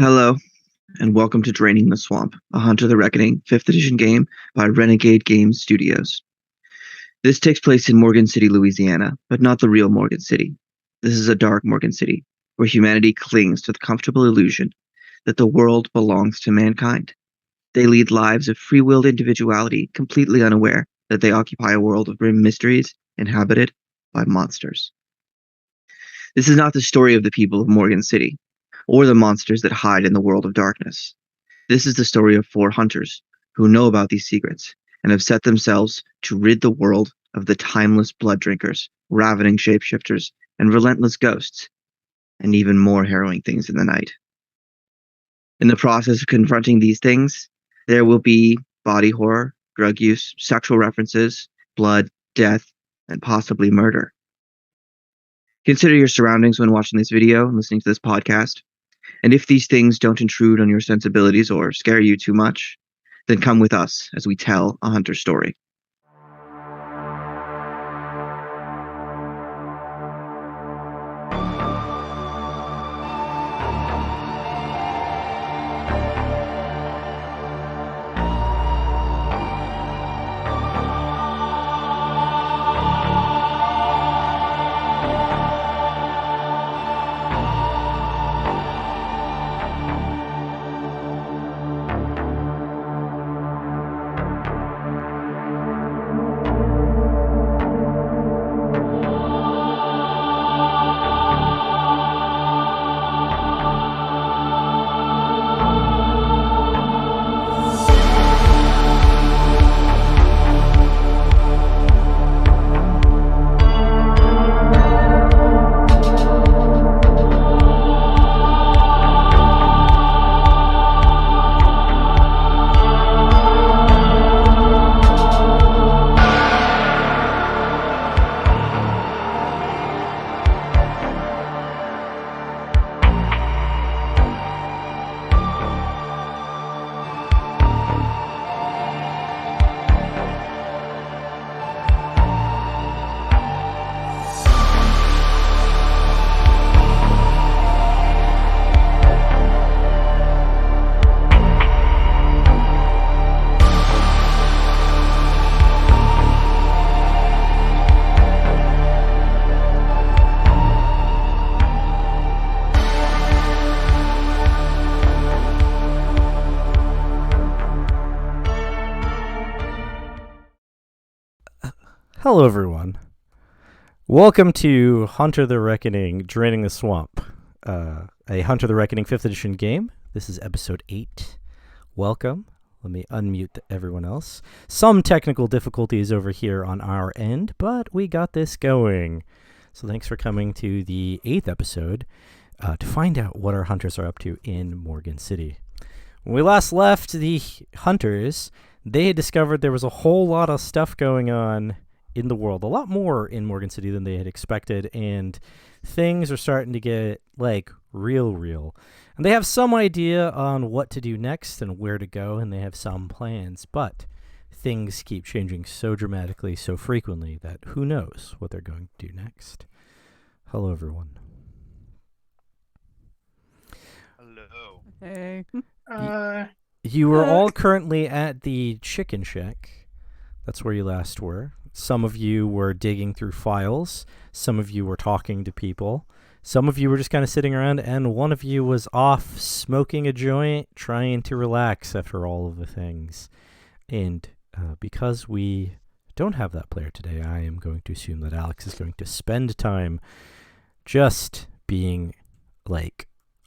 Hello, and welcome to Draining the Swamp, a Hunter the Reckoning 5th edition game by Renegade Games Studios. This takes place in Morgan City, Louisiana, but not the real Morgan City. This is a dark Morgan City, where humanity clings to the comfortable illusion that the world belongs to mankind. They lead lives of free-willed individuality, completely unaware that they occupy a world of grim mysteries inhabited by monsters. This is not the story of the people of Morgan City, or the monsters that hide in the world of darkness. This is the story of 4 hunters who know about these secrets and have set themselves to rid the world of the timeless blood drinkers, ravening shapeshifters, and relentless ghosts, and even more harrowing things in the night. In the process of confronting these things, there will be body horror, drug use, sexual references, blood, death, and possibly murder. Consider your surroundings when watching this video and listening to this podcast. And if these things don't intrude on your sensibilities or scare you too much, then come with us as we tell a hunter story. Hello, everyone. Welcome to Hunter the Reckoning, Draining the Swamp, a Hunter the Reckoning 5th edition game. This is episode 8. Welcome. Let me unmute everyone else. Some technical difficulties over here on our end, but we got this going. So thanks for coming to the 8th episode to find out what our hunters are up to in Morgan City. When we last left the hunters, they had discovered there was a whole lot of stuff going on in the world, a lot more in Morgan City than they had expected, and things are starting to get real. And they have some idea on what to do next and where to go, and they have some plans, but things keep changing so dramatically, so frequently, that who knows what they're going to do next. Hello, everyone. Hello. Hey. You were all currently at the chicken shack. That's where you last were. Some of you were digging through files. Some of you were talking to people. Some of you were just kind of sitting around, and one of you was off smoking a joint, trying to relax after all of the things. And because we don't have that player today, I am going to assume that Alex is going to spend time just being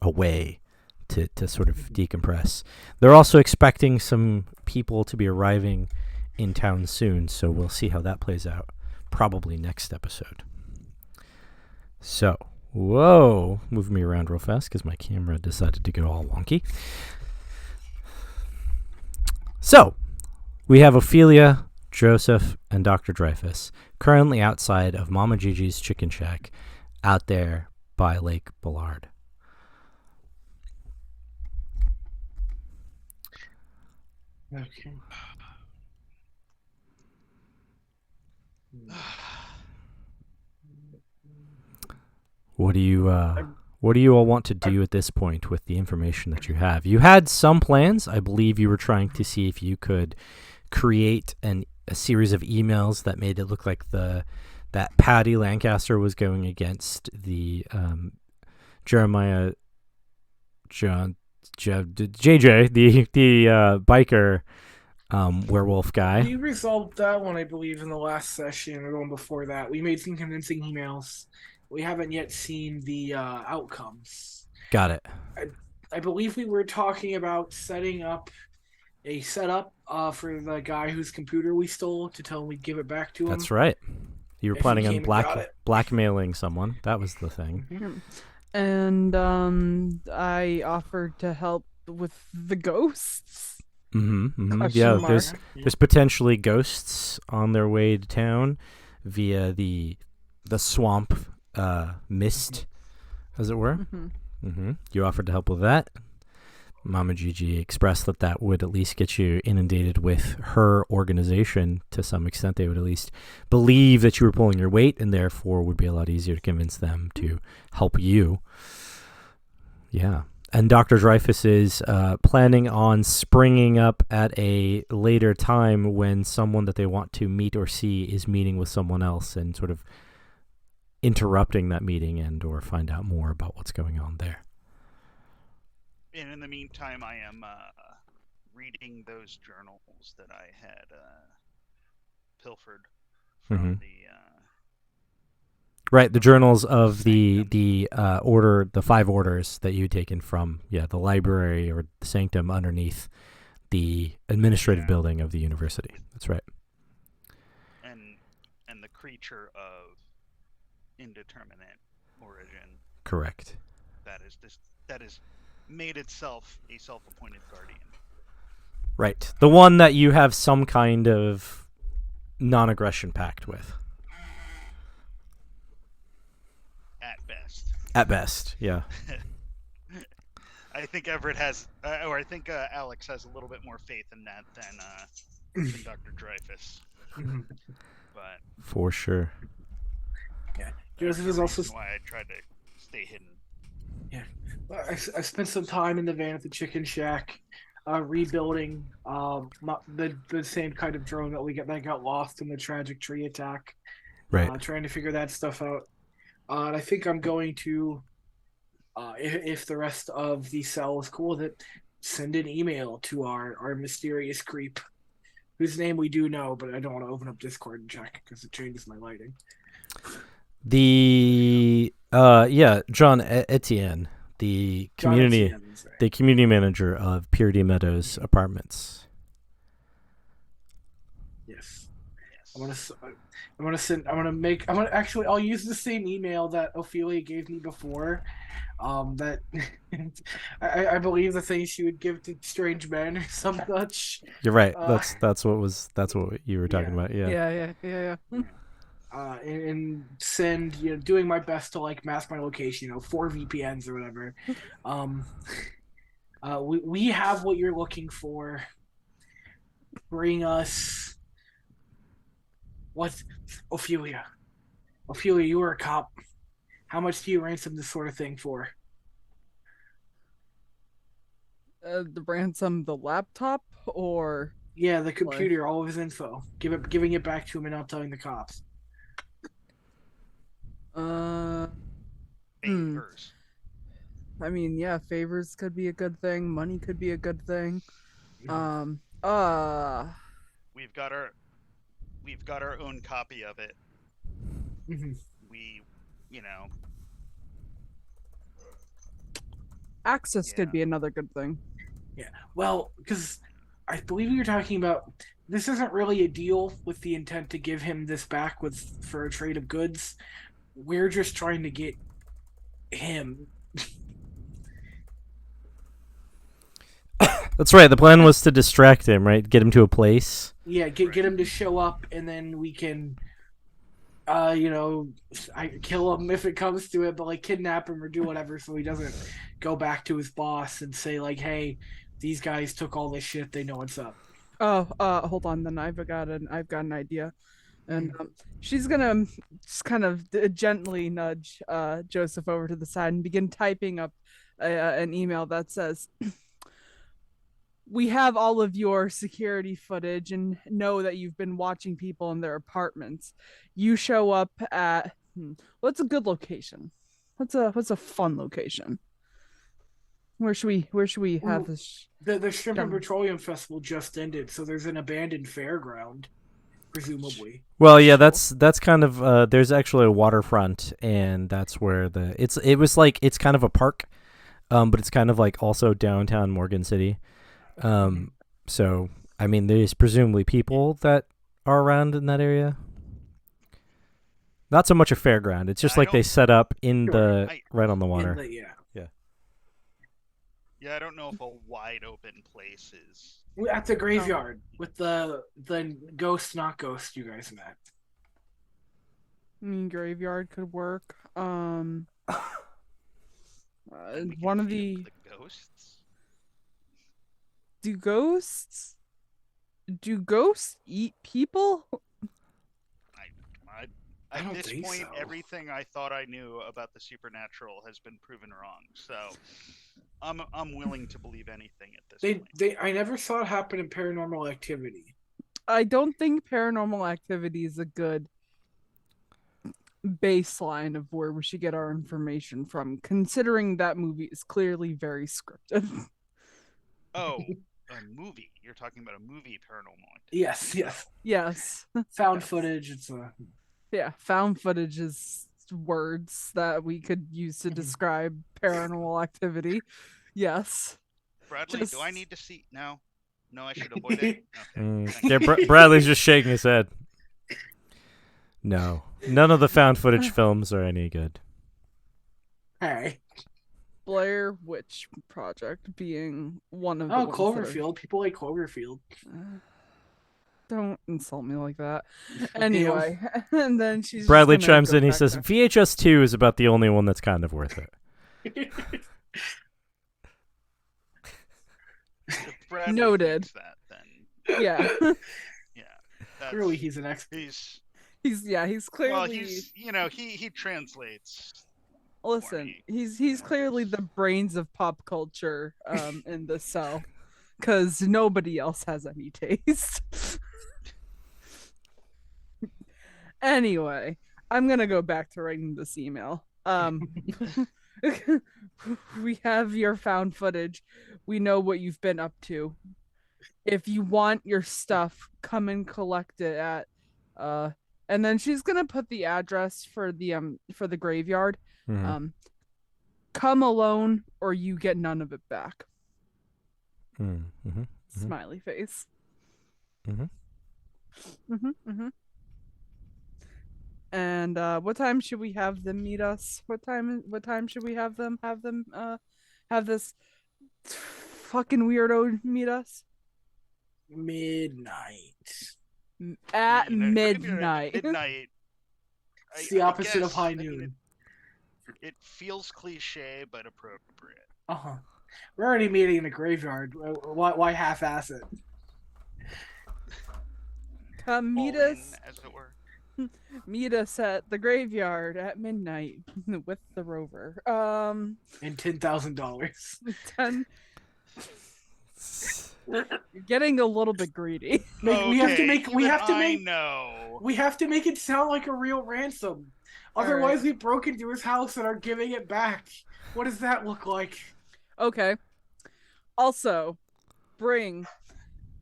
away to sort of decompress. They're also expecting some people to be arriving in town soon, so we'll see how that plays out, probably next episode. So, whoa, move me around real fast because my camera decided to go all wonky. So, we have Ophelia, Joseph, and Dr. Dreyfus currently outside of Mama Gigi's chicken shack out there by Lake Ballard. Okay. What are What do you all want to do at this point with the information that you have? You had some plans. I believe you were trying to see if you could create a series of emails that made it look like that Patty Lancaster was going against the Jeremiah John JJ, the biker werewolf guy. We resolved that one, I believe, in the last session or the one before that. We made some convincing emails. We haven't yet seen the outcomes. Got it. I believe we were talking about setting up a setup for the guy whose computer we stole to tell him we'd give it back to him. That's right. You were If he planning came on and got it. blackmailing someone. That was the thing. Mhm. And I offered to help with the ghosts. Yeah, Question there's potentially ghosts on their way to town via the swamp mist, as it were. You offered to help with that. Mama Gigi expressed that would at least get you inundated with her organization to some extent. They would at least believe that you were pulling your weight, and therefore would be a lot easier to convince them to help you. Yeah. And Dr. Dreyfus is planning on springing up at a later time when someone that they want to meet or see is meeting with someone else, and sort of interrupting that meeting and or find out more about what's going on there. And in the meantime, I am reading those journals that I had pilfered from Right, the journals of the order, the 5 orders that you'd taken from the library or the sanctum underneath the administrative building of the university. That's right. And the creature of indeterminate origin. Correct. That is made itself a self-appointed guardian. Right, the one that you have some kind of non-aggression pact with. At best, yeah. I think Everett has, or I think Alex has a little bit more faith in that than Dr. Dreyfus. But for sure. Yeah, Joseph is also why I tried to stay hidden. Yeah, I spent some time in the van at the Chicken Shack, rebuilding the same kind of drone that got lost in the tragic tree attack. Right. Trying to figure that stuff out. And I think I'm going to, if the rest of the cell is cool with it, send an email to our mysterious creep, whose name we do know, but I don't want to open up Discord and check because it changes my lighting. John Etienne, the community manager of Purity Meadows Apartments. Yes. I'll use the same email that Ophelia gave me before. That I believe the thing she would give to strange men or some such. You're right. That's what you were talking about. Yeah. And send, doing my best to mask my location, 4 VPNs or whatever. We have what you're looking for. Bring us. What, Ophelia? Ophelia, you were a cop. How much do you ransom this sort of thing for? The ransom, the laptop, or yeah, the computer, all of his info. Giving it back to him and not telling the cops. Favors. I mean, yeah, favors could be a good thing. Money could be a good thing. We've got our own copy of it. We, access could be another good thing. Yeah, well, because I believe you were talking about this isn't really a deal with the intent to give him this back for a trade of goods. We're just trying to get him. That's right. The plan was to distract him, right? Get him to a place. Yeah, get him to show up, and then we can, I kill him if it comes to it, but kidnap him or do whatever, so he doesn't go back to his boss and say hey, these guys took all this shit. They know what's up. Oh, hold on. Then I've got an idea. And she's gonna just kind of gently nudge Joseph over to the side and begin typing up an email that says, "We have all of your security footage and know that you've been watching people in their apartments. You show up at what's a good location? What's a fun location? Where should we have this? The Shrimp and Petroleum Festival just ended, so there's an abandoned fairground, presumably. Well, yeah, that's kind of there's actually a waterfront, and that's where it's kind of a park, but it's kind of like also downtown Morgan City. So I mean, there's presumably people that are around in that area. Not so much a fairground. It's just like they set up in right on the water. Yeah, I don't know if a wide open place is at the graveyard with the ghost, not ghost, you guys met. I mean, graveyard could work. One of the ghosts. Do ghosts eat people? At this point, everything I thought I knew about the supernatural has been proven wrong. So I'm willing to believe anything at this point. I never saw it happen in Paranormal Activity. I don't think Paranormal Activity is a good baseline of where we should get our information from, considering that movie is clearly very scripted. Oh, a movie. You're talking about a movie, Paranormal Activity. Yes. Found footage. It's found footage is words that we could use to describe Paranormal Activity. Yes. Bradley, do I need to see? No, I should avoid it. Okay. Yeah, Bradley's just shaking his head. No, none of the found footage films are any good. Hey. Blair Witch Project being one of Cloverfield. People like Cloverfield. Don't insult me like that. Anyway, and then Bradley chimes in. He says VHS 2 is about the only one that's kind of worth it. Noted. That, then. Yeah. Yeah. Clearly, he's an expert. He's clearly. Well, he translates. Listen, he's clearly the brains of pop culture in the cell, because nobody else has any taste. Anyway, I'm gonna go back to writing this email. We have your found footage. We know what you've been up to. If you want your stuff, come and collect it at and then she's gonna put the address for the graveyard. Mm-hmm. Come alone or you get none of it back. Mm-hmm. Smiley face. And what time should we have them meet us? What time should we have them have this fucking weirdo meet us? Midnight. At midnight. Midnight. It's the opposite of high noon. It feels cliche, but appropriate. We're already meeting in a graveyard. Why half-ass it? Come meet us, as it were. Meet us at the graveyard at midnight with the rover. And $10,000. 10. You're getting a little bit greedy. We have to make know. We have to make it sound like a real ransom. Otherwise, we broke into his house and are giving it back. What does that look like? Okay. Also, bring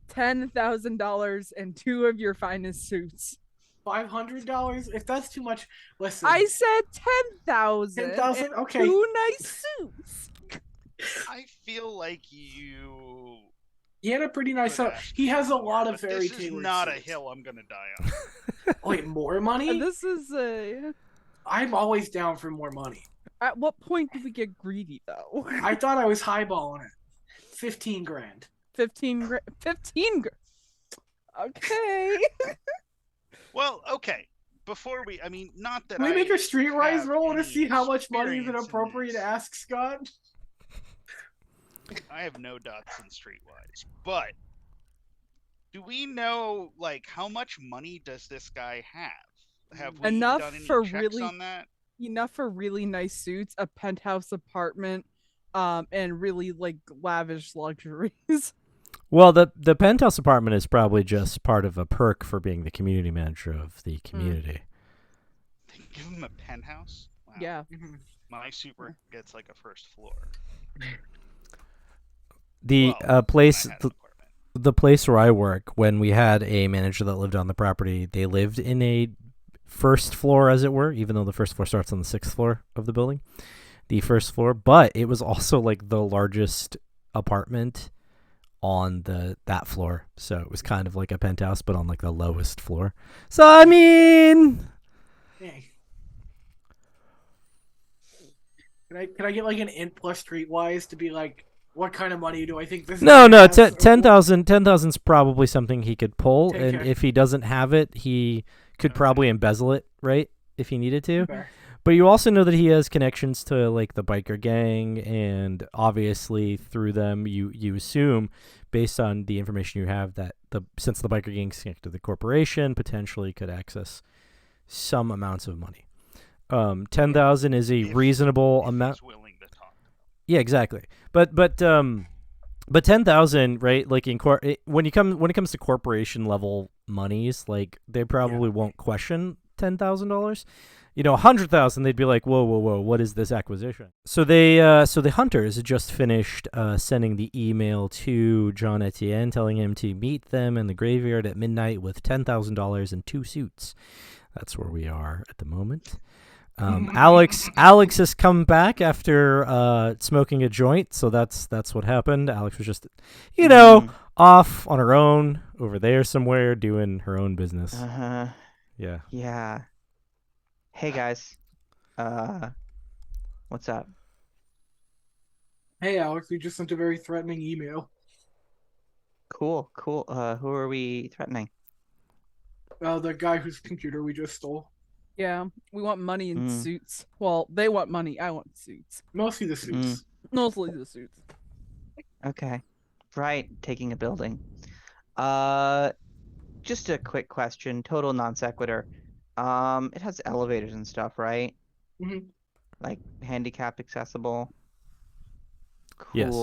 $10,000 and 2 of your finest suits. $500? If that's too much, listen. I said 10,000. 10,000? Okay. 2 nice suits. I feel like you. He had a pretty nice house. He has a lot of very tailored. This is not suits. a hill I'm gonna die on. Wait, more money? This is a. I'm always down for more money. At what point do we get greedy, though? I thought I was highballing it. 15 grand. 15 grand. 15 grand. Okay. Well, okay. Before we, not that Can we make a streetwise roll to see how much money is appropriate to ask Scott? I have no dots in streetwise, but Do we know, like, how much money does this guy have? Have we Enough done any for checks really on that? enough for really nice suits, a penthouse apartment, and really like lavish luxuries. Well, the penthouse apartment is probably just part of a perk for being the community manager of the community. They give him a penthouse? Wow. Yeah. My super gets like a first floor. The Well, place when I had an apartment. the place where I work, when we had a manager that lived on the property, they lived in a first floor, as it were, even though the first floor starts on the 6th floor of the building. The first floor, but it was also like the largest apartment on that floor, so it was kind of like a penthouse but on like the lowest floor. So I mean, Hey. Can I get like an int plus streetwise to be like, what kind of money do I think this? no, guy has? 10,000's probably something he could pull, and Okay. if he doesn't have it, he could probably embezzle it, right, if he needed to. Fair. But you also know that he has connections to like the biker gang, and obviously through them, you assume, based on the information you have, that since the biker gang's connected to the corporation, potentially could access some amounts of money. 10,000 is a If reasonable he's amount. willing to talk. Yeah, exactly. But 10,000, right? Like when it comes to corporation level monies, like they probably won't question $10,000. 100,000, they'd be like, whoa, what is this acquisition? So the hunters just finished sending the email to John Etienne, telling him to meet them in the graveyard at midnight with $10,000 and 2 suits. That's where we are at the moment. Alex has come back after smoking a joint, so that's what happened. Alex was just, off on her own over there somewhere doing her own business. Yeah. Yeah. Hey guys. What's up? Hey Alex, you just sent a very threatening email. Cool. Who are we threatening? The guy whose computer we just stole. Yeah, we want money in suits. Well, they want money. I want suits. Mostly the suits. Mostly the suits. Okay. Right, taking a building. Just a quick question, total non sequitur. It has elevators and stuff, right? Mhm. Like handicap accessible. Yes.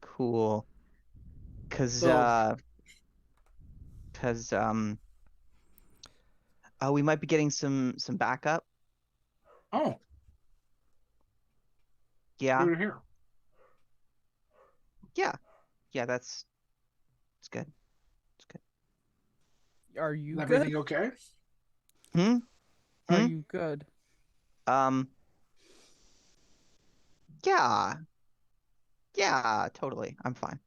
Cool. Cause we might be getting some backup. Oh. Yeah. Over here. Yeah, that's good. It's good. Are you Everything good? okay? Are you good? Yeah, totally. I'm fine.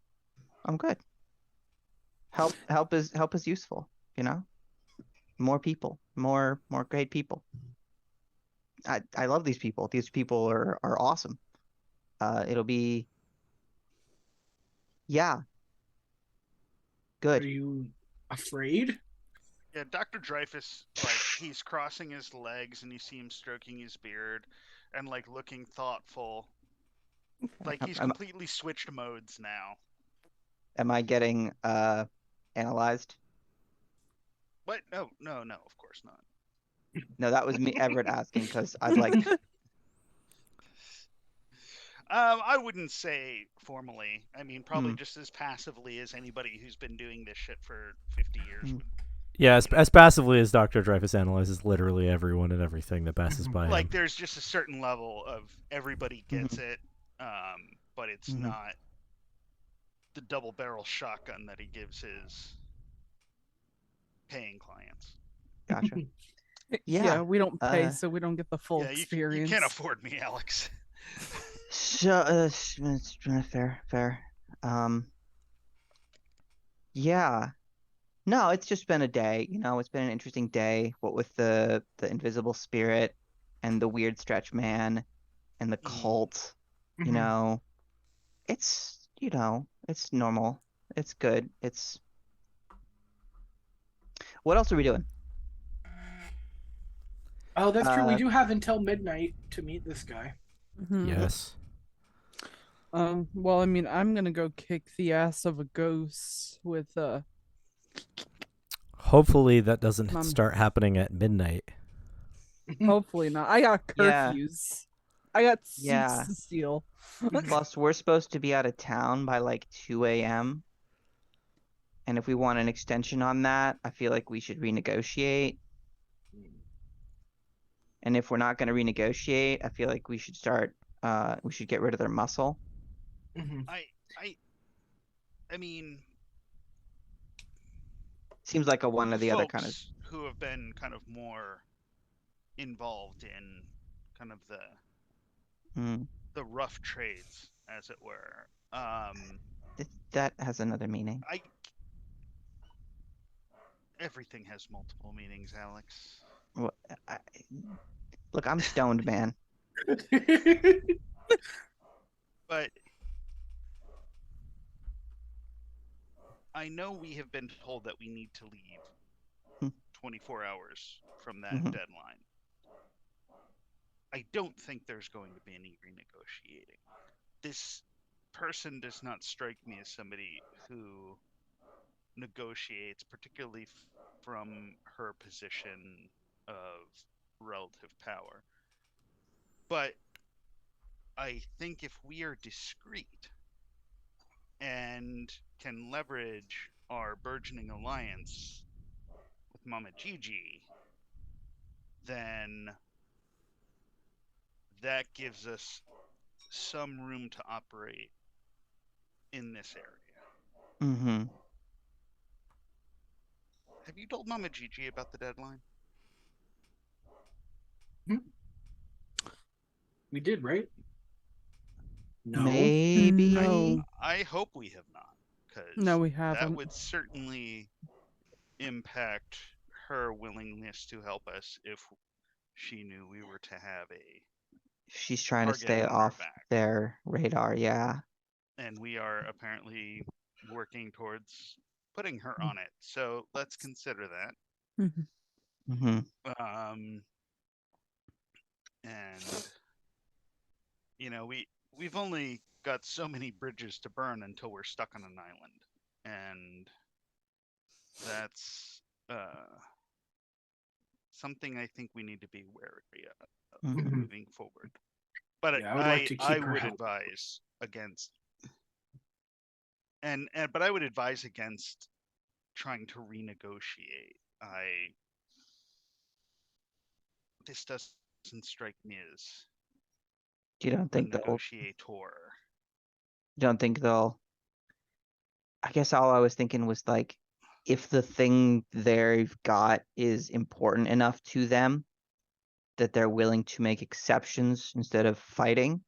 I'm good. Help is useful, More people, more great people. I love these people. These people are awesome. It'll be good. Are you afraid? Yeah, Dr. Dreyfus, like, he's crossing his legs and you see him stroking his beard and, like, looking thoughtful. Like, he's completely switched modes now. Am I getting analyzed? What? No, of course not. No, that was me, Everett, asking because I'd like. I wouldn't say formally. I mean, probably just as passively as anybody who's been doing this shit for 50 years would. Yeah, as passively as Dr. Dreyfus analyzes literally everyone and everything that passes by him. Like, there's just a certain level of everybody gets it, but it's not the double-barrel shotgun that he gives his paying clients. Gotcha. Yeah, we don't pay, so we don't get the full experience. You can't afford me, Alex. So, fair. Yeah. No, it's just been a day. It's been an interesting day. What with the invisible spirit and the weird stretch man and the cult. It's it's normal. It's good. What else are we doing? Oh, that's true. We do have until midnight to meet this guy. Yes. Well, I mean, I'm gonna go kick the ass of a ghost with Hopefully that doesn't Mom. start happening at midnight. Hopefully not. I got Yeah. curfews. I got suits Yeah. to steal. Plus, we're supposed to be out of town by like 2 a.m. And if we want an extension on that, I feel like we should renegotiate. And if we're not going to renegotiate, I feel like we should we should get rid of their muscle. I mean, Seems like a one or the other kind of. folks who have been kind of more involved in kind of the rough trades, as it were. That has another meaning. Everything has multiple meanings, Alex. Well, look, I'm stoned, man. But I know we have been told that we need to leave 24 hours from that deadline. I don't think there's going to be any renegotiating. This person does not strike me as somebody who negotiates, particularly from her position of relative power. But I think if we are discreet and can leverage our burgeoning alliance with Mama Gigi, then that gives us some room to operate in this area. Mm-hmm. Have you told Mama Gigi about the deadline? We did, right? No. Maybe. No. I hope we have not, because No, we haven't. that would certainly impact her willingness to help us if she knew we were to have a. She's trying to target stay on our off back. their radar, yeah. And we are apparently working towards putting her on it. So let's consider that. Mm-hmm. And you know, we've only got so many bridges to burn until we're stuck on an island, and that's something I think we need to be wary of moving forward. But yeah, I would like to keep her would help. advise against, but I would advise against trying to renegotiate. This doesn't strike me as You don't a think they'll? negotiator. You don't think they'll? I guess all I was thinking was like, if the thing they've got is important enough to them that they're willing to make exceptions instead of fighting,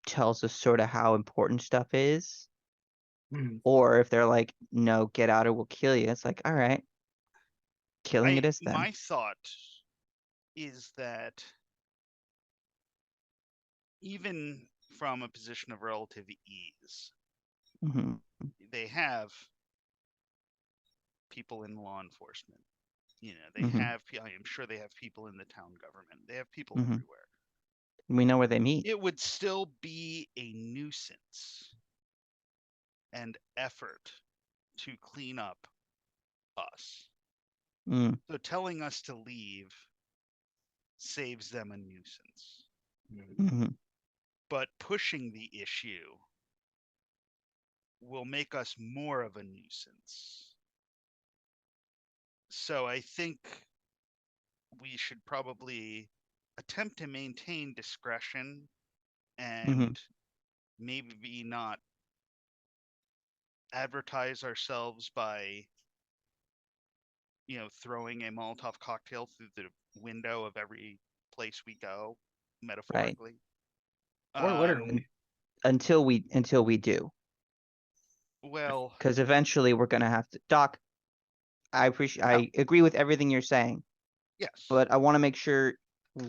tells us sort of how important stuff is. Or if they're like, no, get out or we'll kill you. It's like, all right, killing it is then. My thought is that even from a position of relative ease, they have people in law enforcement. You know, they have. I am sure they have people in the town government. They have people everywhere. We know where they meet. It would still be a nuisance and effort to clean up us. So telling us to leave saves them a nuisance. But pushing the issue will make us more of a nuisance. So I think we should probably attempt to maintain discretion and maybe not advertise ourselves by, you know, throwing a Molotov cocktail through the window of every place we go, metaphorically. Right. Or literally. Until we do. Well, because eventually we're gonna have to. Doc, I agree with everything you're saying. Yes. But I want to make sure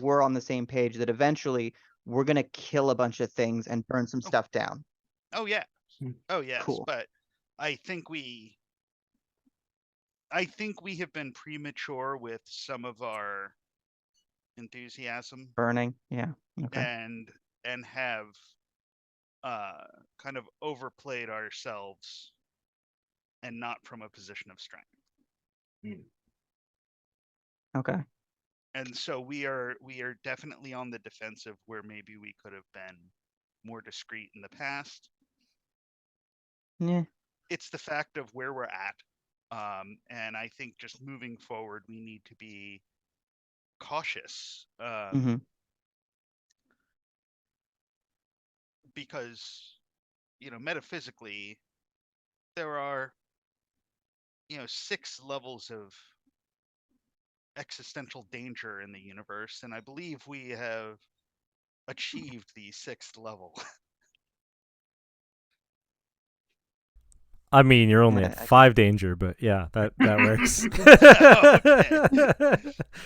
we're on the same page that eventually we're gonna kill a bunch of things and burn some stuff down. Oh yeah. Oh yes. Cool. But I think we have been premature with some of our enthusiasm. Burning, yeah. Okay. And have kind of overplayed ourselves and not from a position of strength. Okay. And so we are definitely on the defensive where maybe we could have been more discreet in the past. Yeah. It's the fact of where we're at. And I think just moving forward, we need to be cautious. Because, metaphysically, there are, 6 levels of existential danger in the universe, and I believe we have achieved the 6th level. I mean, you're only at 5 danger, but yeah, that works.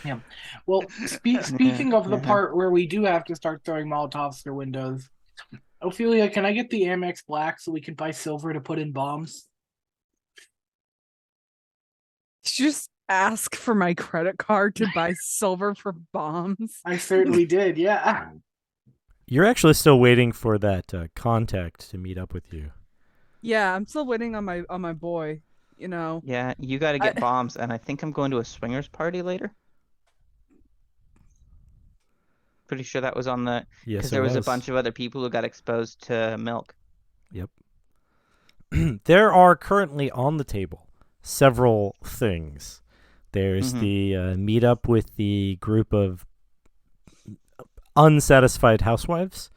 Yeah. Well, speaking of the part where we do have to start throwing Molotovs through windows, Ophelia, can I get the Amex Black so we can buy silver to put in bombs? Did you just ask for my credit card to buy silver for bombs? I certainly did, yeah. You're actually still waiting for that contact to meet up with you. Yeah, I'm still waiting on my boy, Yeah, you got to get bombs, and I think I'm going to a swingers party later. Pretty sure that was on the... Yes, because there was a bunch of other people who got exposed to milk. Yep. There are currently on the table several things. There's the meetup with the group of unsatisfied housewives.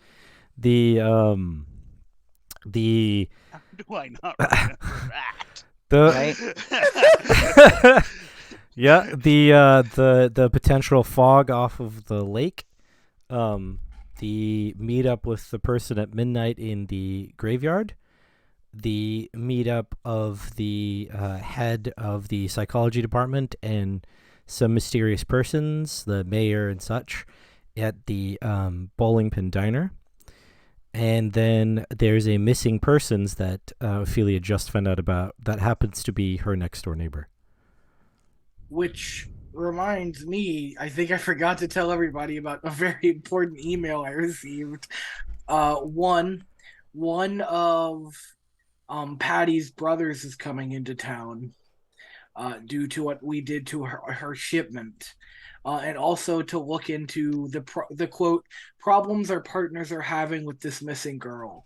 The How do I not remember that? Yeah, the potential fog off of the lake. The meetup with the person at midnight in the graveyard. The meetup of the head of the psychology department and some mysterious persons, the mayor and such, at the bowling pin diner. And then there's a missing persons that Ophelia just found out about that happens to be her next door neighbor. Which reminds me, I think I forgot to tell everybody about a very important email I received. One of Patty's brothers is coming into town due to what we did to her shipment. And also to look into the quote problems our partners are having with this missing girl.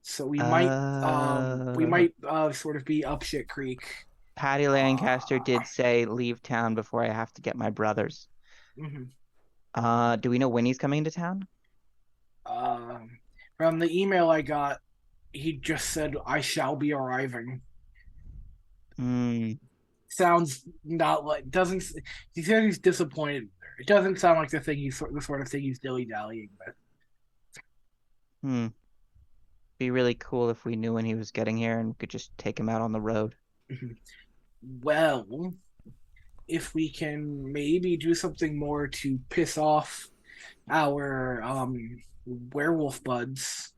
So we might sort of be up shit creek. Patty Lancaster did say leave town before I have to get my brothers. Mm-hmm. Do we know when he's coming into town? From the email I got, he just said I shall be arriving. Sounds not like doesn't. He said he's disappointed. It doesn't sound like the sort of thing he's dilly dallying with. Be really cool if we knew when he was getting here and we could just take him out on the road. Well, if we can maybe do something more to piss off our werewolf buds,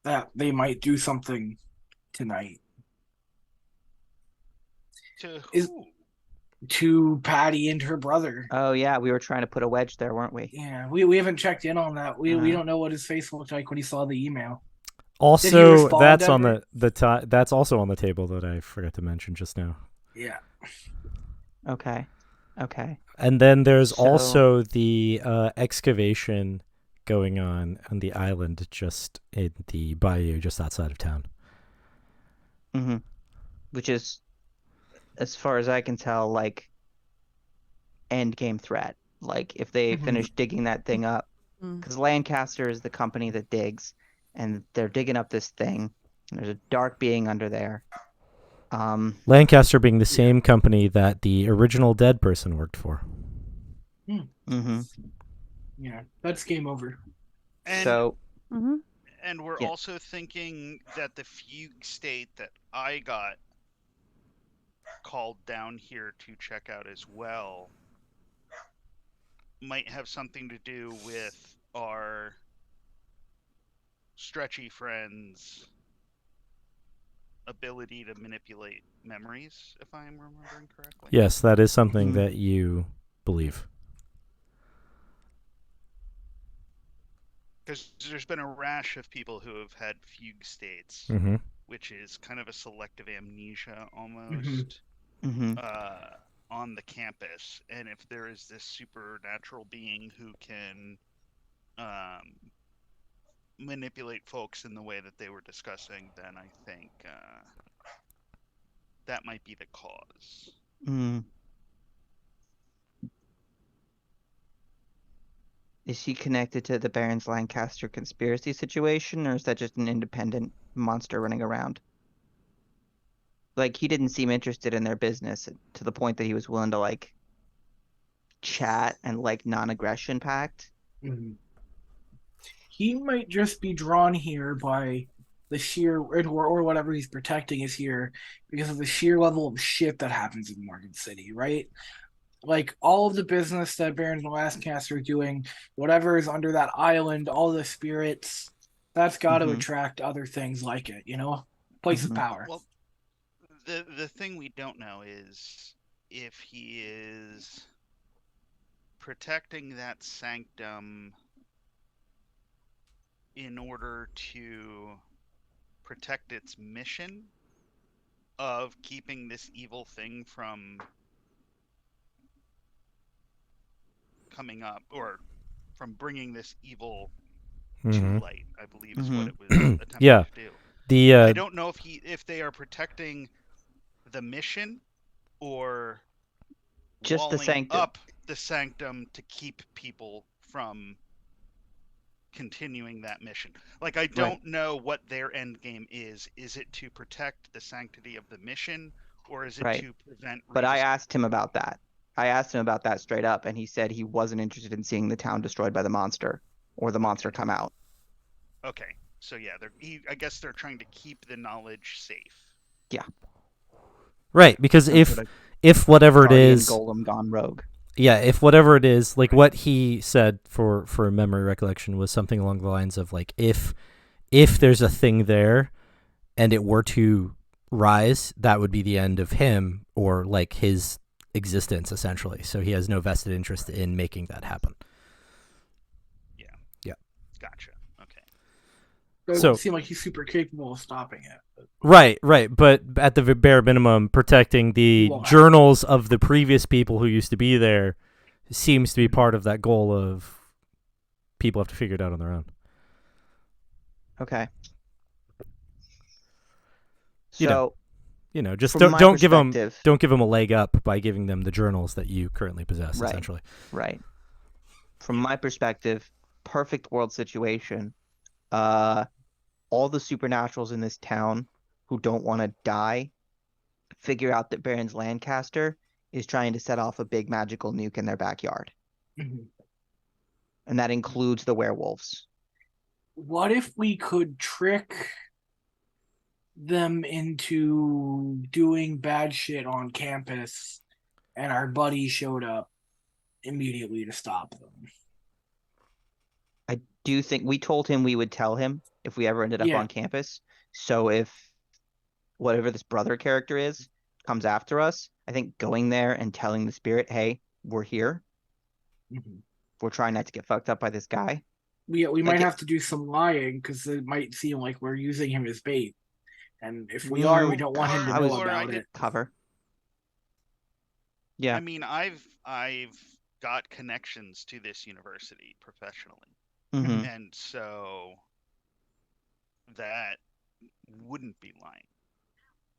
that they might do something tonight. To who? To Patty and her brother. Oh yeah, we were trying to put a wedge there, weren't we? Yeah, we haven't checked in on that. We don't know what his face looked like when he saw the email. Also, that's on the that's also on the table that I forgot to mention just now. Yeah. Okay. And then there's also the excavation going on the island just in the bayou just outside of town. Which is, as far as I can tell, like end game threat. Like if they finish digging that thing up, because Lancaster is the company that digs, and they're digging up this thing. And there's a dark being under there. Lancaster being the same company that the original dead person worked for. Yeah, that's game over. And, and we're also thinking that the fugue state that I got called down here to check out as well might have something to do with our stretchy friends' ability to manipulate memories, if I'm remembering correctly. Yes, that is something that you believe. Because there's been a rash of people who have had fugue states. which is kind of a selective amnesia almost, Mm-hmm. on the campus. And if there is this supernatural being who can manipulate folks in the way that they were discussing, then I think that might be the cause. Mm. Is she connected to the Baron's Lancaster conspiracy situation, or is that just an independent monster running around? Like, he didn't seem interested in their business to the point that he was willing to, like, chat and, like, non-aggression pact. Mhm. He might just be drawn here by the sheer, or whatever he's protecting is here because of the sheer level of shit that happens in Morgan City, right? Like all of the business that Barons and Lancaster are doing, whatever is under that island, all the spirits, that's got to Mhm. attract other things like it, you know? Place of Mhm. power. Well, the thing we don't know is if he is protecting that sanctum in order to protect its mission of keeping this evil thing from coming up, or from bringing this evil to light, I believe is what Mhm. it was attempting Yeah. to do. The I don't know if they are protecting the mission or Just the walling sanctum. up the sanctum to keep people from continuing that mission. Like, I don't know what their end game is. Is it to protect the sanctity of the mission, or is it Right. to prevent But I rediscovery? asked him about that. I asked him about that straight up, and he said he wasn't interested in seeing the town destroyed by the monster or the monster come out. Okay, so yeah, I guess they're trying to keep the knowledge safe. right, because Some if sort of whatever it guardian is, golem gone rogue. yeah, if whatever it is, like Right. what he said for a memory recollection was something along the lines of like if there's a thing there and it were to rise, that would be the end of him or like his existence essentially. So he has no vested interest in making that happen. Gotcha. Okay. Doesn't seem like he's super capable of stopping it. But Right, but at the bare minimum, protecting the Well, journals of the previous people who used to be there seems to be part of that goal of people have to figure it out on their own. Okay. You So, just from my don't give them perspective, a leg up by giving them the journals that you currently possess, Right. essentially. right. From my perspective, perfect world situation. All the supernaturals in this town who don't want to die figure out that Baron's Lancaster is trying to set off a big magical nuke in their backyard. Mhm. And that includes the werewolves. What if we could trick them into doing bad shit on campus and our buddy showed up immediately to stop them? I do think we told him we would tell him if we ever ended up Yeah. on campus. So if whatever this brother character is comes after us, I think going there and telling the spirit, hey, we're here. Mhm. We're trying not to get fucked up by this guy. We might Like have to do some lying because it might seem like we're using him as bait. And if we are, we don't want him to I know was about it. cover. Yeah. I mean, I've got connections to this university professionally, Mm-hmm. and so that wouldn't be lying.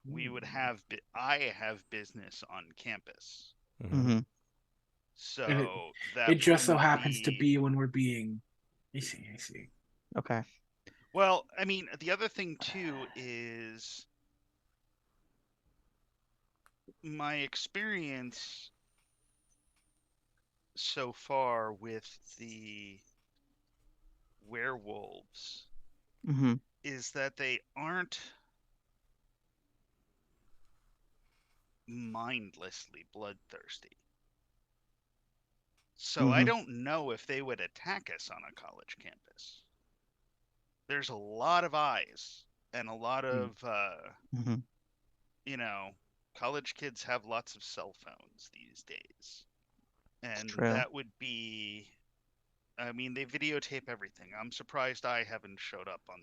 We would have I have business on campus, Mm-hmm. so that It just so wouldn't happens to be when we're being. I see. Okay. Well, I mean, the other thing too is my experience so far with the werewolves Mm-hmm. is that they aren't mindlessly bloodthirsty. So I Mm-hmm. don't know if they would attack us on a college campus. There's a lot of eyes and a lot of Mm-hmm. college kids have lots of cell phones these days. And true. that would be, I mean, they videotape everything. I'm surprised I haven't showed up on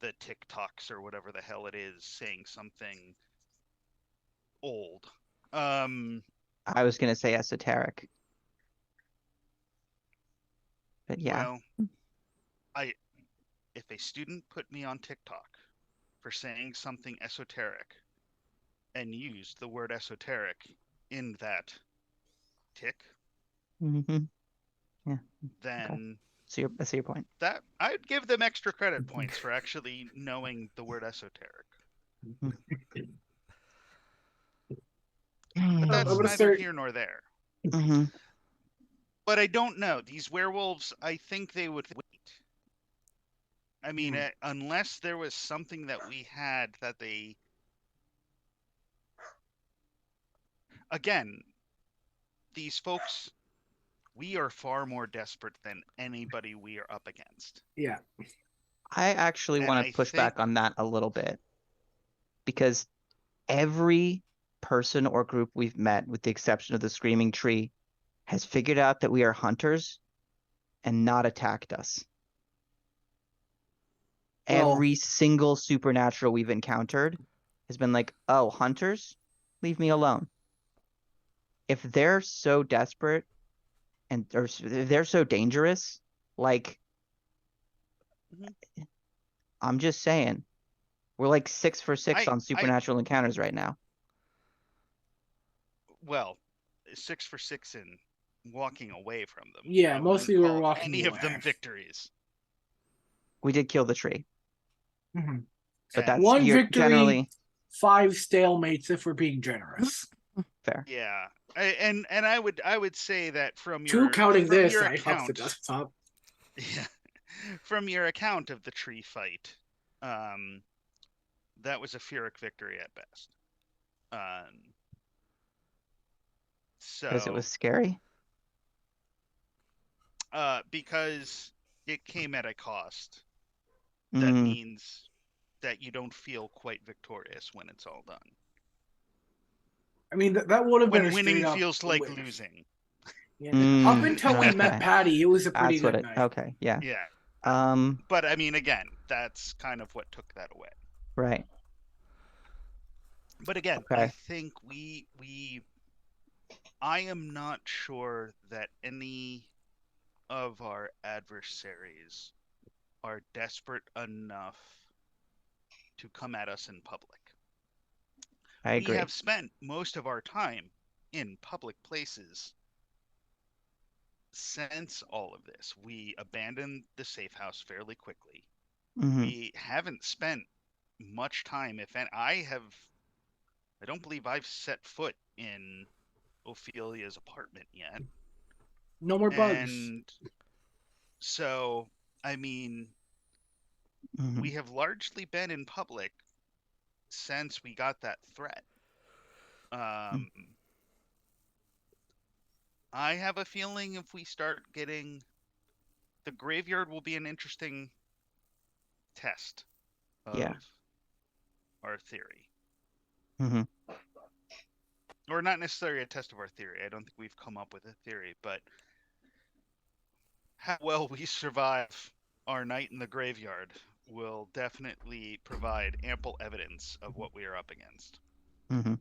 the TikToks or whatever the hell it is saying something old. I was gonna say esoteric. But yeah. Well, if a student put me on TikTok for saying something esoteric and used the word esoteric in that tick, Mm-hmm. Yeah. then I see your point. that I'd give them extra credit points for actually knowing the word esoteric. But that's I'm gonna neither start. here nor there. Mm-hmm. But I don't know. These werewolves, I think they would wait. I mean, unless there was something that we had that they... Again, these folks, we are far more desperate than anybody we are up against. Yeah. I actually And want I to push think- back on that a little bit, because every person or group we've met, with the exception of the Screaming Tree, has figured out that we are hunters and not attacked us. Well- Every single supernatural we've encountered has been like, oh, hunters, leave me alone. If they're so desperate or if they're so dangerous, like, I'm just saying, we're like 6 for 6 on supernatural encounters right now. Well, 6 for 6 in walking away from them. Yeah, I mostly wouldn't we're call walking any of them away. victories. We did kill the tree, Mm-hmm. but that's One victory, generally 5 stalemates if we're being generous. fair. Yeah, and I would say that from 2 your counting from this, your I hucked the account, desktop. yeah, from your account of the tree fight, that was a Pyrrhic victory at best. So Because it was scary. because it came at a cost. That Mm, means that you don't feel quite victorious when it's all done. I mean, that would have been When a winning straight up feels like win. losing. Yeah. Up until we met okay. Patty, it was a pretty That's what good it. night. Okay, yeah. Yeah. But I mean, again, that's kind of what took that away. Right. But again, Okay. I think I am not sure that any of our adversaries are desperate enough to come at us in public. I agree. We have spent most of our time in public places since all of this. We abandoned the safe house fairly quickly. Mhm. We haven't spent much time, if any. I don't believe I've set foot in Ophelia's apartment yet. No more bugs. And so, I mean, Mhm. we have largely been in public since we got that threat. I have a feeling if we start getting... the graveyard will be an interesting test of our theory. Mhm. Or not necessarily a test of our theory. I don't think we've come up with a theory, but how well we survive our night in the graveyard will definitely provide ample evidence of what we are up against. Mhm.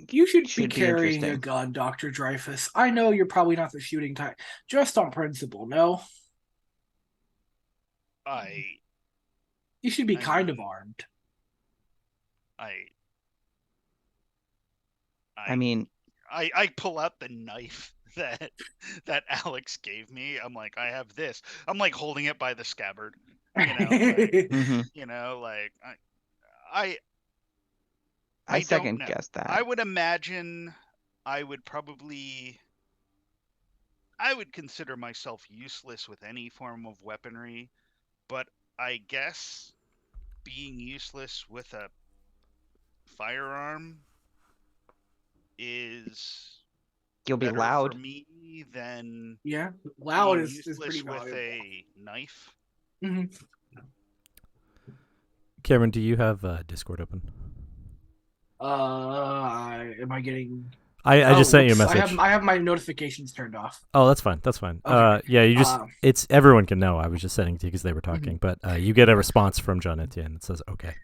You should be Should be carrying a interesting. gun, Dr. Dreyfus. I know you're probably not the shooting type. Just on principle, no? You should be kind of armed. I mean, I pull out the knife that Alex gave me. I'm like, I have this. I'm like holding it by the scabbard. You know, like, mhm. you know, like I don't second know. guess that. I would imagine I would consider myself useless with any form of weaponry, but I guess being useless with a firearm is You'll be better loud for me than loud being is useless pretty with valuable. a knife. Mm-hmm. Cameron, do you have Discord open? Am I getting? I just sent you a whoops, message. I have my notifications turned off. Oh, that's fine. That's fine. Okay. Yeah, you just it's everyone can know. I was just sending it to you because they were Mm-hmm. talking, but you get a response from John Etienne. It says okay.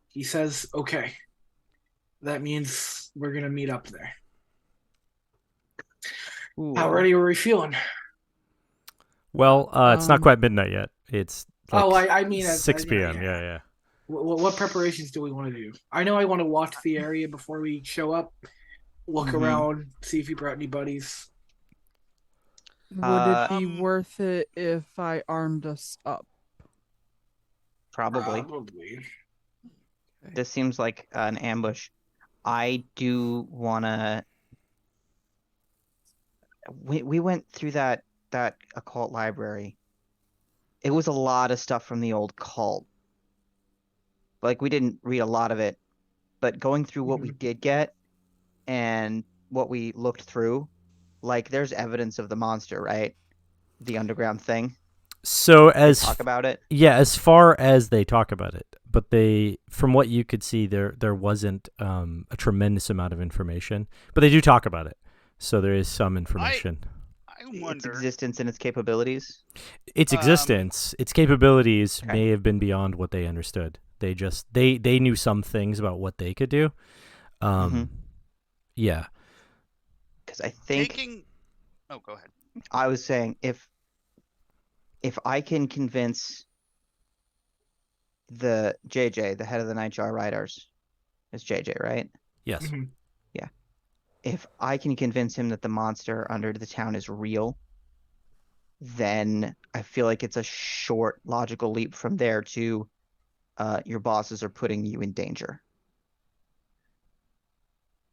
He says, okay. That means we're going to meet up there. Ooh. How ready are we feeling? Well, it's not quite midnight yet. It's like I mean 6 p.m. Yeah. What preparations do we want to do? I know I want to walk the area before we show up, look around, see if he brought any buddies. Would it be worth it if I armed us up? Probably. Okay. This seems like an ambush. I do wanna. We went through that occult library. It was a lot of stuff from the old cult. Like, we didn't read a lot of it, but going through what we did get and what we looked through, like, there's evidence of the monster, right? The underground thing. So They talk about it. Yeah, as far as they talk about it, but from what you could see, there wasn't a tremendous amount of information, but they do talk about it. So there is some information. I wonder its existence and its capabilities. Its existence, its capabilities may have been beyond what they understood. They just they knew some things about what they could do. Yeah. Because I think Oh, go ahead. I was saying if I can convince the JJ, the head of the Nightjar Riders, is JJ, right? Yes. Yeah. If I can convince him that the monster under the town is real, then I feel like it's a short logical leap from there to your bosses are putting you in danger.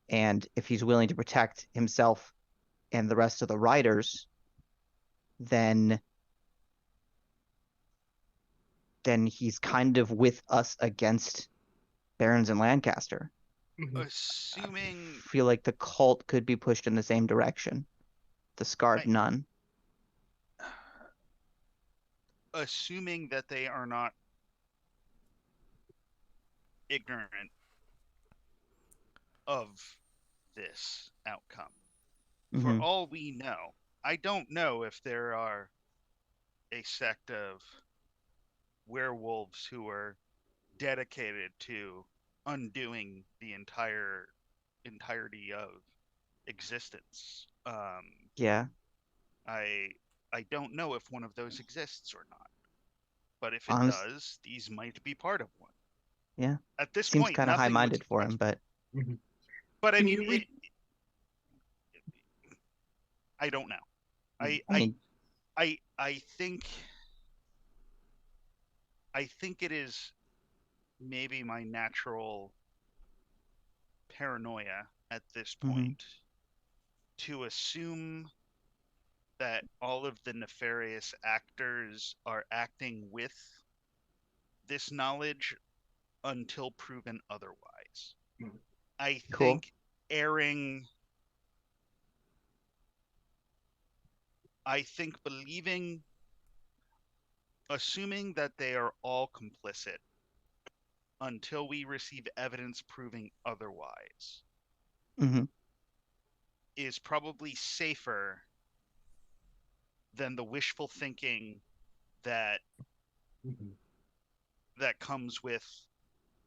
And if he's willing to protect himself and the rest of the riders, then he's kind of with us against Barons and Lancaster. Assuming I feel like the cult could be pushed in the same direction. The Scarred Nun. Assuming that they are not ignorant of this outcome. For all we know, I don't know if there are a sect of werewolves who are dedicated to undoing the entirety of existence. Yeah. I don't know if one of those exists or not. But if it does, these might be part of one. Yeah. At this Seems point, kind of high-minded for him, but I mean, I don't know. I think it is maybe my natural paranoia at this point to assume that all of the nefarious actors are acting with this knowledge until proven otherwise. I think assuming that they are all complicit until we receive evidence proving otherwise is probably safer than the wishful thinking that comes with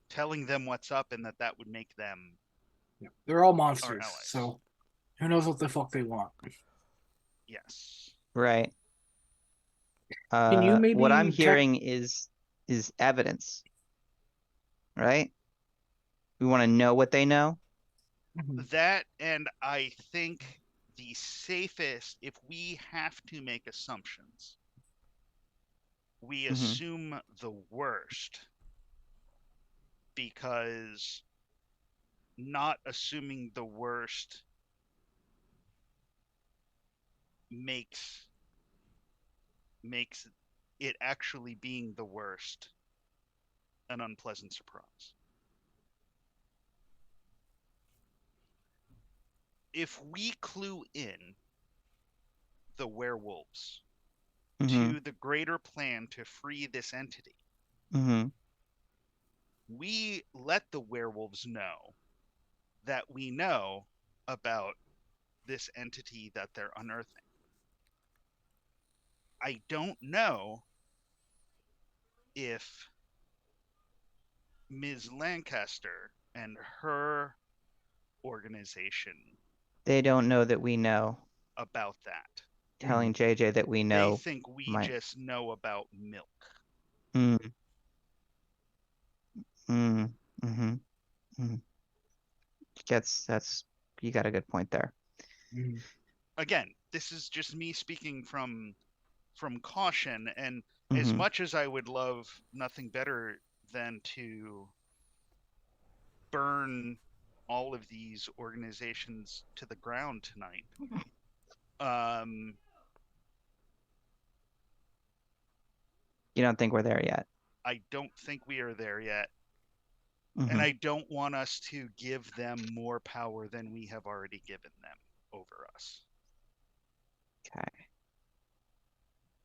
telling them what's up and that would make them they're all monsters, so who knows what the fuck they want. Yes. Right. Can you maybe what I'm hearing is evidence. Right? We want to know what they know. That, and I think the safest, if we have to make assumptions, we assume the worst, because not assuming the worst makes it actually being the worst an unpleasant surprise. If we clue in the werewolves to the greater plan to free this entity, we let the werewolves know that we know about this entity that they're unearthing. I don't know if Ms. Lancaster and her organization They don't know that we know. about that. Telling JJ that we know. They think we just know about milk. That's you got a good point there. Again, this is just me speaking from caution, and as much as I would love nothing better than to burn all of these organizations to the ground tonight, you don't think we're there yet? I don't think we are there yet. And I don't want us to give them more power than we have already given them over us. Okay.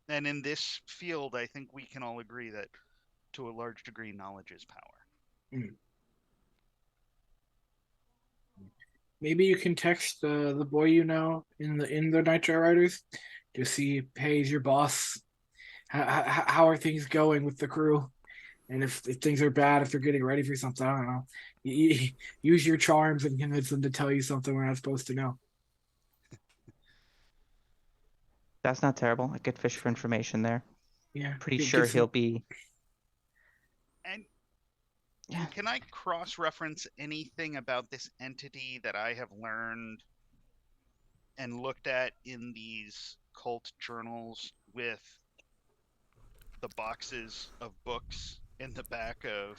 And in this field, I think we can all agree that, to a large degree, knowledge is power. Maybe you can text the boy you know in the Nitro Riders to see, hey, is your boss? How are things going with the crew? And if things are bad, if they're getting ready for something, I don't know. Use your charms and convince them to tell you something we're not supposed to know. That's not terrible. I could fish for information there. Yeah. Pretty sure he'll be. And can I cross-reference anything about this entity that I have learned and looked at in these cult journals with the boxes of books in the back of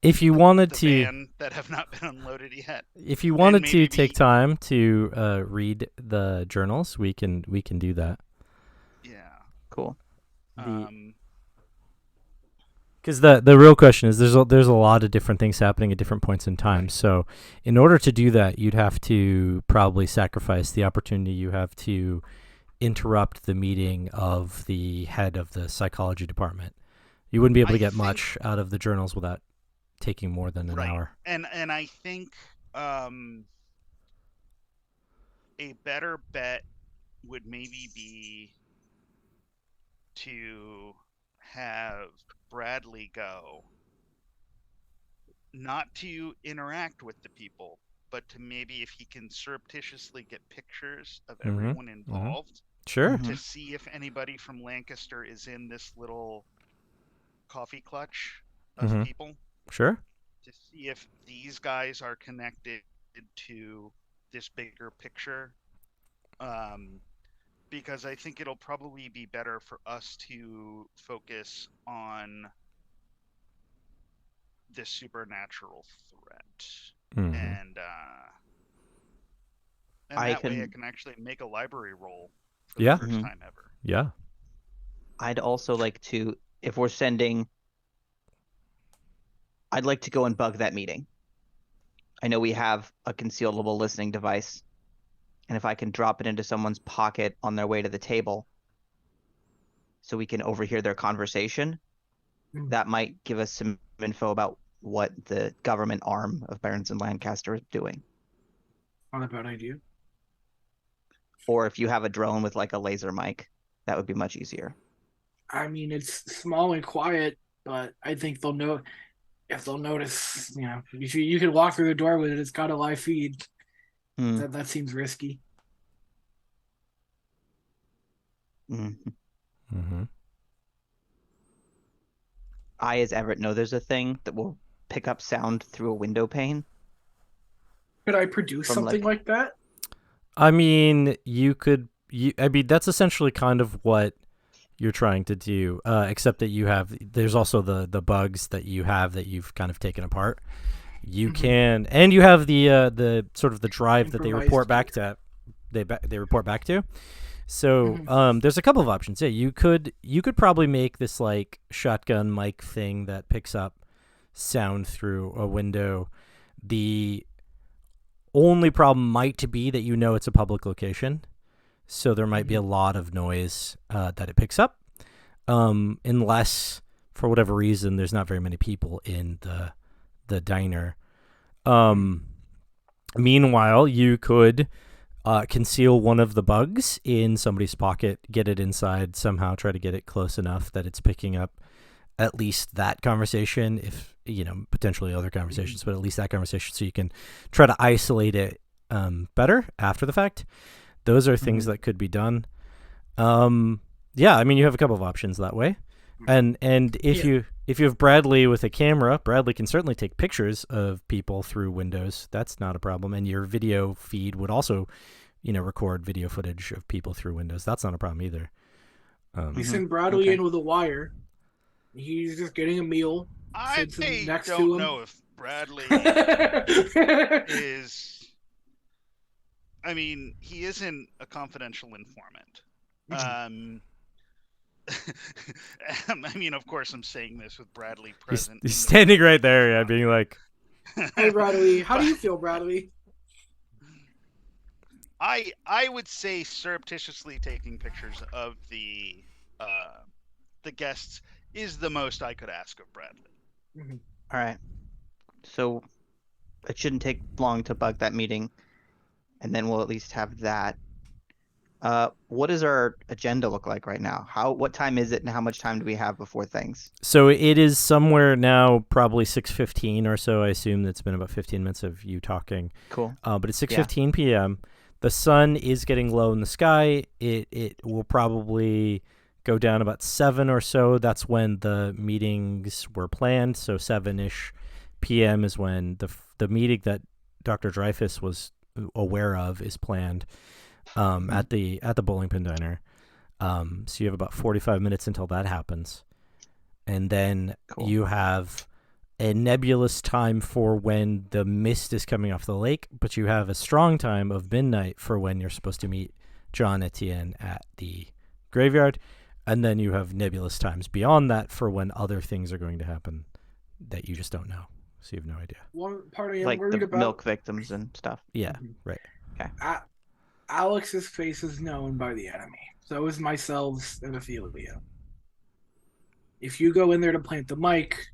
if you wanted to van that have not been unloaded yet? If you wanted to take time to read the journals, we can do that. Yeah. Cool. Because the real question is, there's a lot of different things happening at different points in time. Right. So in order to do that, you'd have to probably sacrifice the opportunity you have to interrupt the meeting of the head of the psychology department. You wouldn't be able to get much out of the journals without taking more than an hour. And I think a better bet would maybe be to have Bradley go, not to interact with the people, but to maybe, if he can surreptitiously get pictures of everyone involved, sure, to see if anybody from Lancaster is in this little coffee clutch of people. Sure. To see if these guys are connected to this bigger picture. Because I think it'll probably be better for us to focus on this supernatural threat. And that way I can actually make a library roll for the first time ever. Yeah. I'd also like to, if we're sending, I'd like to go and bug that meeting. I know we have a concealable listening device, and if I can drop it into someone's pocket on their way to the table so we can overhear their conversation, that might give us some info about what the government arm of Barons and Lancaster is doing. Not a bad idea. Or if you have a drone with like a laser mic, that would be much easier. I mean, it's small and quiet, but I think they'll know. If they'll notice, you can walk through the door with it. It's got a live feed. That seems risky. I, as Everett, know there's a thing that will pick up sound through a window pane. Could I produce something like that? I mean, that's essentially kind of what you're trying to do, except that there's also the bugs that you've kind of taken apart. You can, and you have the sort of the drive that they report back to. They report back to. So there's a couple of options. Yeah, you could probably make this like shotgun mic thing that picks up sound through a window. The only problem might be that it's a public location, so there might be a lot of noise that it picks up, unless for whatever reason there's not very many people in the diner. Meanwhile, you could conceal one of the bugs in somebody's pocket, get it inside somehow, try to get it close enough that it's picking up at least that conversation, if potentially other conversations, but at least that conversation, so you can try to isolate it better after the fact. Those are things that could be done. Yeah, I mean, you have a couple of options that way. And if you have Bradley with a camera, Bradley can certainly take pictures of people through windows. That's not a problem. And your video feed would also, record video footage of people through windows. That's not a problem either. We send Bradley in with a wire. He's just getting a meal. I next don't to him. know if Bradley is. I mean, he isn't a confidential informant. I mean, of course, I'm saying this with Bradley present. He's standing right there, being like, "Hey, Bradley, how do you feel, Bradley?" I would say surreptitiously taking pictures of the guests is the most I could ask of Bradley. All right. So it shouldn't take long to bug that meeting, and then we'll at least have that. What does our agenda look like right now? What time is it, and how much time do we have before things? So it is somewhere now, probably 6:15 or so. I assume that's been about 15 minutes of you talking. Cool. But it's 6:15 p.m. The sun is getting low in the sky. It will probably go down about 7 or so. That's when the meetings were planned. So 7-ish p.m. is when the meeting that Dr. Dreyfus was aware of is planned at the Bowling Pin Diner. So you have about 45 minutes until that happens. And then you have a nebulous time for when the mist is coming off the lake, but you have a strong time of midnight for when you're supposed to meet John Etienne at the graveyard. And then you have nebulous times beyond that for when other things are going to happen that you just don't know. So you have no idea. One part I am like worried the about milk victims and stuff. Yeah, right. Okay. Alex's face is known by the enemy. So is myself and Ophelia. If you go in there to plant the mic,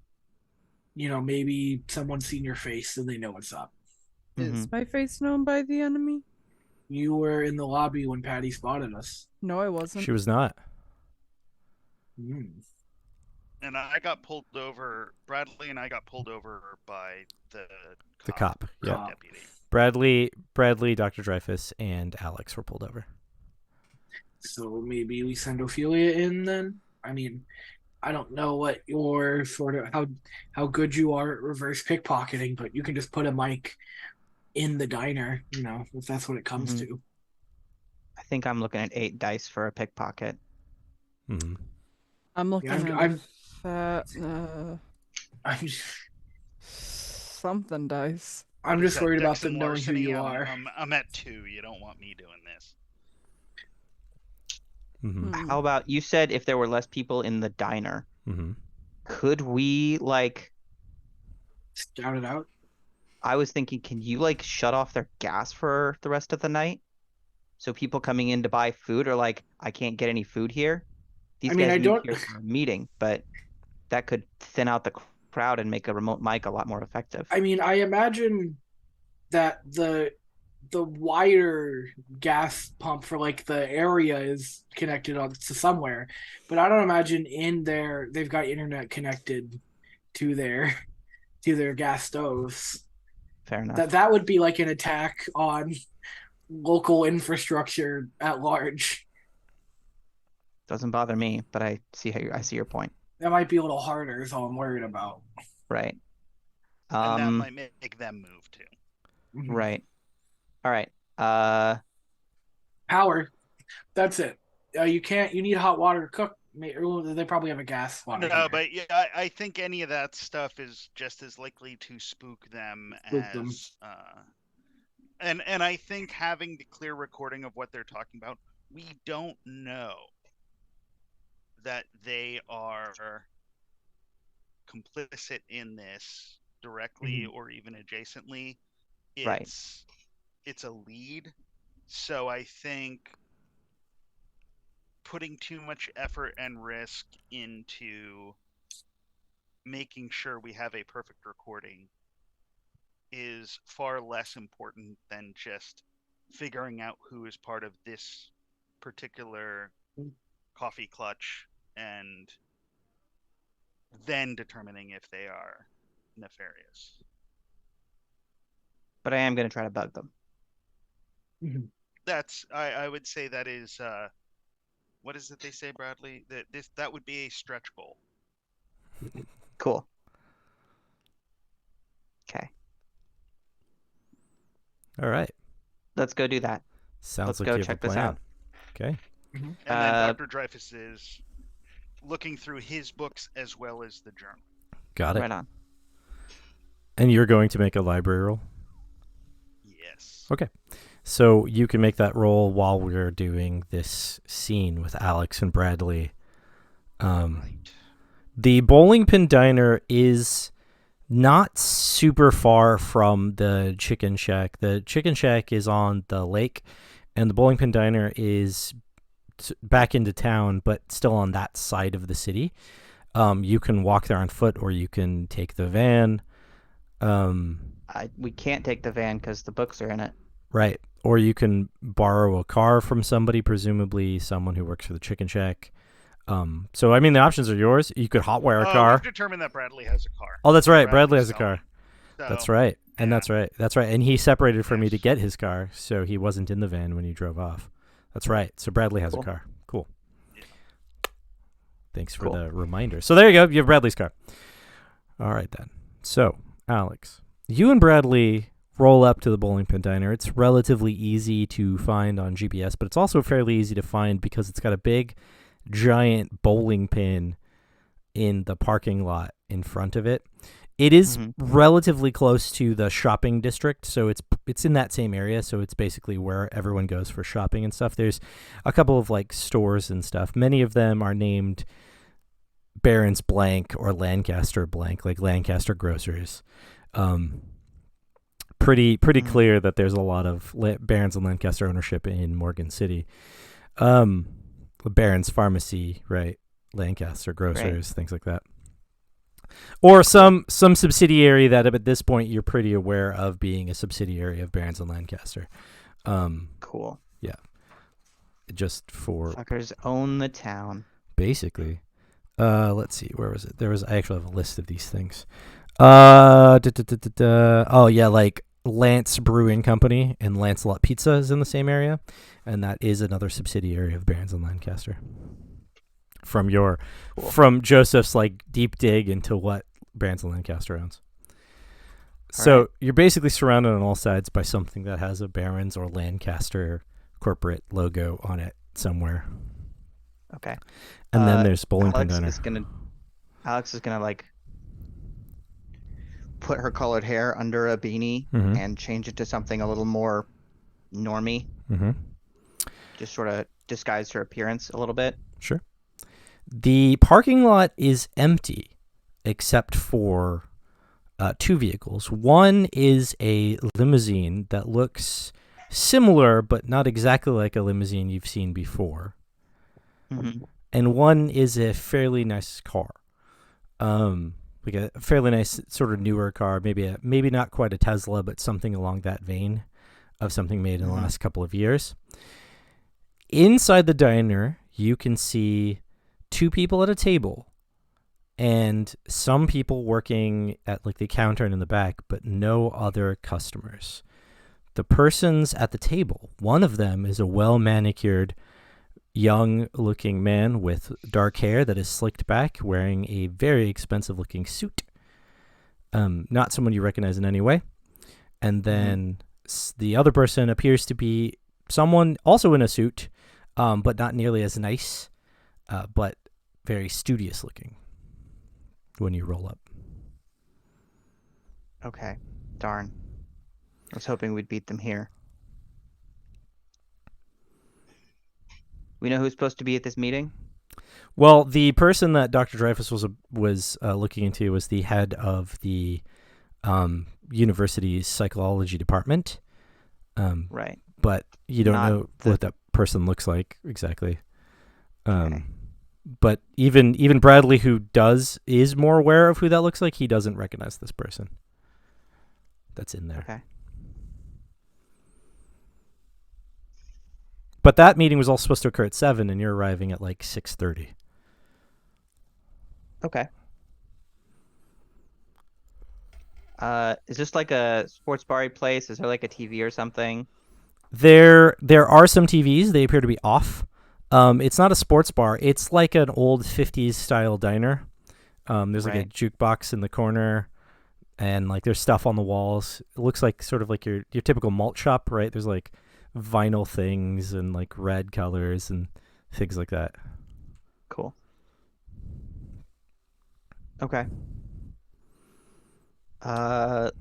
maybe someone's seen your face and they know what's up. Is my face known by the enemy? You were in the lobby when Patty spotted us. No, I wasn't. She was not. And I got pulled over. Bradley and I got pulled over by the cop. Yeah. Deputy. Bradley, Dr. Dreyfus, and Alex were pulled over. So maybe we send Ophelia in then? I mean, I don't know what your sort of how good you are at reverse pickpocketing, but you can just put a mic in the diner, if that's what it comes to. I think I'm looking at 8 dice for a pickpocket. I'm looking at something dice. I'm just worried about them knowing who you are. I'm at 2. You don't want me doing this. How about, you said if there were less people in the diner, could we scout it out? I was thinking, can you shut off their gas for the rest of the night? So people coming in to buy food are like, I can't get any food here. These guys need here for a meeting, but that could thin out the crowd and make a remote mic a lot more effective. I mean, I imagine that the wire gas pump for the area is connected to somewhere, but I don't imagine in there they've got internet connected to their gas stoves. Fair enough. That would be like an attack on local infrastructure at large. Doesn't bother me, but I see your point. That might be a little harder, is all I'm worried about. Right. And that might make them move too. Right. All right. Power. That's it. You need hot water to cook. They probably have a gas water. No, but yeah, I think any of that stuff is just as likely to spook them as. And I think having the clear recording of what they're talking about, we don't know that they are complicit in this directly or even adjacently. It's a lead. So I think putting too much effort and risk into making sure we have a perfect recording is far less important than just figuring out who is part of this particular coffee clutch and then determining if they are nefarious. But I am going to try to bug them. That's I would say that is what is it they say, Bradley? That would be a stretch goal. Cool. Okay. All right. Let's go do that. Sounds Let's like go you have check a this plan. out. Okay. And then Dr. Dreyfus is looking through his books as well as the journal. Got it. Right on. And you're going to make a library roll? Yes. Okay. So you can make that roll while we're doing this scene with Alex and Bradley. Right. The bowling pin diner is not super far from the chicken shack. The chicken shack is on the lake, and the bowling pin diner is back into town, but still on that side of the city. You can walk there on foot, or you can take the van. We can't take the van because the books are in it. Right. Or you can borrow a car from somebody, presumably someone who works for the chicken shack. So, I mean, the options are yours. You could hotwire a car. We've determined that Bradley has a car. Oh, that's right. Bradley has a car. So, That's right. And yeah. that's right. That's right. And he separated from me to Yes. get his car, so he wasn't in the van when you drove off. That's right. So Bradley has a Cool. car. Cool. Yeah. Thanks for Cool. the reminder. So there you go. You have Bradley's car. All right, then. So, Alex, you and Bradley roll up to the bowling pin diner. It's relatively easy to find on GPS, but it's also fairly easy to find because it's got a big, giant bowling pin in the parking lot in front of it. It is relatively close to the shopping district, so it's in that same area, so it's basically where everyone goes for shopping and stuff. There's a couple of like stores and stuff. Many of them are named Barron's Blank or Lancaster Blank, like Lancaster Grocers. Pretty clear that there's a lot of Barron's and Lancaster ownership in Morgan City. Barron's Pharmacy, right? Lancaster Grocers, things like that. Or some subsidiary that at this point you're pretty aware of being a subsidiary of Barron's and Lancaster. Cool. Yeah. Just for Fuckers own the town. basically. Let's see, where was it? I actually have a list of these things. Oh yeah, like Lance Brewing Company and Lancelot Pizza is in the same area, and that is another subsidiary of Barron's and Lancaster. From Joseph's like deep dig into what Barron's and Lancaster owns. So right. You're basically surrounded on all sides by something that has a Barron's or Lancaster corporate logo on it somewhere. Okay. And then there's bowling pin diner. Alex is gonna like put her colored hair under a beanie Mhm. and change it to something a little more normy. Mm-hmm. Just sort of disguise her appearance a little bit. Sure. The parking lot is empty except for two vehicles. One is a limousine that looks similar but not exactly like a limousine you've seen before. Mm-hmm. And one is a fairly nice car. Like a fairly nice sort of newer car, maybe not quite a Tesla, but something along that vein of something made in the last couple of years. Inside the diner, you can see two people at a table and some people working at like the counter and in the back, but no other customers. The persons at the table, one of them is a well-manicured, young-looking man with dark hair that is slicked back, wearing a very expensive-looking suit. Not someone you recognize in any way. And then the other person appears to be someone also in a suit, but not nearly as nice, but very studious-looking when you roll up. Okay. Darn. I was hoping we'd beat them here. We know who's supposed to be at this meeting? Well, the person that Dr. Dreyfus was looking into was the head of the university's psychology department. Right. But you don't Not know what that person looks like exactly. Okay. But even Bradley, who is more aware of who that looks like, he doesn't recognize this person. that's in there. Okay. But that meeting was all supposed to occur at 7, and you're arriving at like 6:30. Okay. Is this like a sports bar place? Is there like a TV or something? There are some TVs. They appear to be off. It's not a sports bar. It's like an old 50s style diner. There's like a Right. jukebox in the corner, and like there's stuff on the walls. It looks like sort of like your typical malt shop, right? There's like vinyl things and like red colors and things like that. Cool. Okay. Turn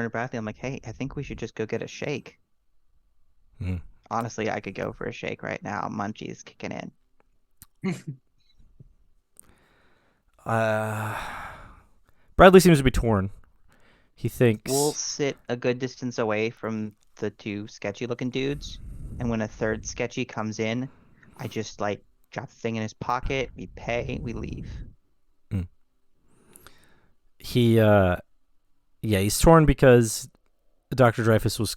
to Bradley. I'm like, hey, I think we should just go get a shake. Mm. Honestly, I could go for a shake right now. Munchie's kicking in. Bradley seems to be torn. He thinks We'll sit a good distance away from the two sketchy looking dudes, and when a third sketchy comes in, I just like drop the thing in his pocket, we pay, we leave. he's torn because Dr. Dreyfus was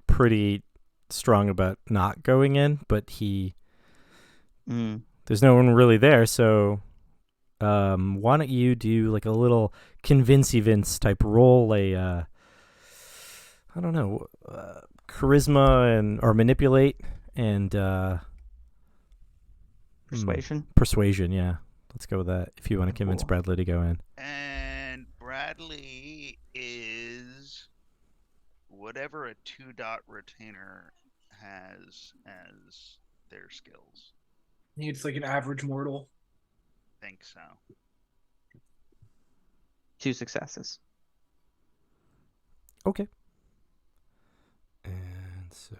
pretty strong about not going in, but there's no one really there, so why don't you do like a little convince Vince type roll, I don't know, charisma or manipulate and Persuasion? Yeah. Let's go with that if you want to convince Cool. Bradley to go in. And Bradley is whatever a 2-dot retainer has as their skills. It's like an average mortal. Think so. 2 successes. Okay. And so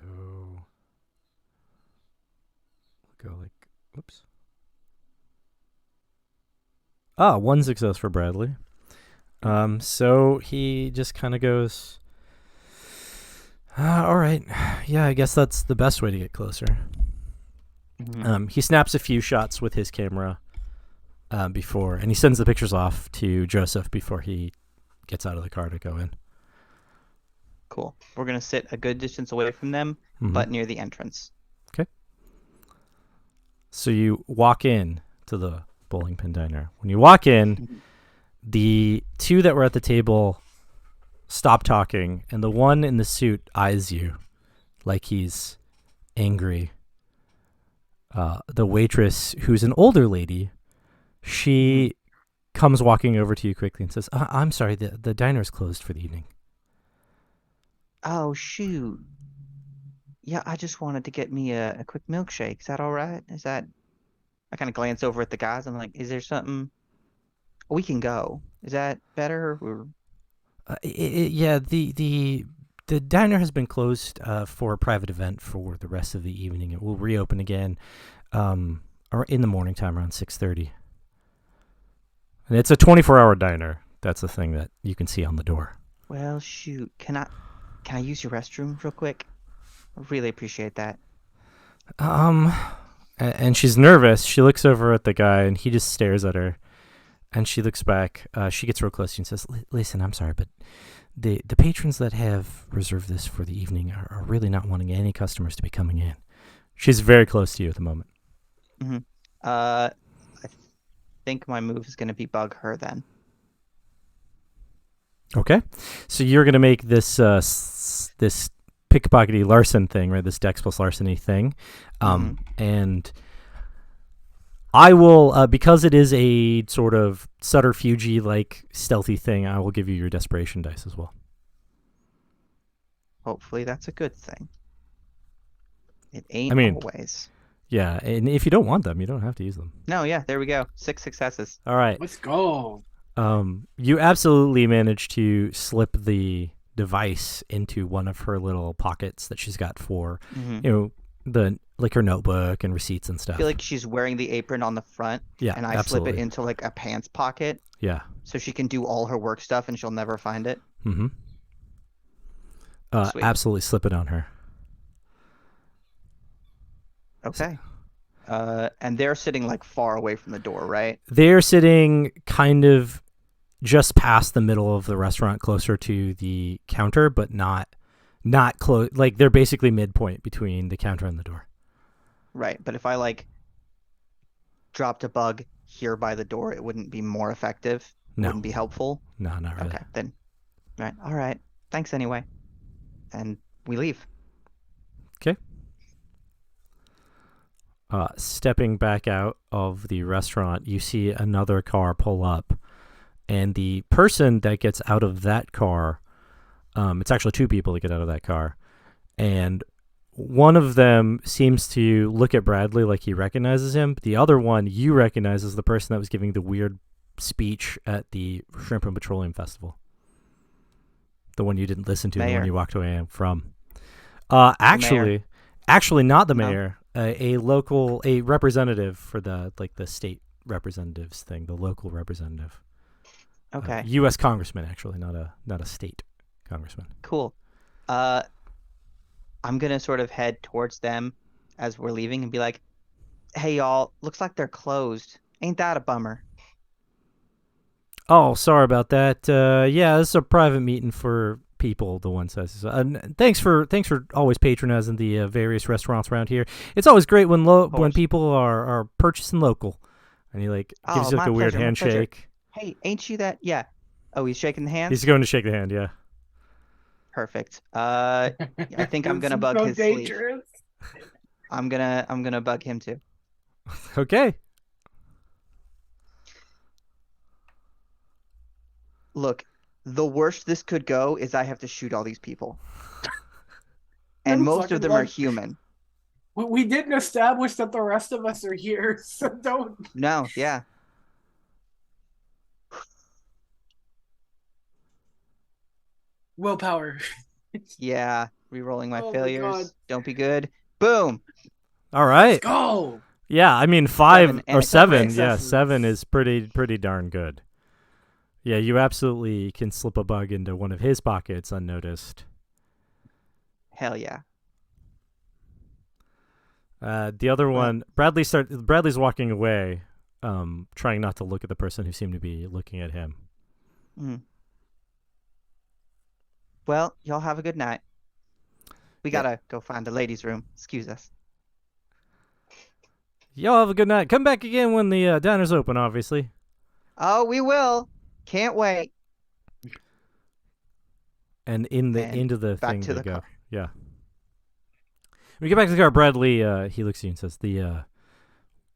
we'll go like, whoops. 1 success for Bradley. So he just kind of goes, all right. Yeah, I guess that's the best way to get closer. He snaps a few shots with his camera before, and he sends the pictures off to Joseph before he gets out of the car to go in. Cool. We're going to sit a good distance away from them, but near the entrance. Okay. So you walk in to the bowling pin diner. When you walk in, the 2 that were at the table stop talking, and the one in the suit eyes you like he's angry. The waitress, who's an older lady, she comes walking over to you quickly and says, I'm sorry, the diner's closed for the evening. Oh, shoot. Yeah, I just wanted to get me a quick milkshake. Is that all right? I kind of glance over at the guys. I'm like, is there something? We can go. Is that better? Or... Yeah, the diner has been closed for a private event for the rest of the evening. It will reopen again or in the morning time around 6:30. And it's a 24-hour diner. That's the thing that you can see on the door. Well, shoot. Can I use your restroom real quick? I really appreciate that. And she's nervous. She looks over at the guy, and he just stares at her. And she looks back. She gets real close and says, listen, I'm sorry, but the patrons that have reserved this for the evening are really not wanting any customers to be coming in. She's very close to you at the moment. I think my move is going to be bug her then. Okay. So you're going to make this this pickpockety larceny thing, right? This Dex plus larceny thing. And I will, because it is a sort of subterfuge-like stealthy thing, I will give you your desperation dice as well. Hopefully that's a good thing. It ain't always. Yeah, and if you don't want them, you don't have to use them. No, yeah, there we go. 6 successes. All right. Let's go. You absolutely managed to slip the device into one of her little pockets that she's got for, her notebook and receipts and stuff. I feel like she's wearing the apron on the front. Yeah, and I slip it into like a pants pocket. Yeah. So she can do all her work stuff and she'll never find it. Absolutely slip it on her. Okay. And they're sitting like far away from the door, right? They're sitting kind of just past the middle of the restaurant, closer to the counter, but not close. Like they're basically midpoint between the counter and the door. Right, but if I like dropped a bug here by the door, it wouldn't be more effective. No. Wouldn't be helpful. No, not really. Okay, then. Right. All right. Thanks anyway. And we leave. Okay. Stepping back out of the restaurant, you see another car pull up, and the person that gets out of that car, it's actually two people that get out of that car, and one of them seems to look at Bradley like he recognizes him. The other one you recognize as the person that was giving the weird speech at the Shrimp and Petroleum Festival. The one you didn't listen to, the one you walked away from. Actually, not the mayor. A representative for the state representatives thing, the local representative. Okay. US Congressman, actually, not a state congressman. Cool. I'm gonna sort of head towards them as we're leaving and be like, "Hey y'all, looks like they're closed. Ain't that a bummer?" Oh, sorry about that. Yeah, this is a private meeting for people, the one says. Thanks for always patronizing the various restaurants around here. It's always great when people are purchasing local. And he gives you a weird handshake. Hey, ain't you that? Yeah. Oh, he's shaking the hand? He's going to shake the hand, yeah. Perfect. I think I'm gonna bug his sleeve. I'm gonna bug him too. Okay. Look, the worst this could go is I have to shoot all these people. And most of them are human. We didn't establish that the rest of us are here, so don't. No, yeah. Willpower. Yeah, re-rolling my failures. Don't be good. Boom. All right. Let's go. Yeah, I mean 5 or 7. Yeah, successes. 7 is pretty darn good. Yeah, you absolutely can slip a bug into one of his pockets unnoticed. Hell yeah. The other one, Bradley's walking away, trying not to look at the person who seemed to be looking at him. Mm. Well, y'all have a good night. We gotta go find the ladies' room. Excuse us. Y'all have a good night. Come back again when the diner's open, obviously. Oh, we will. Can't wait. And into the back thing to they the go. car. Yeah. When we get back to the car, Bradley, he looks at you and says, the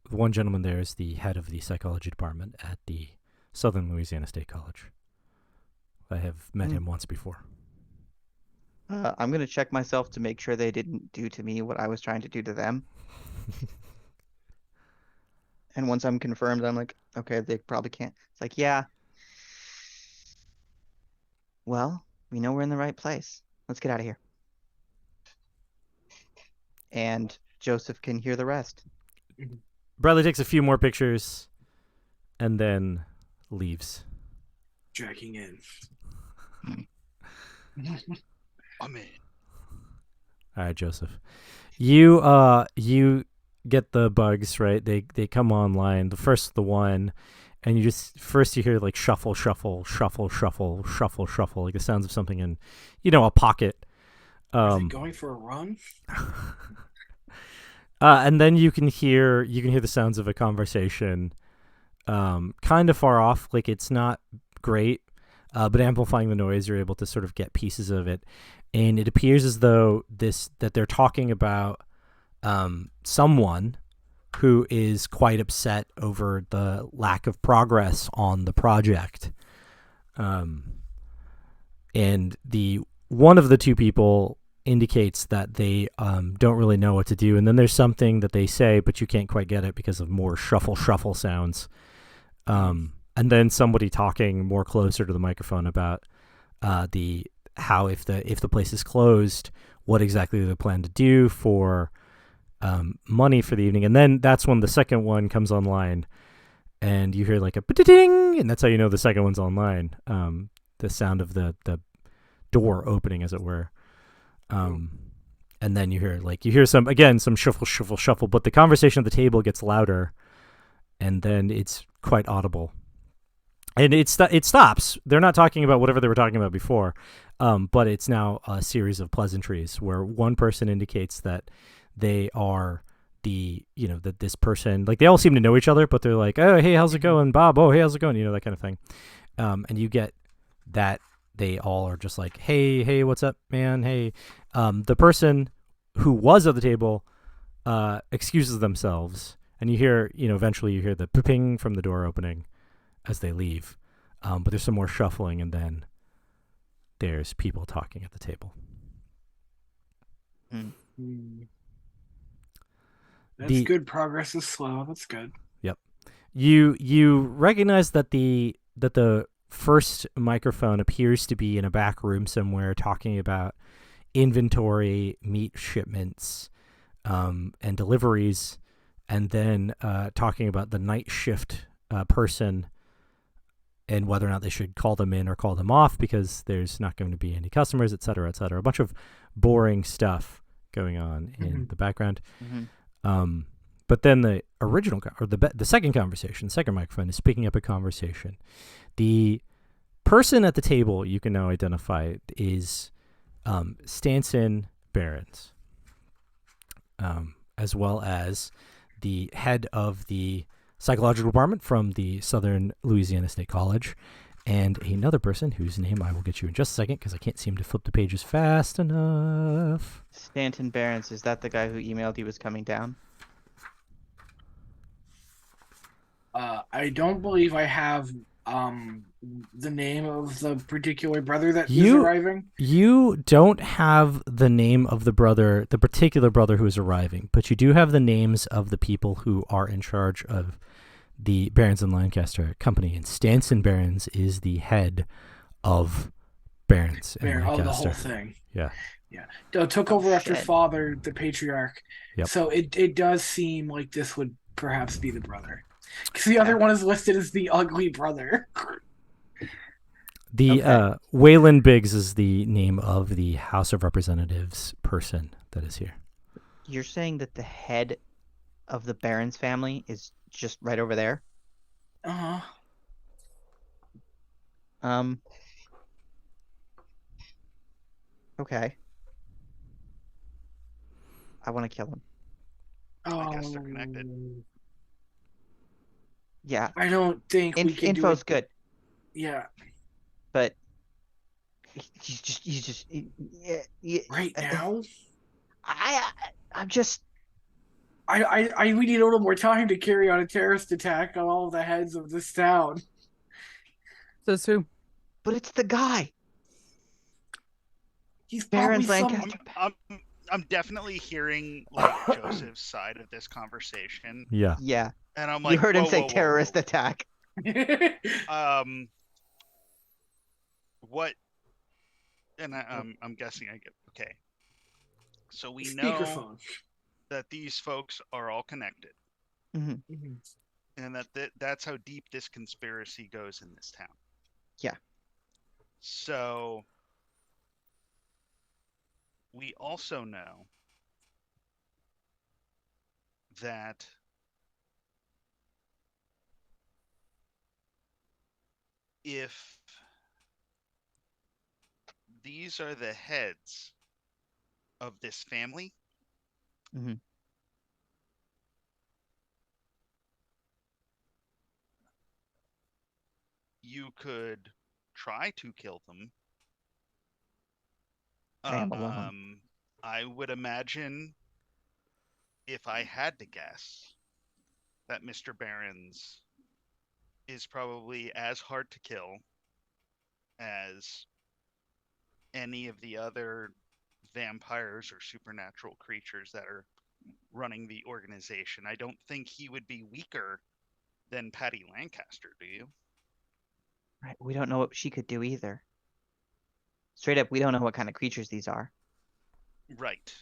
one gentleman there is the head of the psychology department at the Southern Louisiana State College. I have met him once before. I'm going to check myself to make sure they didn't do to me what I was trying to do to them. And once I'm confirmed, I'm like, okay, they probably can't. It's like, yeah. Well, we know we're in the right place. Let's get out of here. And Joseph can hear the rest. Bradley takes a few more pictures and then leaves. Tracking in. I'm in. All right, Joseph. You get the bugs, right? They come online. The one, and you hear like shuffle, shuffle, shuffle, shuffle, shuffle, shuffle, like the sounds of something in, a pocket. Are they going for a run? And then you can hear the sounds of a conversation, kind of far off. Like it's not great, but amplifying the noise, you're able to sort of get pieces of it. And it appears as though that they're talking about someone who is quite upset over the lack of progress on the project. And one of the two people indicates that they don't really know what to do. And then there's something that they say, but you can't quite get it because of more shuffle sounds. And then somebody talking more closer to the microphone about how if the place is closed, what exactly they plan to do for money for the evening. And then that's when the second one comes online, and you hear like a ding, and that's how you know the second one's online. The sound of the door opening, as it were. And then you hear some shuffle, but the conversation at the table gets louder, and then it's quite audible. And it stops. They're not talking about whatever they were talking about before, but it's now a series of pleasantries where one person indicates that they are that this person, like, they all seem to know each other, but they're like, oh, hey, how's it going, Bob? Oh, hey, how's it going? That kind of thing. And you get that they all are just like, hey, what's up, man? Hey, the person who was at the table excuses themselves, and you hear, eventually you hear the ping from the door opening as they leave. But there's some more shuffling, and then there's people talking at the table. That's good. Progress is slow. That's good. Yep. You recognize that the first microphone appears to be in a back room somewhere, talking about inventory, meat shipments, and deliveries, and then talking about the night shift person and whether or not they should call them in or call them off because there's not going to be any customers, et cetera, et cetera. A bunch of boring stuff going on in the background. But then the original, or the second conversation, second microphone is picking up a conversation. The person at the table you can now identify is Stanson Barons, as well as the head of the psychological department from the Southern Louisiana State College, and another person whose name I will get you in just a second because I can't seem to flip the pages fast enough. Stanton Barons, is that the guy who emailed he was coming down? I don't believe I have the name of the particular brother that is arriving. You don't have the name of the particular brother who is arriving, but you do have the names of the people who are in charge of the Barons and Lancaster company, and Stanson Barons is the head of Barons and Lancaster. Oh, the whole thing. Yeah. Took over after father, the patriarch. Yep. So it does seem like this would perhaps be the brother. Because the other one is listed as the ugly brother. The Waylon Biggs is the name of the House of Representatives person that is here. You're saying that the head of the Barons family is just right over there? Uh-huh. Okay. I want to kill him. I guess they're connected. Yeah. I don't think we can info's do it. Good. Yeah. But he's just right now. I'm just. We need a little more time to carry on a terrorist attack on all of the heads of this town. Says who? But it's the guy. He's Barons probably Lancaster. I'm definitely hearing like Joseph's side of this conversation. Yeah. Yeah. And I'm like, you heard him say terrorist attack. What? And I'm guessing I get okay. So we know that these folks are all connected, and that's how deep this conspiracy goes in this town. Yeah. So we also know that if these are the heads of this family, you could try to kill them. I would imagine, if I had to guess, that Mr. Barons is probably as hard to kill as any of the other vampires or supernatural creatures that are running the organization. I don't think he would be weaker than Patty Lancaster, do you? Right. We don't know what she could do either. Straight up, we don't know what kind of creatures these are. Right.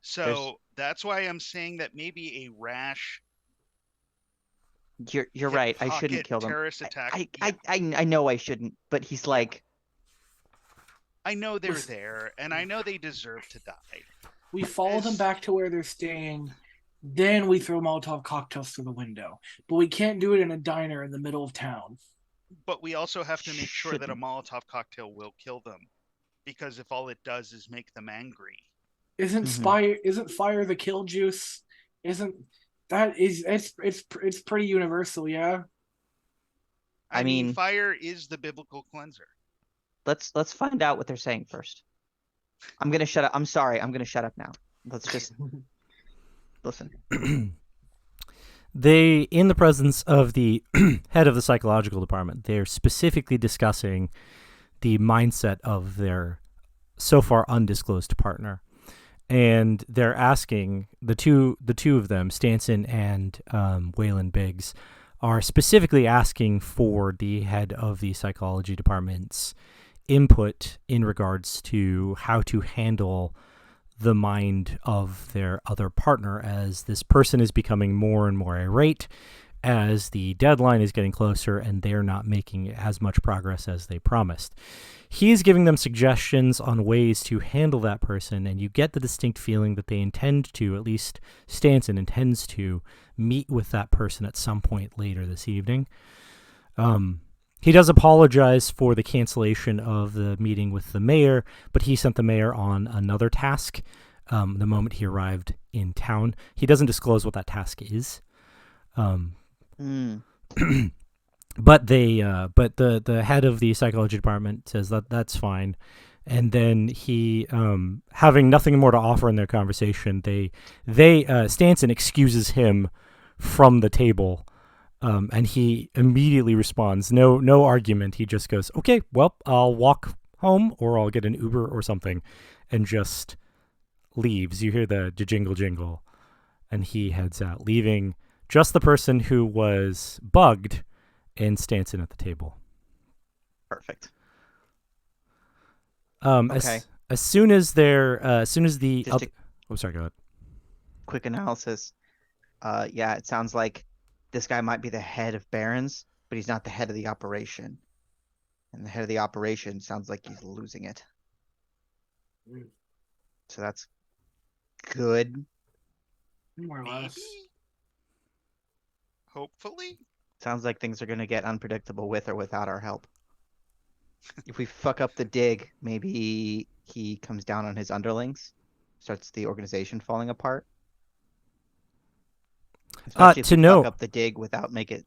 So that's why I'm saying that maybe a rash. You're right. I shouldn't kill them. Terrorist attack. I know I shouldn't, but he's like. I know they're there, and I know they deserve to die. We follow them back to where they're staying, then we throw Molotov cocktails through the window. But we can't do it in a diner in the middle of town. But we also have to make sure that a Shouldn't. Molotov cocktail will kill them, because if all it does is make them angry. Isn't fire the kill juice? Isn't that is it's pretty universal, yeah. I mean, mean, fire is the biblical cleanser. let's find out what they're saying first. I'm gonna shut up. I'm sorry. I'm gonna shut up now. Let's just listen. They, in the presence of the head of the psychological department, they're specifically discussing the mindset of their so far undisclosed partner. And they're asking the two of them, Stanson and Waylon Biggs, are specifically asking for the head of the psychology department's input in regards to how to handle the mind of their other partner as this person is becoming more and more irate as the deadline is getting closer and they're not making as much progress as they promised. He's giving them suggestions on ways to handle that person, and you get the distinct feeling that they intend to, at least Stanson intends to, meet with that person at some point later this evening. He does apologize for the cancellation of the meeting with the mayor, but he sent the mayor on another task the moment he arrived in town. He doesn't disclose what that task is. But the head of the psychology department says that that's fine. And then he, having nothing more to offer in their conversation, Stanson excuses him from the table. And he immediately responds, no argument. He just goes, okay, well, I'll walk home or I'll get an Uber or something, and just leaves. You hear the jingle jingle, and he heads out, leaving just the person who was bugged and Stanson at the table. Perfect. Okay. As soon as the sorry, go ahead. Quick analysis. Yeah, it sounds like this guy might be the head of Barons, but he's not the head of the operation. And the head of the operation sounds like he's losing it. So that's good. More or less. Maybe? Hopefully. Sounds like things are going to get unpredictable with or without our help. If we fuck up the dig, maybe he comes down on his underlings, starts the organization falling apart. Especially if we fuck up the dig without make it.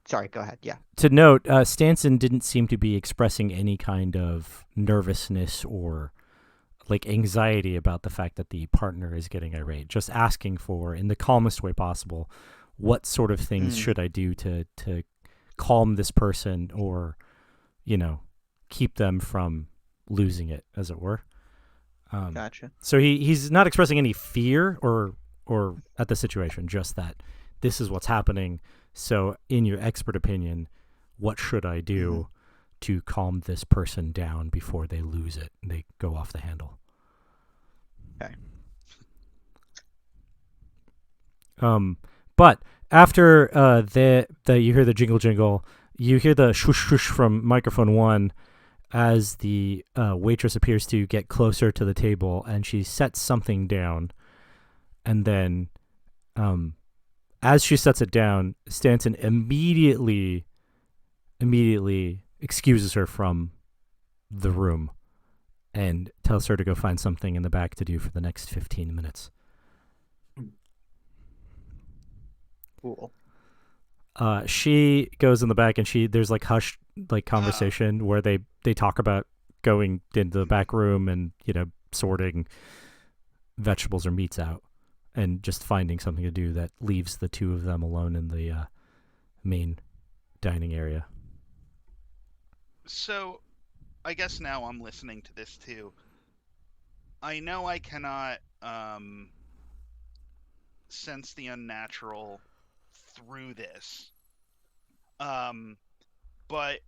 Sorry, go ahead. Yeah. To note, Stanson didn't seem to be expressing any kind of nervousness or like anxiety about the fact that the partner is getting irate. Just asking for, in the calmest way possible, what sort of things should I do to calm this person or, keep them from losing it, as it were. Gotcha. So he's not expressing any fear or at the situation, just that this is what's happening. So in your expert opinion, what should I do to calm this person down before they lose it and they go off the handle? Okay. But after you hear the jingle jingle, you hear the swoosh swoosh from microphone 1 as the waitress appears to get closer to the table, and she sets something down. And then as she sets it down, Stanton immediately excuses her from the room and tells her to go find something in the back to do for the next 15 minutes. Cool. She goes in the back, and there's like hushed like conversation where they talk about going into the back room and sorting vegetables or meats out and just finding something to do that leaves the two of them alone in the main dining area. So I guess now I'm listening to this too. I know I cannot sense the unnatural through this. But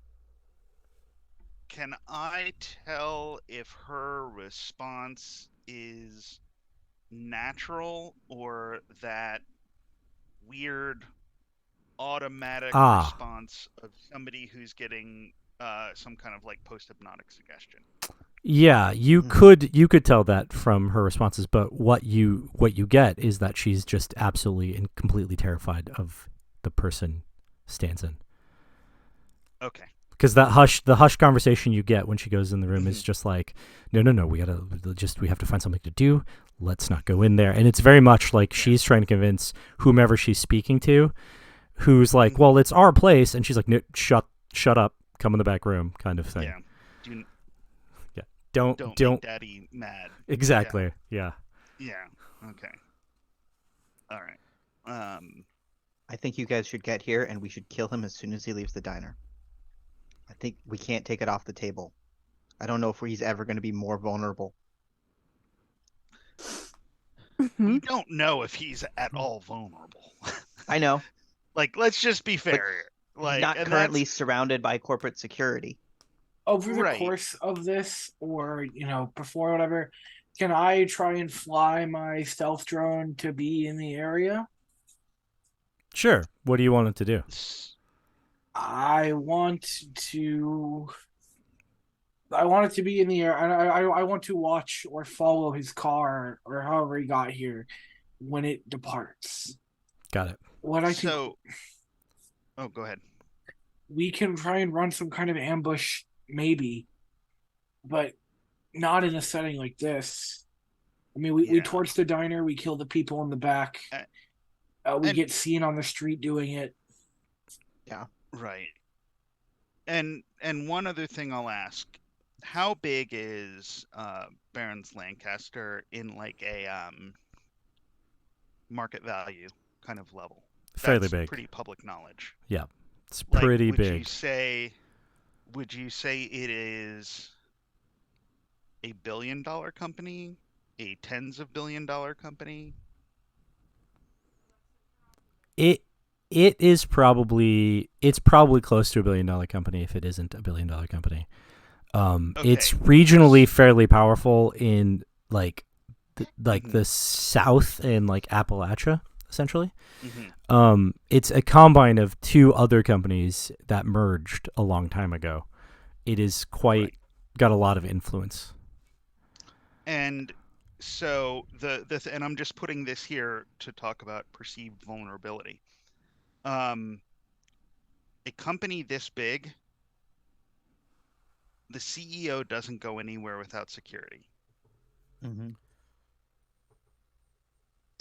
can I tell if her response is natural or that weird automatic response of somebody who's getting some kind of like post-hypnotic suggestion? Yeah, you could tell that from her responses, but what you get is that she's just absolutely and completely terrified of the person Stanson. Okay. Because the hush conversation you get when she goes in the room is just like, no, we have to find something to do. Let's not go in there. And it's very much like she's trying to convince whomever she's speaking to, who's like, well, it's our place, and she's like, no, shut up, come in the back room, kind of thing. Yeah. Don't make Daddy mad. Exactly. Yeah. Yeah. Okay. All right. I think you guys should get here, and we should kill him as soon as he leaves the diner. I think we can't take it off the table. I don't know if he's ever going to be more vulnerable. We don't know if he's at all vulnerable. I know. Like, let's just be fair. Like, not currently surrounded by corporate security. Over the course of this, or before whatever, can I try and fly my stealth drone to be in the area? Sure. What do you want it to do? I want it to be in the air, and I want to watch or follow his car or however he got here when it departs. Got it. Oh, go ahead. We can try and run some kind of ambush, maybe, but not in a setting like this. I mean, we torch the diner, we kill the people in the back, we get seen on the street doing it. Yeah. Right. And one other thing I'll ask, how big is Barron's Lancaster in like a market value kind of level? Fairly big. Pretty public knowledge. Yeah. It's pretty big. Would you say it is a $1 billion company, a tens of $1 billion company? It's probably close to $1 billion company if it isn't a $1 billion company. It's regionally fairly powerful in like the South and like Appalachia, essentially. It's a combine of two other companies that merged a long time ago. It is got a lot of influence. And so and I'm just putting this here to talk about perceived vulnerability. A company this big, the CEO doesn't go anywhere without security.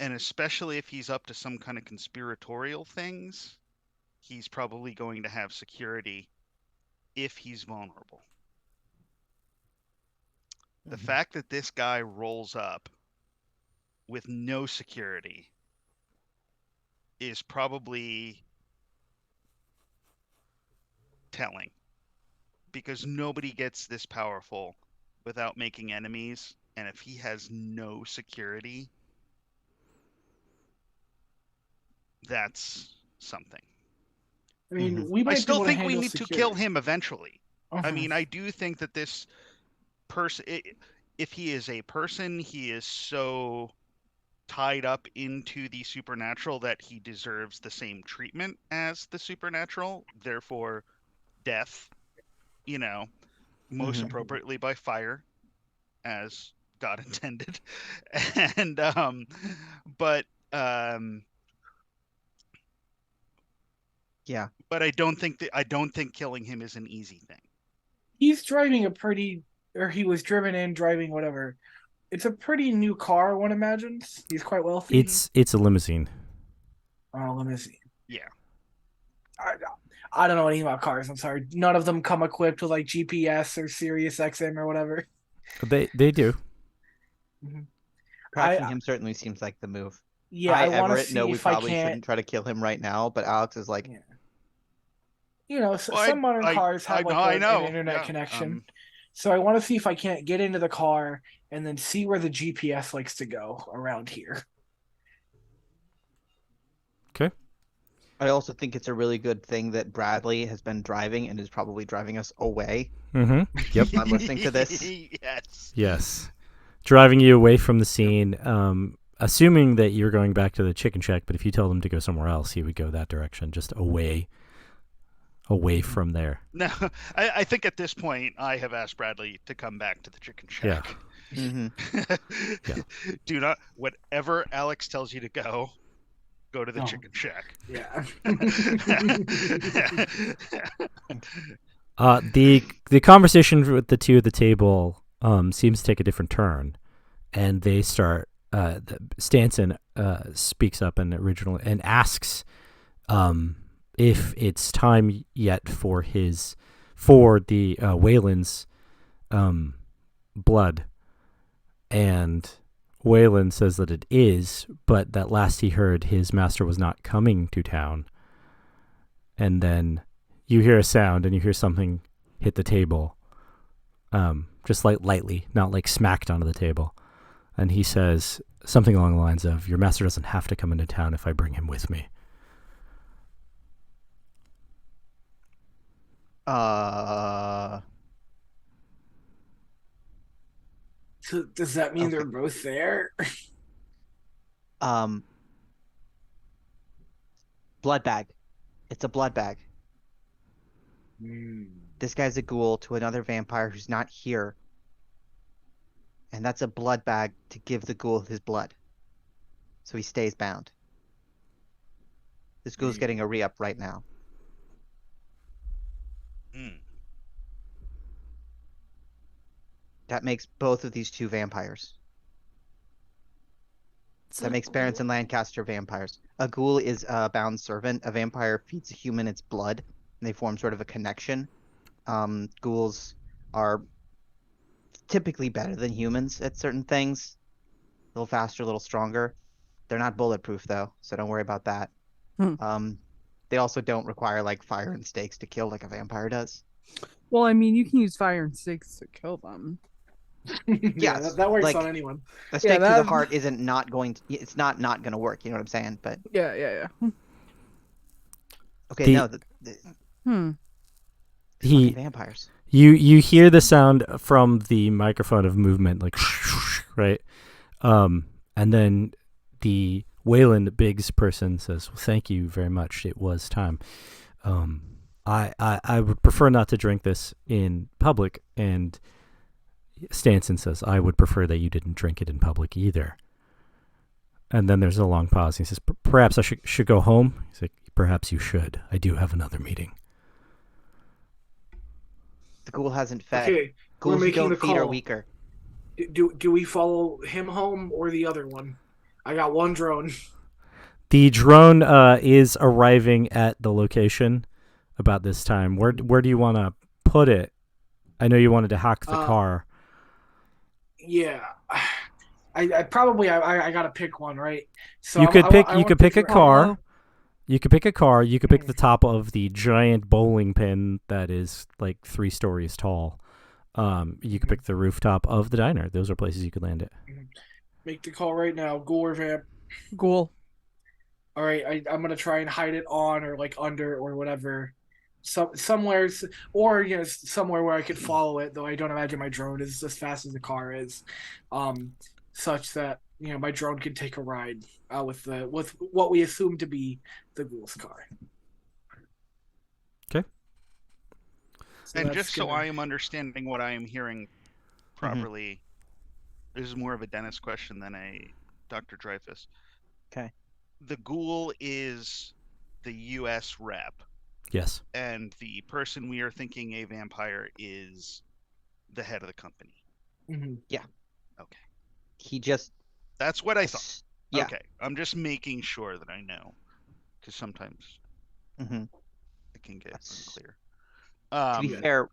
And especially if he's up to some kind of conspiratorial things, he's probably going to have security if he's vulnerable. The fact that this guy rolls up with no security is probably telling, because nobody gets this powerful without making enemies, and if he has no security, that's something. I mean, I still think we need to kill him eventually. I mean, I do think that this person, if he is a person, he is so tied up into the supernatural that he deserves the same treatment as the supernatural, therefore death, most appropriately by fire, as God intended. And yeah, but I don't think killing him is an easy thing. He's driving he was driven in driving whatever. It's a pretty new car, one imagines. He's quite wealthy. It's a limousine. Oh, limousine. Yeah. I don't know anything about cars. I'm sorry. None of them come equipped with like GPS or Sirius XM or whatever. They do. Crashing him certainly seems like the move. Yeah, I want to see we if probably I can't. Shouldn't try to kill him right now, but Alex is like, some modern cars have an internet connection. So I want to see if I can't get into the car and then see where the GPS likes to go around here. Okay. I also think it's a really good thing that Bradley has been driving and is probably driving us away. Yep. I'm listening to this. Yes. Driving you away from the scene, assuming that you're going back to the chicken shack, but if you told him to go somewhere else, he would go that direction, just away from there. No, I think at this point I have asked Bradley to come back to the chicken shack. Yeah. Do not, whatever Alex tells you to go, Go to the Oh. chicken shack. Yeah. The conversation with the two at the table seems to take a different turn, and they start. Stanson speaks up and asks if it's time yet for the Wayland's blood, and Wayland says that it is, but that last he heard, his master was not coming to town. And then you hear a sound, and you hear something hit the table, just like lightly, not like smacked onto the table. And he says something along the lines of, "Your master doesn't have to come into town if I bring him with me." So does that mean Okay. they're both there? Blood bag. It's a blood bag. Hmm. This guy's a ghoul to another vampire who's not here. And that's a blood bag to give the ghoul his blood. So he stays bound. This ghoul's getting a re-up right now. Mm. That makes both of these two vampires. That makes Barons and Lancaster vampires. A ghoul is a bound servant. A vampire feeds a human its blood, and they form sort of a connection. Ghouls are typically better than humans at certain things. A little faster, a little stronger. They're not bulletproof, though, so don't worry about that. They also don't require, like, fire and stakes to kill like a vampire does. Well, I mean, you can use fire and stakes to kill them. Yeah, that works like, on anyone. A stake to the heart isn't not going to... It's not going to work, you know what I'm saying? But Yeah. okay, vampires. You hear the sound from the microphone of movement, like right, and then the Wayland Biggs person says, "Well, thank you very much. It was time. I would prefer not to drink this in public." And Stanson says, "I would prefer that you didn't drink it in public either." And then there's a long pause. He says, "Perhaps I should go home." He's like, "Perhaps you should. I do have another meeting." The ghoul hasn't fed. Okay, Ghouls we're who making don't the feed are call. weaker. Do we follow him home or the other one? I got one drone. The drone is arriving at the location about this time. Where do you want to put it? I know you wanted to hack the car. Yeah, I probably gotta pick one, right? So You could pick a car. Oh. You could pick a car. You could pick the top of the giant bowling pin that is like 3 stories tall. You could pick the rooftop of the diner. Those are places you could land it. Make the call right now. Ghoul or vamp? Ghoul. All right, I'm gonna try and hide it on or like under or whatever, somewhere, or somewhere where I could follow it. Though I don't imagine my drone is as fast as the car is, such that my drone can take a ride with what we assume to be the ghoul's car. Okay. And just so I am understanding what I am hearing properly, this is more of a Dennis question than a Dr. Dreyfus. Okay. The ghoul is the US rep. Yes. And the person we are thinking a vampire is the head of the company. Mm-hmm. Yeah. Okay. He just... That's what I thought. Yeah. Okay. I'm just making sure that I know. Because sometimes it can get unclear. To be fair,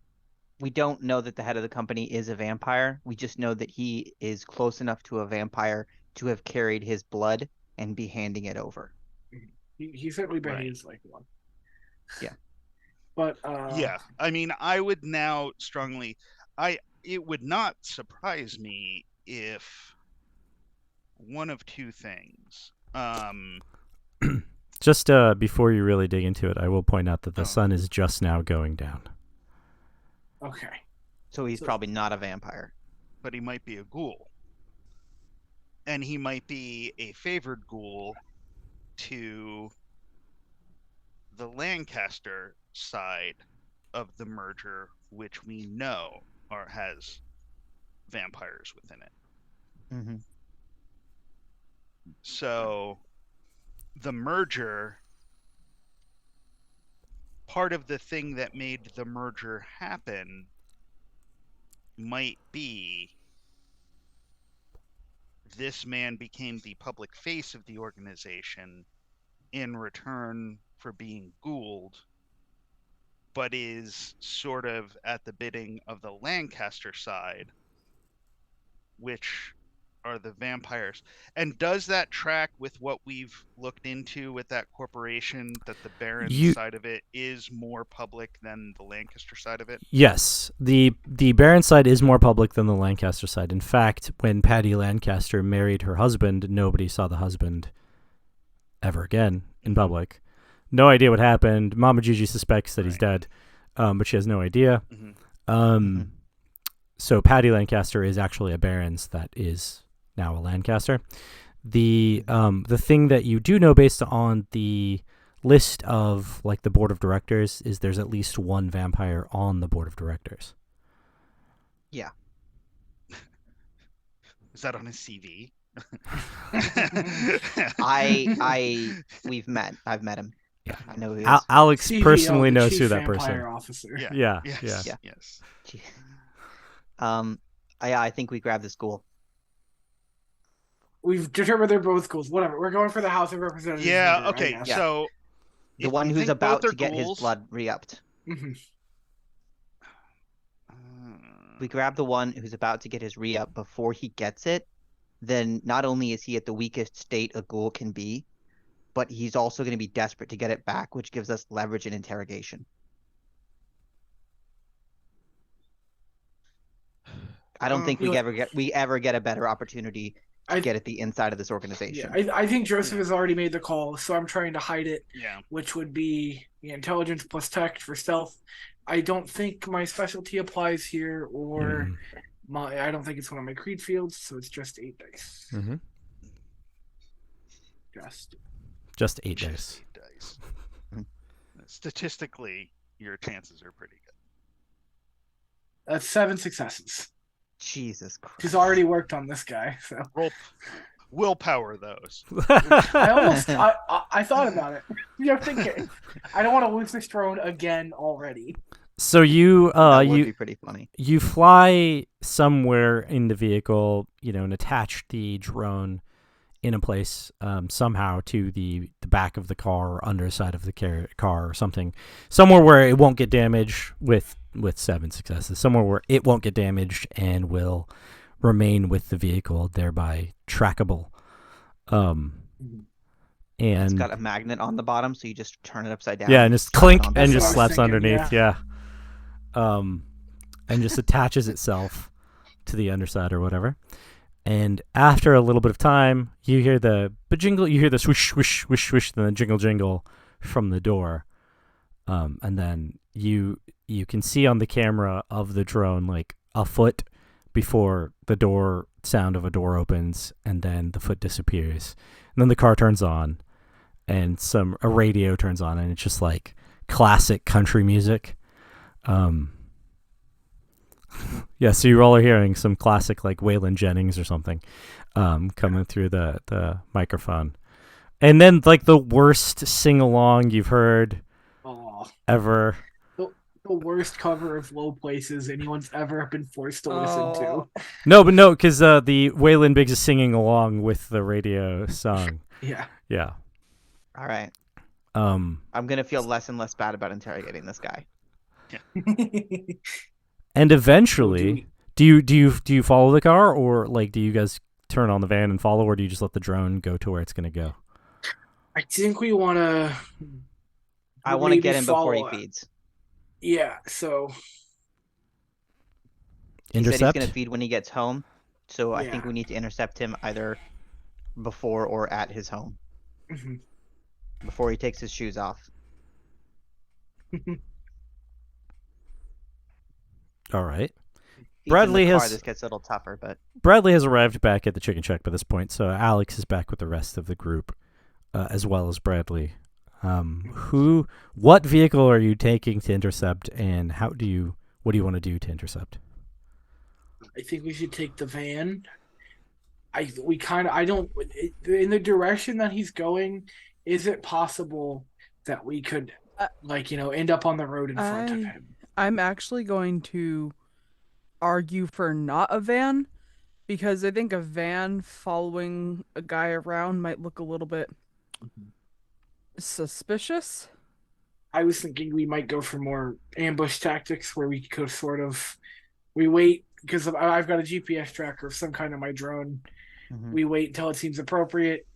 we don't know that the head of the company is a vampire. We just know that he is close enough to a vampire to have carried his blood and be handing it over. He certainly behaves like one. Yeah. But yeah, I mean, I would now strongly, it would not surprise me if one of two things. Just before you really dig into it, I will point out that the sun is just now going down. Okay. So he's probably not a vampire. But he might be a ghoul. And he might be a favored ghoul to the Lancaster side of the merger, which we know has vampires within it. Mm-hmm. So the merger, part of the thing that made the merger happen might be this man became the public face of the organization in return for being ghouled, but is sort of at the bidding of the Lancaster side, which are the vampires. And does that track with what we've looked into with that corporation, that the Baron side of it is more public than the Lancaster side of it? Yes, the Baron side is more public than the Lancaster side. In fact, when Patty Lancaster married her husband, nobody saw the husband ever again in public. No idea what happened. Mama Gigi suspects that he's dead, but she has no idea. So Patty Lancaster is actually a Baron's that is now a Lancaster. The thing that you do know based on the list of like the board of directors is there's at least one vampire on the board of directors. Yeah. Is that on his CV? I've met him. Yeah, I know who he is. Alex CVO, personally the knows chief who that vampire person. Officer. Yeah. I think we grab the school. We've determined they're both ghouls. Whatever. We're going for the House of Representatives. Yeah. member, Okay. I guess. So The one who's about to get his blood re-upped. We grab the one who's about to get his re-up before he gets it. Then not only is he at the weakest state a ghoul can be, but he's also going to be desperate to get it back, which gives us leverage in interrogation. I don't think we ever get a better opportunity to get at the inside of this organization. Yeah, I think Joseph has already made the call, so I'm trying to hide it. Yeah. Which would be the intelligence plus tech for stealth. I don't think my specialty applies here, or I don't think it's one of my creed fields, so it's just 8 dice. Just 8 dice. Statistically, your chances are pretty good. That's 7 successes. Jesus Christ. He's already worked on this guy, so willpower those. I thought about it. You're thinking, I don't want to lose this drone again already. So you that would be pretty funny. You fly somewhere in the vehicle, and attach the drone in a place somehow to the back of the car or underside of the car or something, somewhere where it won't get damaged with 7 successes, somewhere where it won't get damaged and will remain with the vehicle, thereby trackable. And it's got a magnet on the bottom, so you just turn it upside down. Yeah, and just clink and just slaps thinking, underneath. Yeah. And just attaches itself to the underside or whatever. And after a little bit of time, you hear the jingle, you hear the swoosh, swoosh, swoosh, swoosh, then the jingle, jingle from the door. And then you can see on the camera of the drone like a foot before the sound of a door opens, and then the foot disappears. And then the car turns on, and a radio turns on, and it's just like classic country music. Yeah, so you all are hearing some classic like Waylon Jennings or something coming through the microphone. And then like the worst sing-along you've heard ever. The worst cover of Low Places anyone's ever been forced to listen to. No, because the Waylon Biggs is singing along with the radio song. Yeah. All right. I'm gonna feel less and less bad about interrogating this guy. Yeah. And eventually, do you follow the car, or like do you guys turn on the van and follow, or do you just let the drone go to where it's gonna go? I think we want to. I want to get him before he feeds. Yeah, so. Intercept? He said he's going to feed when he gets home, so I think we need to intercept him either before or at his home. Before he takes his shoes off. All right. Bradley this gets a little tougher, but Bradley has arrived back at the chicken shack by this point, so Alex is back with the rest of the group, as well as Bradley. What vehicle are you taking to intercept, and what do you want to do to intercept? I think we should take the van. In the direction that he's going, is it possible that we could, end up on the road in front of him? I'm actually going to argue for not a van because I think a van following a guy around might look a little bit suspicious. I was thinking we might go for more ambush tactics where we could we wait because I've got a GPS tracker of some kind on my drone. Mhm. We wait until it seems appropriate.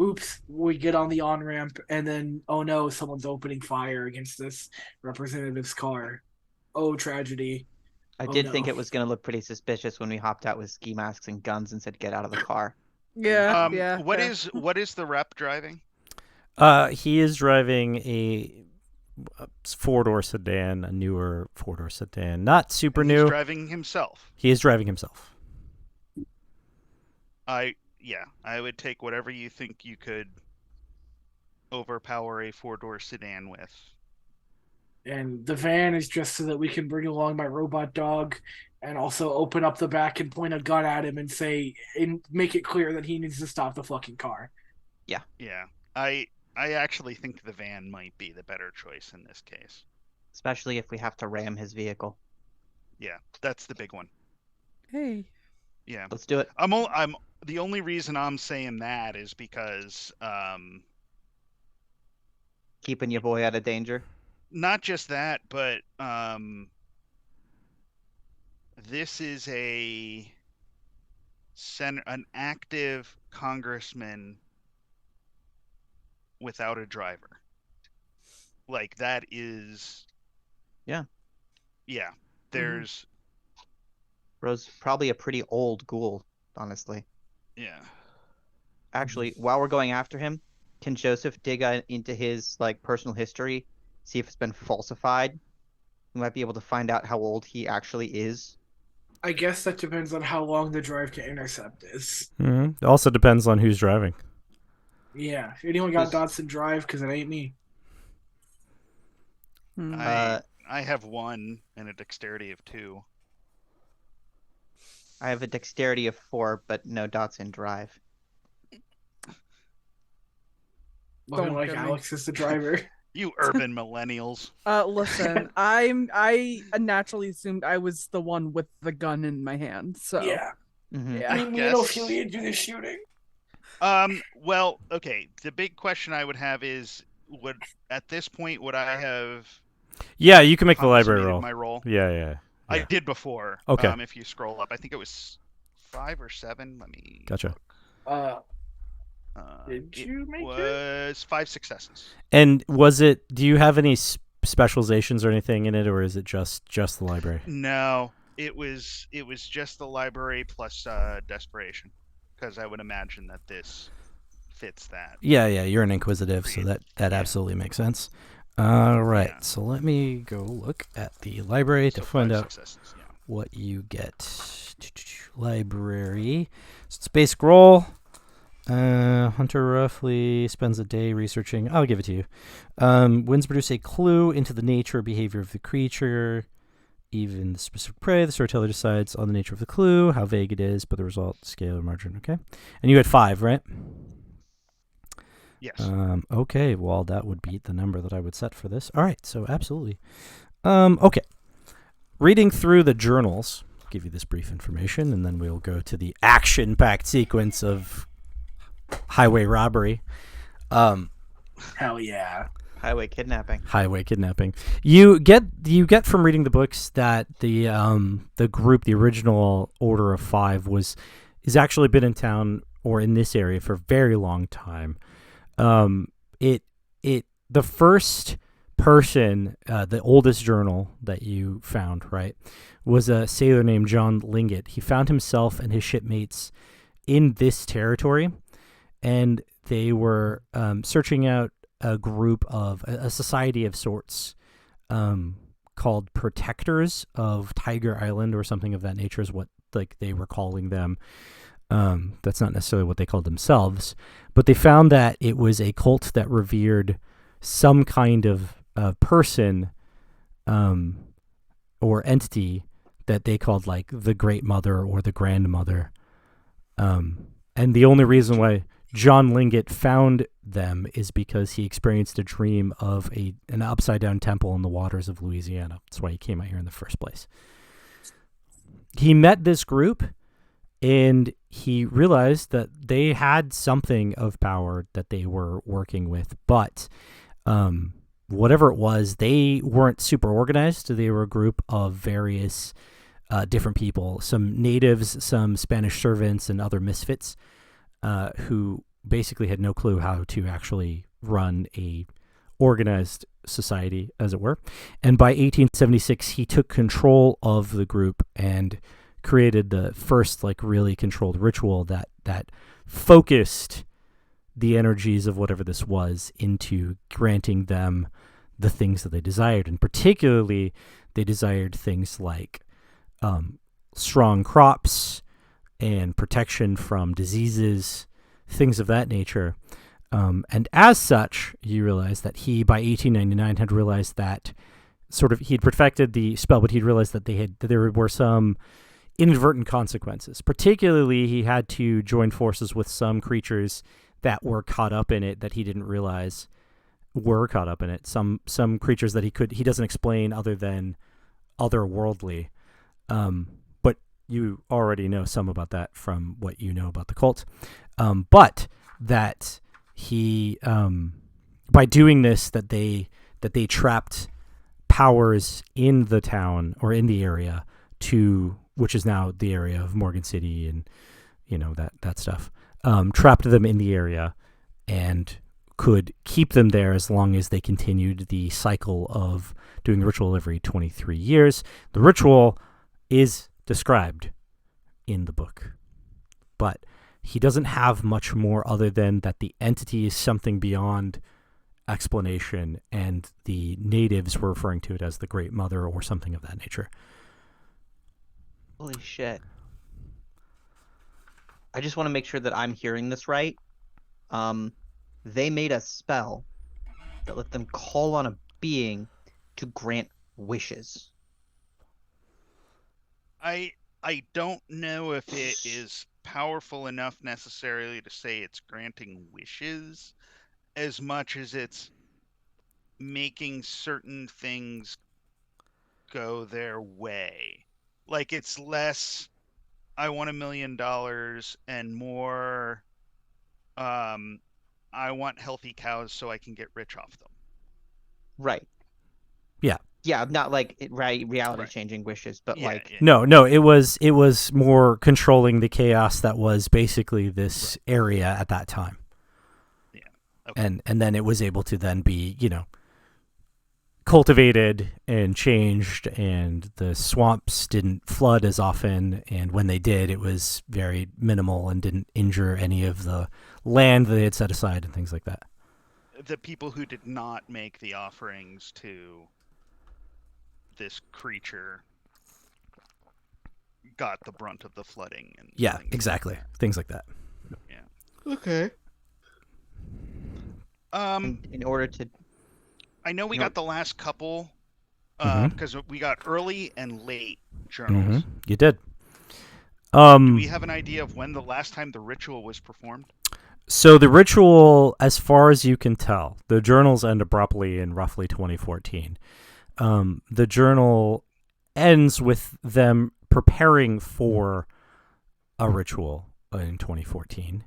Oops, we get on the on ramp, and then oh no, someone's opening fire against this representative's car. Oh, tragedy. I Oh, did think no. it was going to look pretty suspicious when we hopped out with ski masks and guns and said, "Get out of the car." Yeah, yeah. What yeah. is the rep driving? He is driving a four-door sedan, a newer four-door sedan. Not super And new. He's driving himself. He is driving himself. I would take whatever you think you could overpower a four-door sedan with. And the van is just so that we can bring along my robot dog and also open up the back and point a gun at him and make it clear that he needs to stop the fucking car. Yeah. I actually think the van might be the better choice in this case. Especially if we have to ram his vehicle. Yeah, that's the big one. Hey. Yeah. Let's do it. I'm the only reason I'm saying that is because Keeping your boy out of danger. not just that, but this is an active congressman without a driver. Like that is Yeah. There's Bro's probably a pretty old ghoul, honestly. yeah. Actually, while we're going after him, can Joseph dig into his personal history, see if it's been falsified? We might be able to find out how old he actually is. I guess that depends on how long the drive to intercept is. Mm-hmm. It also depends on who's driving. Yeah. If anyone got Dotson Drive, because it ain't me. I have 1 and a dexterity of 2. I have a dexterity of 4, but no dots in drive. Looking like get me. Alex is the driver. You urban millennials. Listen, I naturally assumed I was the one with the gun in my hand. So Yeah. Mhm. I mean, me and Ophelia do the shooting. Well, okay. The big question I would have is, at this point would I have? Yeah, you can make the library consummated roll. My roll. Yeah. I did before. Okay. If you scroll up, I think it was 5 or 7. Let me. Gotcha. Did you make it? Was 5 successes. And do you have any specializations or anything in it, or is it just the library? No, it was just the library plus desperation, because I would imagine that this fits that. Yeah, you're an inquisitive, so that absolutely makes sense. All right, so let me go look at the library to find out what you get. Library. So it's basic roll. Hunter roughly spends a day researching. I'll give it to you. Winds produce a clue into the nature or behavior of the creature. Even the specific prey, the storyteller decides on the nature of the clue, how vague it is, but the result, scalar margin, okay? And you had 5, right? Yes. Okay, well, that would beat the number that I would set for this. All right, so absolutely. Okay. Reading through the journals, I'll give you this brief information, and then we'll go to the action-packed sequence of highway robbery. Hell yeah. Highway kidnapping. You get from reading the books that the group, the original Order of 5, is actually been in town or in this area for a very long time. The first person, the oldest journal that you found, right, was a sailor named John Lingot. He found himself and his shipmates in this territory, and they were searching out a group of a society of sorts called Protectors of Tiger Island or something of that nature is what they were calling them. That's not necessarily what they called themselves, but they found that it was a cult that revered some kind of person or entity that they called the Great Mother or the Grandmother. And the only reason why John Lingot found them is because he experienced a dream of an upside-down temple in the waters of Louisiana. That's why he came out here in the first place. He met this group, and he realized that they had something of power that they were working with, but whatever it was, they weren't super organized. They were a group of various different people, some natives, some Spanish servants, and other misfits who basically had no clue how to actually run a organized society, as it were. And by 1876, he took control of the group and created the first really controlled ritual that focused the energies of whatever this was into granting them the things that they desired. And particularly, they desired things like strong crops and protection from diseases, things of that nature. And as such, you realize that he, by 1899, had realized that he'd perfected the spell, but he'd realized that there were some inadvertent consequences. Particularly, he had to join forces with some creatures that were caught up in it that he didn't realize were caught up in it. Some creatures that he doesn't explain other than otherworldly. But you already know some about that from what you know about the cult. But that he, by doing this, that they trapped powers in the town or in the area which is now the area of Morgan City and that stuff. Trapped them in the area and could keep them there as long as they continued the cycle of doing the ritual every 23 years. The ritual is described in the book, but he doesn't have much more other than that the entity is something beyond explanation, and the natives were referring to it as the Great Mother or something of that nature. Holy shit. I just want to make sure that I'm hearing this right. They made a spell that let them call on a being to grant wishes. I don't know if it is powerful enough necessarily to say it's granting wishes as much as it's making certain things go their way. Like, it's less, I want $1 million, and more, I want healthy cows so I can get rich off them. Right. Yeah. Yeah, not reality changing wishes, but Yeah. No, it was more controlling the chaos that was basically this area at that time. Yeah. Okay. And then it was able to then be, cultivated and changed, and the swamps didn't flood as often, and when they did, it was very minimal and didn't injure any of the land that they had set aside and things like that. The people who did not make the offerings to this creature got the brunt of the flooding. And exactly. Things like that. Yeah. Okay. In order to... I know we got the last couple because we got early and late journals. You did. Do we have an idea of when the last time the ritual was performed? So the ritual, as far as you can tell, the journals end abruptly in roughly 2014. The journal ends with them preparing for a ritual in 2014.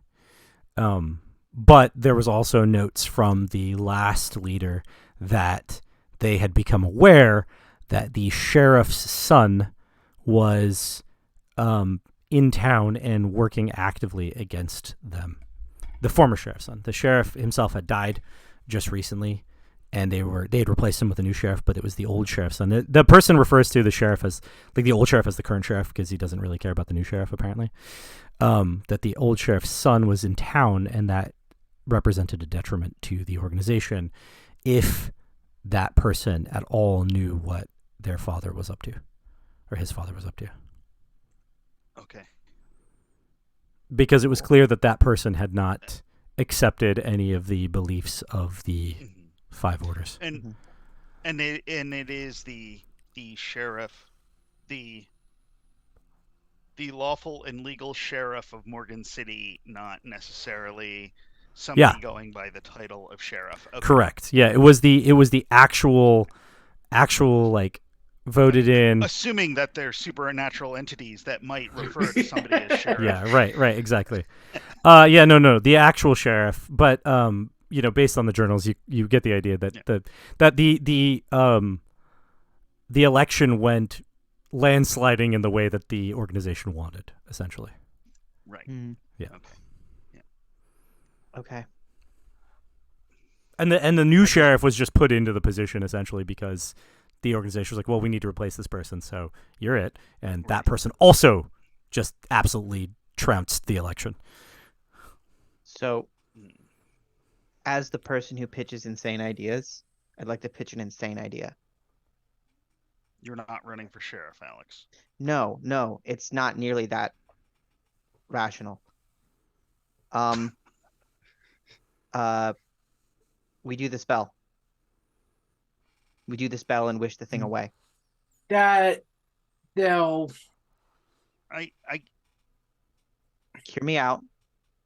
But there was also notes from the last leader that they had become aware that the sheriff's son was in town and working actively against them. The former sheriff's son. The sheriff himself had died just recently, and they had replaced him with a new sheriff, but it was the old sheriff's son. The person refers to the sheriff as, the old sheriff as the current sheriff because he doesn't really care about the new sheriff, apparently. That the old sheriff's son was in town, and that represented a detriment to the organization if that person at all knew what their father was up to, or his father was up to. Okay. Because it was clear that that person had not accepted any of the beliefs of the five orders. And it is the sheriff, the the lawful and legal sheriff of Morgan City, not necessarily somebody going by the title of sheriff. Okay. Correct. Yeah, it was the actual like voted in. Assuming that they're supernatural entities that might refer to somebody as sheriff. Yeah, right, exactly. No, the actual sheriff, but based on the journals, you get the idea that the election went landsliding in the way that the organization wanted, essentially. Right. Yeah. Okay. Yeah. Okay. And the new sheriff was just put into the position essentially because the organization was like, well, we need to replace this person, so you're it. And that person also just absolutely trounced the election. So, as the person who pitches insane ideas, I'd like to pitch an insane idea. You're not running for sheriff, Alex. No, it's not nearly that rational. We do the spell. We do the spell and wish the thing away. No. I Hear me out.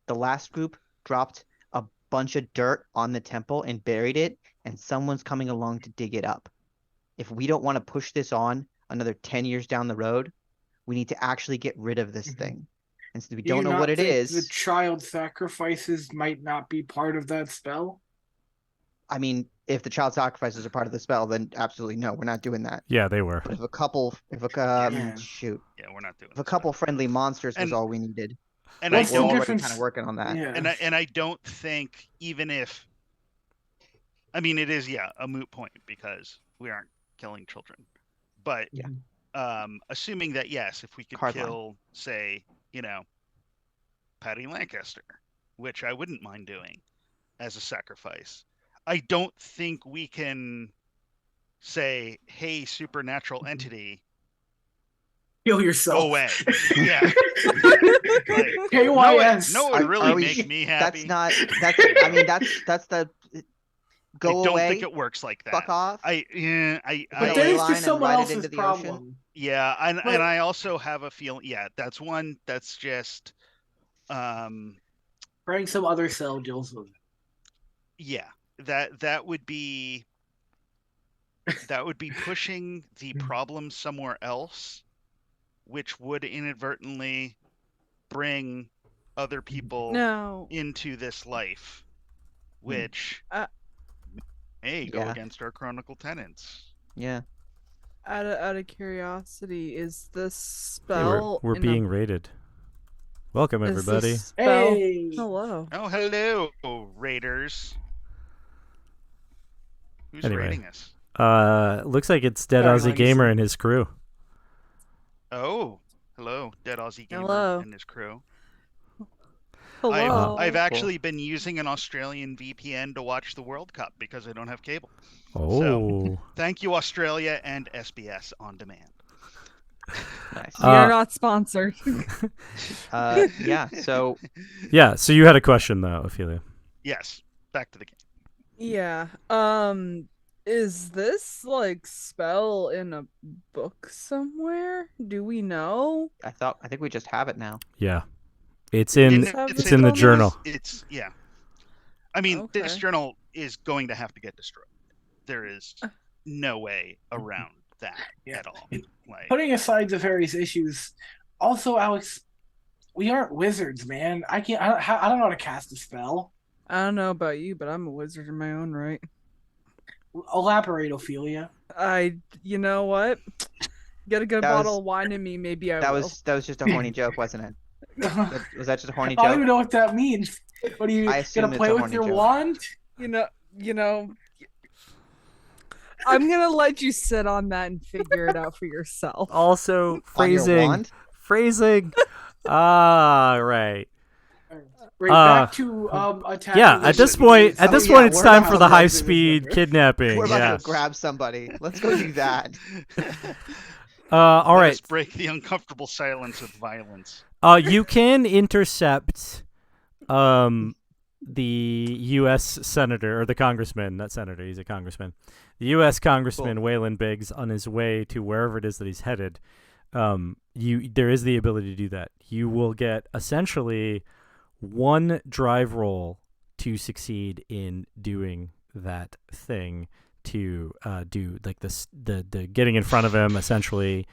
The last group dropped a bunch of dirt on the temple and buried it, and someone's coming along to dig it up. If we don't want to push this on another 10 years down the road, we need to actually get rid of this thing. And since we don't know what it is, the child sacrifices might not be part of that spell. I mean, if the child sacrifices are part of the spell, then absolutely no, we're not doing that. Yeah, they were. But if a couple friendly monsters was all we needed. And we're already kind of working on that. Yeah. And I don't think, even if, I mean, it is a moot point because we aren't killing children. But assuming that yes, if we could kill, say, Patty Lancaster, which I wouldn't mind doing as a sacrifice, I don't think we can say, hey, supernatural entity, kill yourself. Go away. Yeah. KYS. No, it would really make me happy. That's the go away. I don't think it works like that. Fuck off. But then it's just someone else's problem. Ocean. Yeah, and I also have a feeling. Yeah, that's one. That's just. Bring some other cell deals with it. Yeah, that would be pushing the problem somewhere else, which would inadvertently bring other people into this life, which may go against our chronicle tenets. Yeah. Out of curiosity, is this spell? We're being raided. Welcome, everybody. Hey. Hello. Oh, hello, raiders. Who's raiding us? Looks like it's Dead Aussie Gamer and his crew. Oh, hello, Dead Aussie Gamer and his crew. Hello. I've actually been using an Australian VPN to watch the World Cup because I don't have cable. Oh. So, thank you, Australia and SBS On Demand. Nice. We are not sponsored. Yeah, so... Yeah, so you had a question, though, Ophelia. Yes, back to the game. Yeah. Is this, spell in a book somewhere? Do we know? I think we just have it now. Yeah. It's in the journal. Yeah. I mean, this journal is going to have to get destroyed. There is no way around that at all. Putting aside the various issues, also, Alex, we aren't wizards, man. I don't know how to cast a spell. I don't know about you, but I'm a wizard in my own right. Elaborate, Ophelia. You know what? Get a good bottle of wine in me, maybe I will. That was just a horny joke, wasn't it? Was that just a horny joke? I don't even know what that means. What are you gonna play with your wand? You know. I'm gonna let you sit on that and figure it out for yourself. Also, phrasing. Right. Back to attack. Yeah, at this point, it's time for the high-speed kidnapping. We're about to grab somebody. Let's go do that. All right. Let's break the uncomfortable silence with violence. You can intercept the U.S. senator, or the congressman, not senator, he's a congressman. The U.S. Congressman, Waylon Biggs, on his way to wherever it is that he's headed. there is the ability to do that. You will get essentially one drive roll to succeed in doing that thing, to do like the getting in front of him essentially,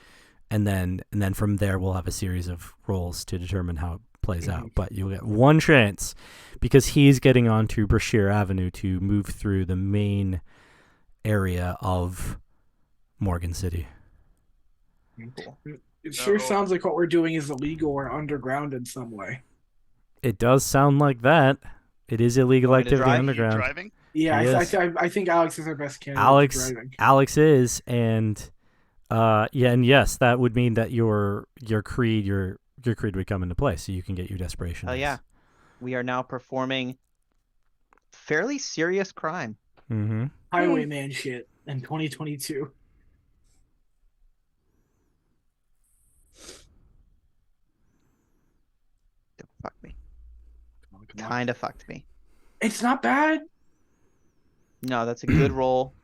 and then from there we'll have a series of rolls to determine how it plays out. But you'll get one chance because he's getting onto Brashear Avenue to move through the main area of Morgan City. Cool. It sure sounds like what we're doing is illegal or underground in some way. It does sound like that. It is illegal Want me to activity drive? underground. You driving? Yeah, Yes. I think Alex is our best candidate for driving. Alex is, and and yes, that would mean that your creed would come into play, so you can get your desperation. Oh dice. yeah, we are now performing fairly serious crime. Mm-hmm. Highwayman shit in 2022. Fuck me. Come on. Kind of fucked me. It's not bad. No, that's a good roll.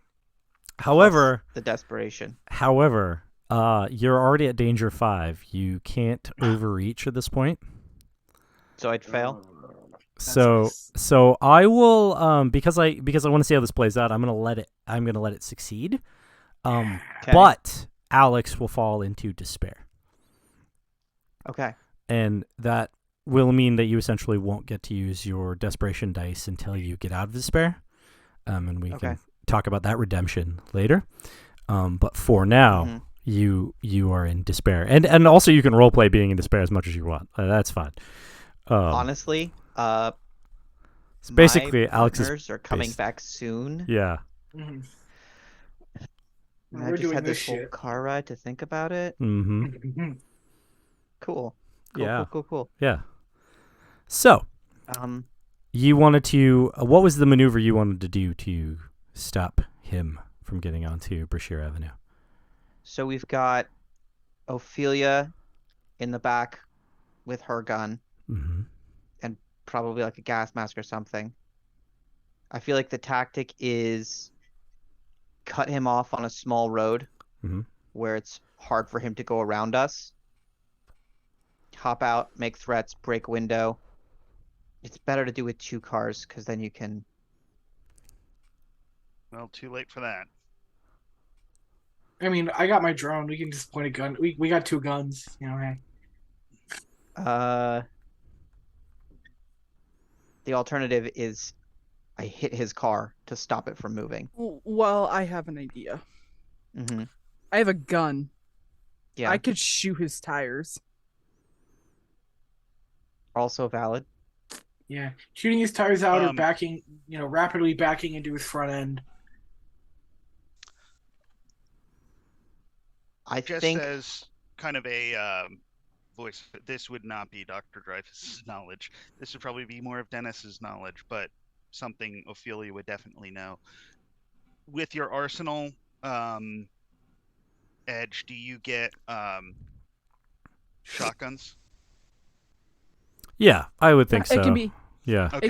However, The desperation. you're already at danger 5. You can't overreach at this point. So I'd fail. So I will because I want to see how this plays out. I'm gonna let it succeed. Okay. But Alex will fall into despair, Okay. and that will mean that you essentially won't get to use your desperation dice until you get out of despair. And we can talk about that redemption later. But for now, you are in despair, and also you can roleplay being in despair as much as you want. That's fine. Honestly, it's basically my Alex's partners are coming base. back soon. Yeah. And We're I just doing had this this whole shit. car ride to think about it. Mm-hmm. Cool. Yeah. Cool. Yeah. So you wanted to. What was the maneuver you wanted to do to stop him from getting onto Brashear Avenue? So we've got Ophelia in the back with her gun Mm-hmm. and probably like a gas mask or something. I feel like the tactic is cut him off on a small road where it's hard for him to go around us. Hop out, make threats, break window. It's better to do with 2 cars because then you can. Well, too late for that. I mean, I got my drone. We can just point a gun. We got 2 guns. You know, hey. The alternative is I hit his car to stop it from moving. Well, I have an idea. Mm-hmm. I have a gun. Yeah. I could shoot his tires. Also valid. Yeah, shooting his tires out or backing, rapidly backing into his front end. I Just think as kind of a voice, this would not be Dr. Dreyfus's knowledge. This would probably be more of Dennis's knowledge, but something Ophelia would definitely know. With your arsenal, Edge, do you get shotguns? Yeah, I would think so. It can be. Yeah. Okay.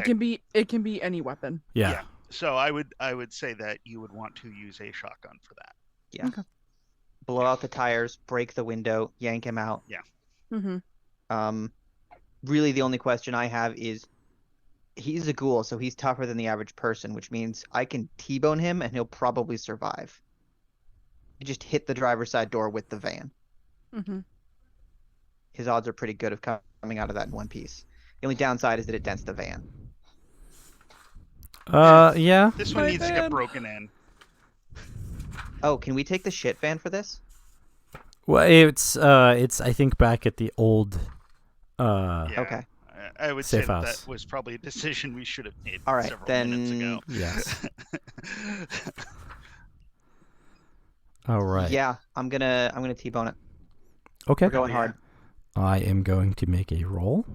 It can be any weapon. Yeah. So I would say that you would want to use a shotgun for that. Yeah. Okay. Blow out the tires, break the window, yank him out. Yeah. Mm-hmm. Really the only question I have is he's a ghoul, so he's tougher than the average person, which means I can T-bone him and he'll probably survive. You just hit the driver's side door with the van. Mm-hmm. His odds are pretty good of coming out of that in one piece. The only downside is that it dents the van. Yeah. This one My needs to van. get broken in. Oh, can we take the shit van for this? Well, it's I think back at the old. Yeah. Okay. I would say Safe that house. was probably a decision we should have made All right, several then- minutes ago. Yes. All right. Yeah, I'm gonna T-bone it. Okay. We're going hard. I am going to make a roll.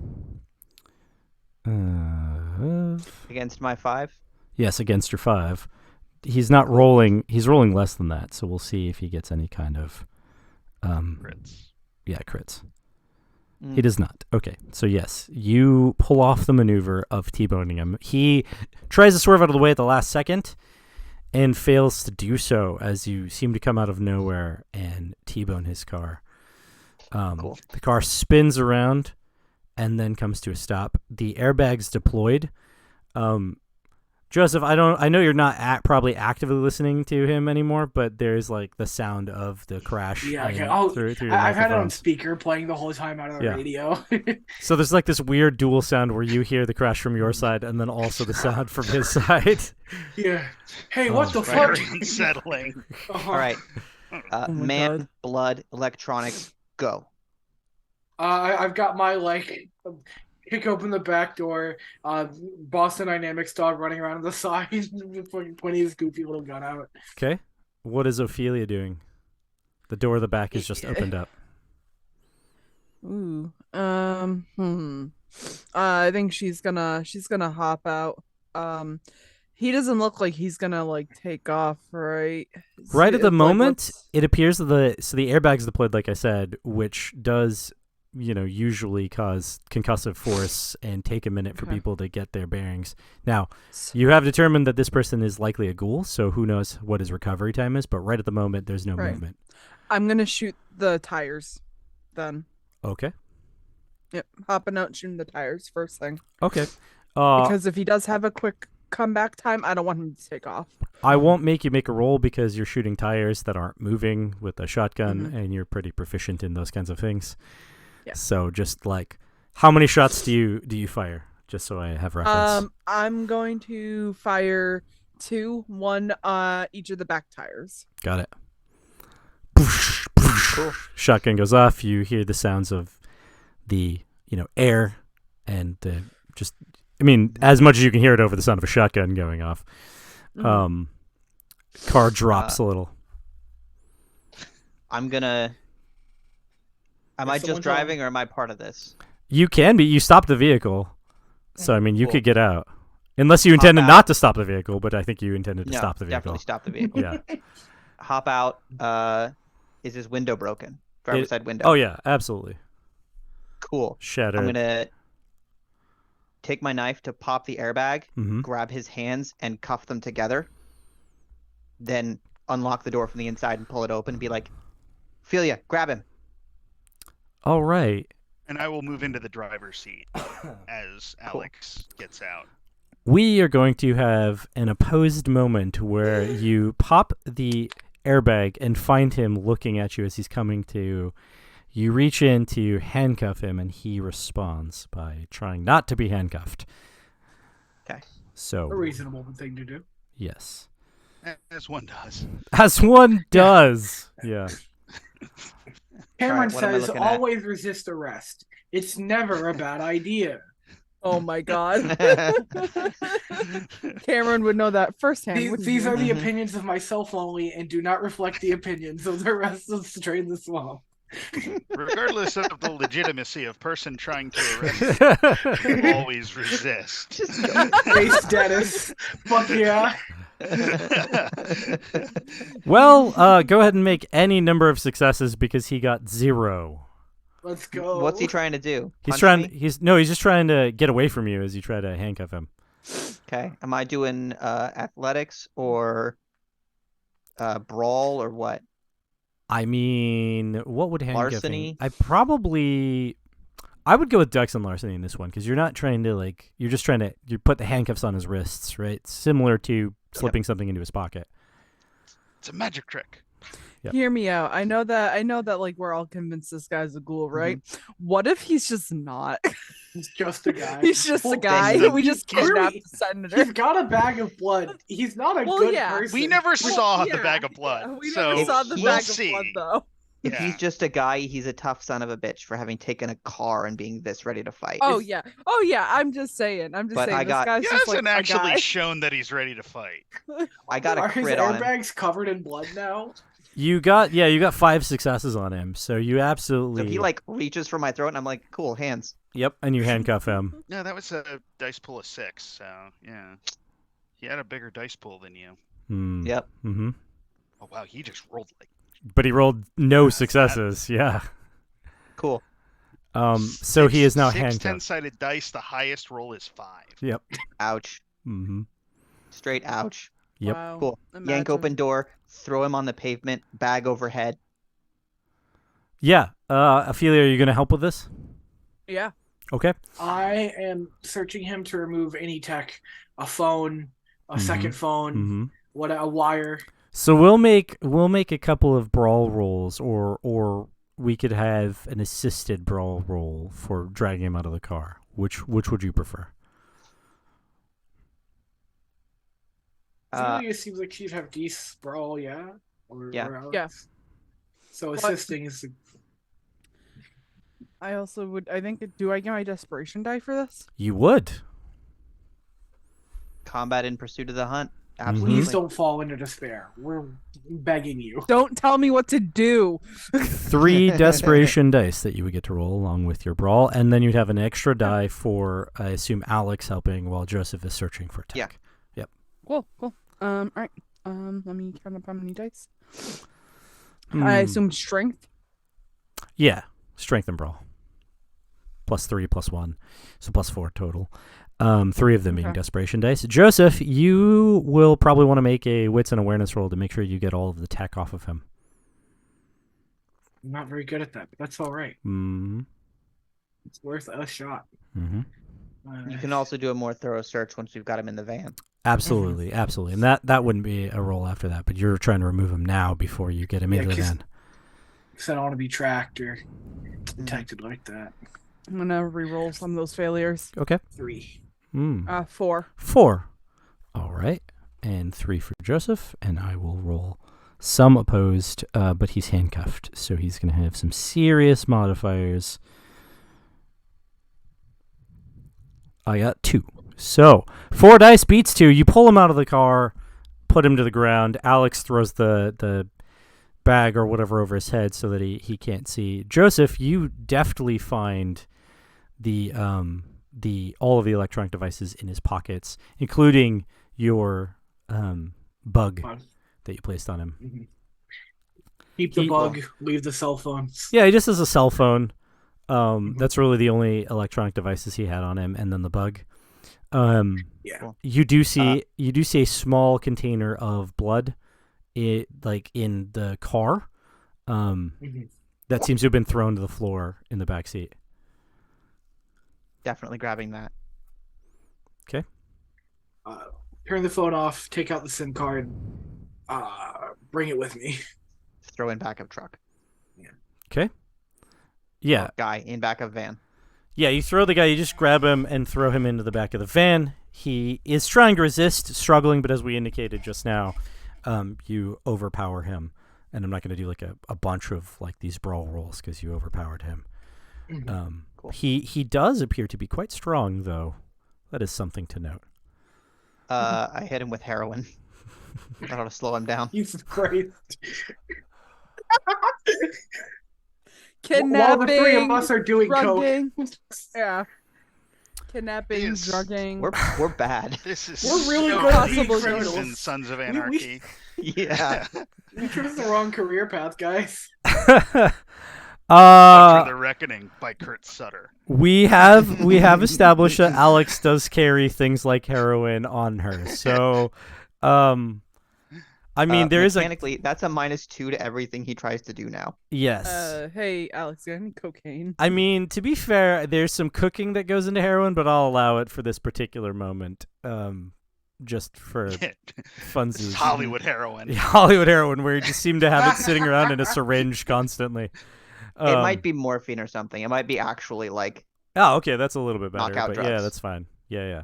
Against my 5. Yes, against your 5. He's not rolling. He's rolling less than that, so we'll see if he gets any kind of Crits. Yeah, crits. He does not. Okay, so yes, you pull off the maneuver of T-boning him. He tries to swerve out of the way at the last second and fails to do so as you seem to come out of nowhere and T-bone his car. Cool. The car spins around and then comes to a stop. The airbag's deployed. Joseph, I know you're not probably actively listening to him anymore, but there's like the sound of the crash. Yeah, okay. Through your I've had it on microphones. speaker playing the whole time out of the radio. So there's like this weird dual sound where you hear the crash from your side and then also the sound from his side. Yeah. Hey, what the Very fuck? unsettling. All right. my Man, God. blood, electronics, go. I've got my kick open the back door. Boston Dynamics dog running around on the side, pointing his goofy little gun out. Okay. What is Ophelia doing? The door of the back is just opened up. Ooh. I think she's gonna hop out. He doesn't look like he's gonna take off, right? Right at the moment, it appears that the airbag's deployed, like I said, which does, usually cause concussive force and take a minute for people to get their bearings. Now, you have determined that this person is likely a ghoul, so who knows what his recovery time is, but right at the moment, there's no movement. I'm gonna shoot the tires then. Okay. Yep, hopping out, shooting the tires first thing. Okay. Because if he does have a quick comeback time, I don't want him to take off. I won't make you make a roll because you're shooting tires that aren't moving with a shotgun, and you're pretty proficient in those kinds of things. Yeah. So just how many shots do you fire? Just so I have reference. I'm going to fire 2, 1 each of the back tires. Got it. Cool. Shotgun goes off. You hear the sounds of the air and as much as you can hear it over the sound of a shotgun going off. Car drops a little. Am I just driving or am I part of this? You can be. You stopped the vehicle. So, you cool. could get out. Unless you intended not to stop the vehicle, but I think you intended to stop the vehicle. Definitely stop the vehicle. Yeah. Hop out. Is his window broken? Driver's side window. Oh, yeah. Absolutely. Cool. Shattered. I'm going to take my knife to pop the airbag, grab his hands, and cuff them together. Then unlock the door from the inside and pull it open and be like, Ophelia, grab him. All right. And I will move into the driver's seat as Alex gets out. We are going to have an opposed moment where you pop the airbag and find him looking at you as he's coming to. You reach in to handcuff him, and he responds by trying not to be handcuffed. Okay. So a reasonable thing to do. Yes. As one does. As one does. Yeah. Cameron says, always resist arrest. It's never a bad idea. Oh my God. Cameron would know that firsthand. These are the opinions of myself only and do not reflect the opinions of the rest of Strain the Swamp. Regardless of the legitimacy of person trying to arrest, always resist. Race Dennis. Fuck yeah. Well, go ahead and make any number of successes because he got 0. Let's go. What's he trying to do? He's just trying to get away from you as you try to handcuff him. Okay. Am I doing athletics or brawl or what? What would handcuffing? Larceny? I would go with Dex and larceny in this one because you're not trying to you're just trying to put the handcuffs on his wrists, right? Similar to slipping something into his pocket. It's a magic trick. Yep. Hear me out. I know that we're all convinced this guy's a ghoul, right? What if he's just not? He's just a guy. He's just a guy. We just kidnapped the senator. He's got a bag of blood. He's not a good person. We never saw the bag of blood. We never saw the bag of blood, though. If he's just a guy, he's a tough son of a bitch for having taken a car and being this ready to fight. Oh yeah. I'm just saying. This guy's he just hasn't actually shown that he's ready to fight. I got a crit on him. Are his airbags covered in blood now? You got 5 successes on him, so you absolutely. So he reaches for my throat, and I'm like, "Cool, hands." Yep, and you handcuff him. No, that was a dice pool of 6. So yeah, he had a bigger dice pool than you. Yep. Mm-hmm. Oh wow, he just rolled But he rolled no successes. Yeah. Cool. So he is now 6 handcuffed. 10-sided dice. The highest roll is 5. Yep. Ouch. Mm-hmm. Straight ouch. Yep. Wow. Cool. Yank open door, throw him on the pavement, bag overhead. Yeah. Ophelia, are you going to help with this? Yeah. Okay. I am searching him to remove any tech, a phone, a second phone, a wire. So we'll make a couple of brawl rolls, or we could have an assisted brawl roll for dragging him out of the car. Which would you prefer? Ophelia seems like she'd have decent sprawl, yeah? Yeah. Or Yeah. So assisting is... I also would. I think. Do I get my desperation die for this? You would. Combat in pursuit of the hunt. Absolutely. Please don't fall into despair. We're begging you. Don't tell me what to do. 3 desperation dice that you would get to roll along with your brawl, and then you'd have an extra die for, I assume, Alex helping while Joseph is searching for tech. Yeah. Yep. Cool. All right. Let me count up how many dice. I assume strength. Yeah. Strength and brawl. +3, +1. So +4 total. 3 of them being desperation dice. Joseph, you will probably want to make a wits and awareness roll to make sure you get all of the tech off of him. I'm not very good at that, but that's all right. It's worth a shot. You can also do a more thorough search once you've got him in the van. Absolutely, absolutely. And that wouldn't be a roll after that, but you're trying to remove him now before you get him into the van. Because I don't want to be tracked or detected like that. I'm gonna re-roll some of those failures. Okay. 3. 4. 4. All right. And 3 for Joseph, and I will roll some opposed, but he's handcuffed, so he's going to have some serious modifiers. I got 2. So 4 dice beats 2. You pull him out of the car, put him to the ground. Alex throws the bag or whatever over his head so that he can't see. Joseph, you deftly find the all of the electronic devices in his pockets, including your bug that you placed on him. Keep the bug, leave the cell phones. Yeah, he just has a cell phone. That's really the only electronic devices he had on him, and then the bug. Yeah. You do see a small container of blood, in the car. That seems to have been thrown to the floor in the back seat. Definitely grabbing that. Okay. Turn the phone off, take out the SIM card, bring it with me. Throw in back of truck. Yeah. Okay. Yeah. Guy in back of van. Yeah, you throw the guy, you just grab him and throw him into the back of the van. He is trying to resist, struggling, but as we indicated just now, you overpower him. And I'm not going to do like a bunch of like these brawl rolls because you overpowered him. Cool. He does appear to be quite strong, though. That is something to note. I hit him with heroin. That ought to slow him down. Jesus Christ. Kidnapping. While the 3 of us are doing drugging. coke. Yeah. Kidnapping, Yes. drugging. We're bad. This is We're really so good at League being Crimson, criminals. Sons of Anarchy. Yeah. You chose the wrong career path, guys. After the Reckoning by Kurt Sutter. We have established that Alex does carry things like heroin on her. So, I mean, there is mechanically, that's a -2 to everything he tries to do now. yes. Hey, Alex, you got any cocaine? I mean, to be fair, there's some cooking that goes into heroin, but I'll allow it for this particular moment. Just for funsies. This is Hollywood heroin. Yeah, Hollywood heroin, where you just seem to have it sitting around in a syringe constantly. It might be morphine or something. It might be actually like. Oh, okay, that's a little bit better. Knockout But yeah, drugs. that's fine. Yeah.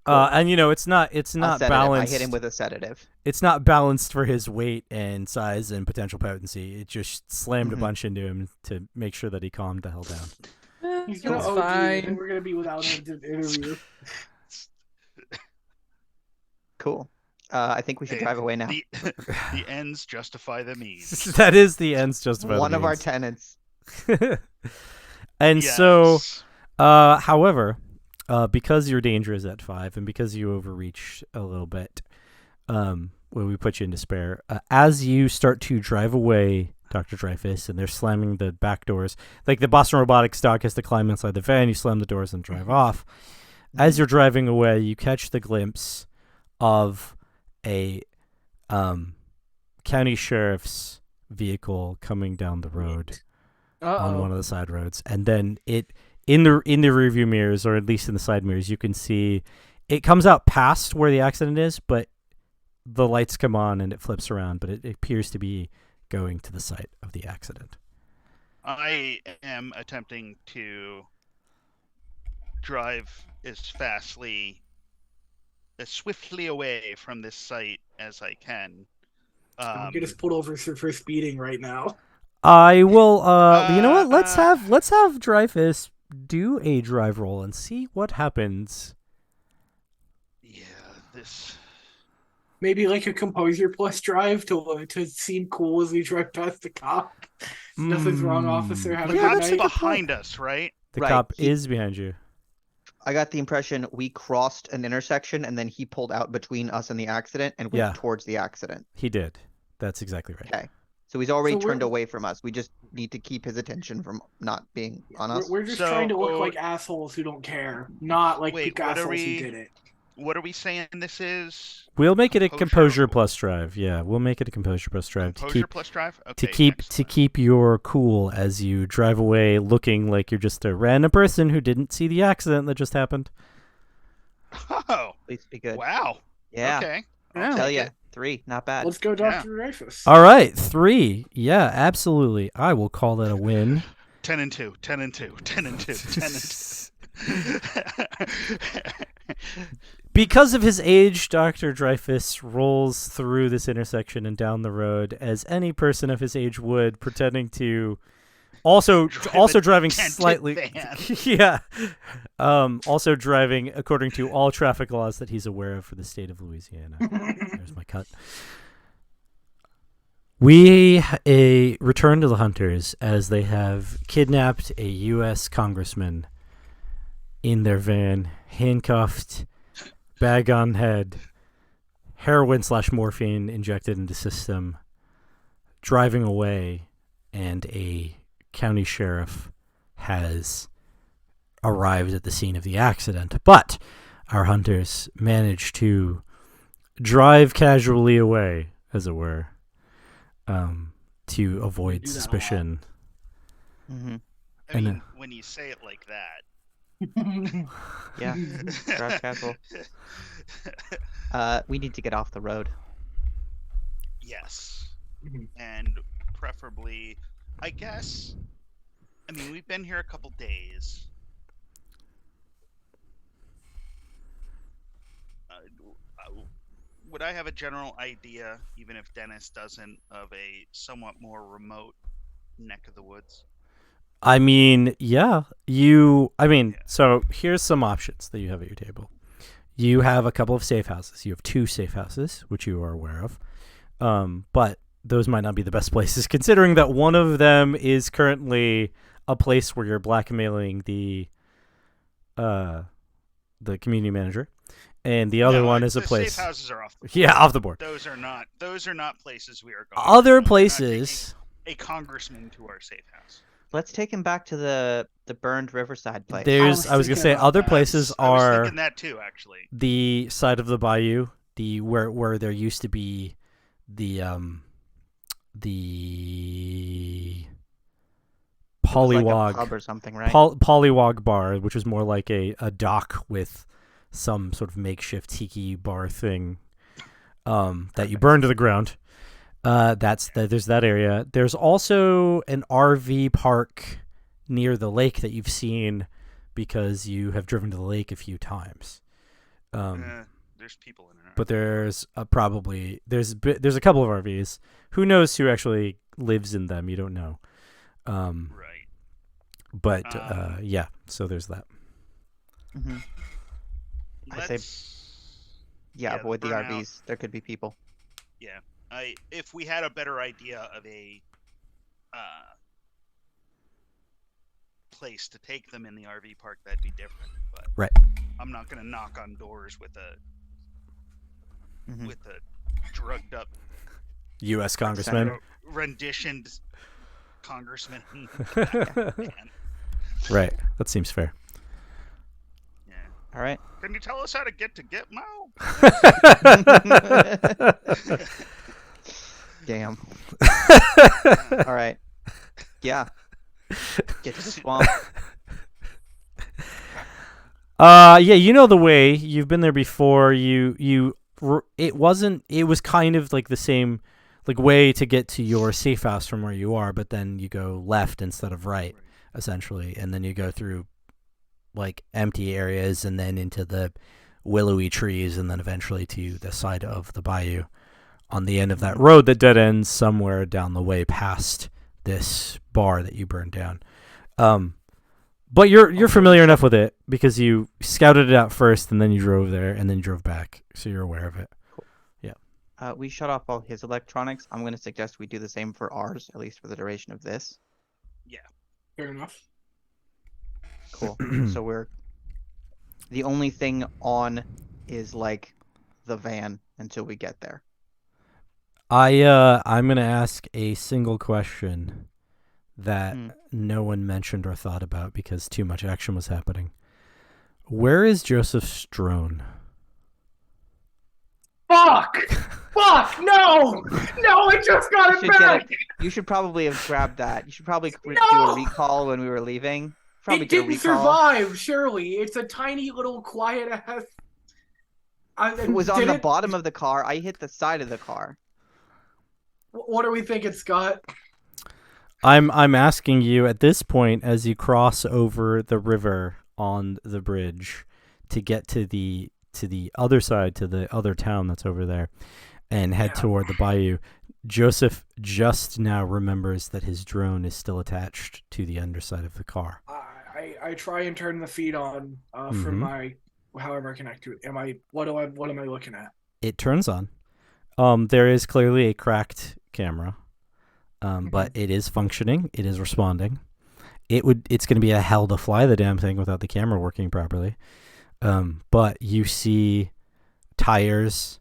Cool. And it's not Sedative. balanced. I hit him with a sedative. It's not balanced for his weight and size and potential potency. It just slammed a bunch into him to make sure that he calmed the hell down. He's gonna It's OD, and fine. we're gonna be without him to interview. Cool. I think we should drive away now. The ends justify the means. That is the ends justify One the of our means. tenants. And Yes. so, however, because your danger is at 5 and because you overreach a little bit, when we put you in despair, as you start to drive away, Dr. Dreyfus, and they're slamming the back doors, like the Boston Robotics dog has to climb inside the van, you slam the doors and drive off. As you're driving away, you catch the glimpse of a county sheriff's vehicle coming down the road Uh-oh. on one of the side roads, and then it in the rearview mirrors, or at least in the side mirrors, you can see it comes out past where the accident is, but the lights come on and it flips around, but it appears to be going to the site of the accident. I am attempting to drive as swiftly away from this site as I can. I'm get us pulled over for speeding right now. I will. You know what? Let's have Dreyfus do a drive roll and see what happens. Yeah, this. Maybe like a composure plus drive to seem cool as we drive past the cop. Nothing's wrong, officer. Have a The good cop's night. behind us, right? The Right, cop is behind you. I got the impression we crossed an intersection and then he pulled out between us and the accident and went Yeah. towards the accident. He did. That's exactly right. Okay. So he's already So we're- turned away from us. We just need to keep his attention from not being on us. We're just So- trying to look like assholes who don't care, not like Wait, peak what are assholes we- who did it. What are we saying this is? We'll make it a Composure. composure plus drive. Yeah, we'll make it a composure plus drive Composure plus drive? to Okay, keep excellent. your cool as you drive away, looking like you're just a random person who didn't see the accident that just happened. Oh, Please be good. wow. Yeah. Okay. Yeah. Tell take ya. it. 3, not bad. Let's go, Dr. Dreyfus. All right, 3. Yeah, absolutely. I will call that a win. 10 and 2, 10 and 2, 10 and 2, 10 and 2. Because of his age, Dr. Dreyfus rolls through this intersection and down the road as any person of his age would, pretending to also Drive a driving dented slightly van. yeah. Also driving according to all traffic laws that he's aware of for the state of Louisiana. There's my cut. We return to the hunters as they have kidnapped a US Congressman in their van, handcuffed, bag on head, heroin/morphine injected into system, driving away, and a county sheriff has arrived at the scene of the accident. But our hunters managed to drive casually away, as it were, to avoid Do that a lot. suspicion. Mm-hmm. I mean, And, when you say it like that. Yeah. Drive casual. We need to get off the road. Yes. Mhm. And preferably, I guess, I mean, we've been here a couple days. Would I have a general idea, even if Dennis doesn't, of a somewhat more remote neck of the woods? I mean, yeah. So here's some options that you have at your table. You have a couple of safe houses. You have 2 safe houses, which you are aware of. But those might not be the best places, considering that one of them is currently a place where you're blackmailing the community manager, and the other one is a the place. Safe houses are off the board. Yeah, off the board. Those are not places we are going. Other We're not places. taking a congressman to our safe house. Let's take him back to the burned Riverside place. There's. I was gonna thinking say about other that. places I was are thinking that too, actually. the side of the bayou, where there used to be the It was like a Pollywog pub or something, right? Pollywog bar, which is more like a dock with some sort of makeshift tiki bar thing that you burn to the ground. There's that area. There's also an RV park near the lake that you've seen because you have driven to the lake a few times. There's people in it. But there's there's a couple of RVs. Who knows who actually lives in them? You don't know. Right. But yeah, so there's that. Mm-hmm. I say- Yeah, avoid the burnout. RVs. There could be people. Yeah. If we had a better idea of a place to take them in the RV park, that'd be different. But Right. I'm not gonna knock on doors with a Mhm. drugged up U.S. Congressman. renditioned congressman. Man. Right. That seems fair. Yeah. All right. Can you tell us how to get to Gitmo? Damn. All right. Yeah. Get to the swamp. Yeah, you know the way. You've been there before. It was kind of like the same like way to get to your safe house from where you are, but then you go left instead of right, essentially, and then you go through like empty areas and then into the willowy trees and then eventually to the side of the bayou on the end of that road that dead ends somewhere down the way past this bar that you burned down. But you're familiar enough with it because you scouted it out first and then you drove there and then you drove back, so you're aware of it. Cool. We shut off all his electronics. I'm going to suggest we do the same for ours, at least for the duration of this. Yeah. Fair enough. Cool. So the only thing on is like the van until we get there. I'm gonna ask a single question that no one mentioned or thought about because too much action was happening. Where is Joseph's drone? Fuck! Fuck! No! No, I just got it back! You should probably have grabbed that. You should probably do No! a recall when we were leaving. Probably It do a didn't recall. survive, surely. It's a tiny little quiet ass. It was on the bottom of the car. I hit the side of the car. What are we thinking, Scott? I'm asking you at this point as you cross over the river on the bridge to get to the other side, to the other town that's over there, and head toward the bayou. Joseph just now remembers that his drone is still attached to the underside of the car. I try and turn the feed on from my however I connect to it. What am I looking at? It turns on. There is clearly a cracked camera, but it is functioning. It is responding. It's going to be a hell to fly the damn thing without the camera working properly. But you see tires,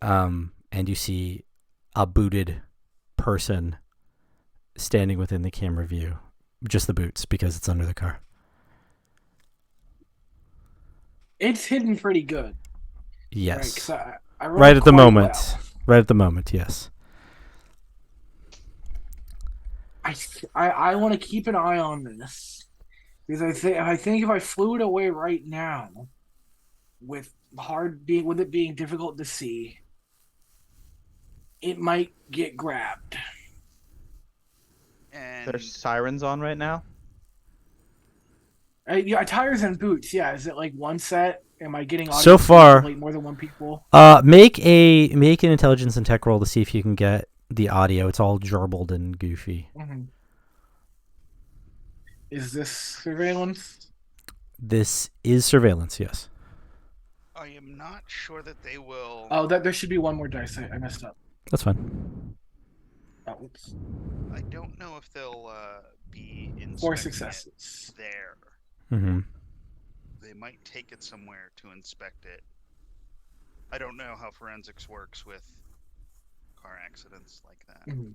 and you see a booted person standing within the camera view. Just the boots because it's under the car. It's hidden pretty good. Yes. Right at the moment. Well. Right at the moment, yes. I want to keep an eye on this because I think if I flew it away right now, with it being difficult to see, it might get grabbed. And there's sirens on right now. Yeah, tires and boots. Yeah, is it like one set? Am I getting audio so far like more than one people? Make an intelligence and tech roll to see if you can get the audio. It's all jarbled and goofy. Mm-hmm. Is this surveillance? This is surveillance. Yes. I am not sure that they will. Oh, there should be one more dice. I messed up. That's fine. Oh, oops. I don't know if they'll be in 4 successes there. Mm-hmm. They might take it somewhere to inspect it. I don't know how forensics works with car accidents like that. Mm-hmm.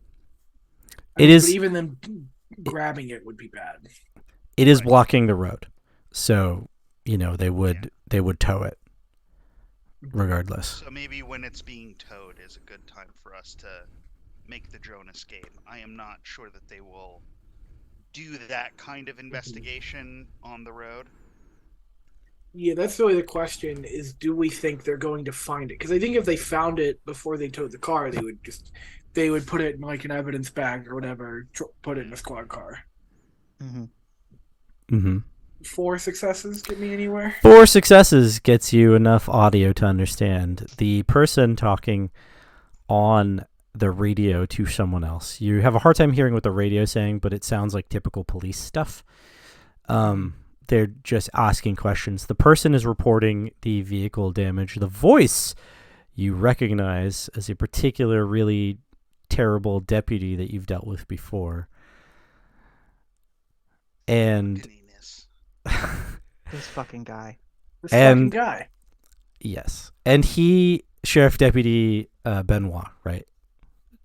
But even them grabbing it would be bad. It is blocking the road, so they would tow it regardless. So maybe when it's being towed is a good time for us to make the drone escape. I am not sure that they will do that kind of investigation on the road. Yeah, that's really the question is, do we think they're going to find it? Because I think if they found it before they towed the car, they would put it in like an evidence bag or whatever, put it in a squad car. Mm-hmm. Mm-hmm. 4 successes get me anywhere? 4 successes gets you enough audio to understand. The person talking on the radio to someone else. You have a hard time hearing what the radio is saying, but it sounds like typical police stuff. They're just asking questions. The person is reporting the vehicle damage. The voice you recognize as a particular really terrible deputy that you've dealt with before. And this fucking guy. Yes. And Sheriff Deputy Benoit, right?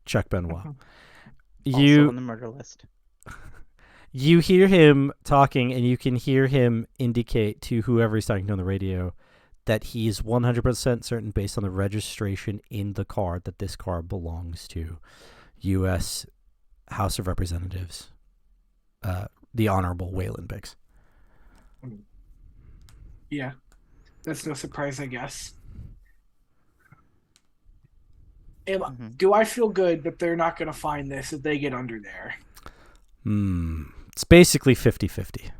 Chuck Benoit. Also on the murder list. You hear him talking, and you can hear him indicate to whoever he's talking to on the radio that he's 100% certain based on the registration in the car that this car belongs to US House of Representatives, the Honorable Waylon Biggs. Yeah, that's no surprise, I guess. Do I feel good that they're not going to find this if they get under there? It's basically 50-50.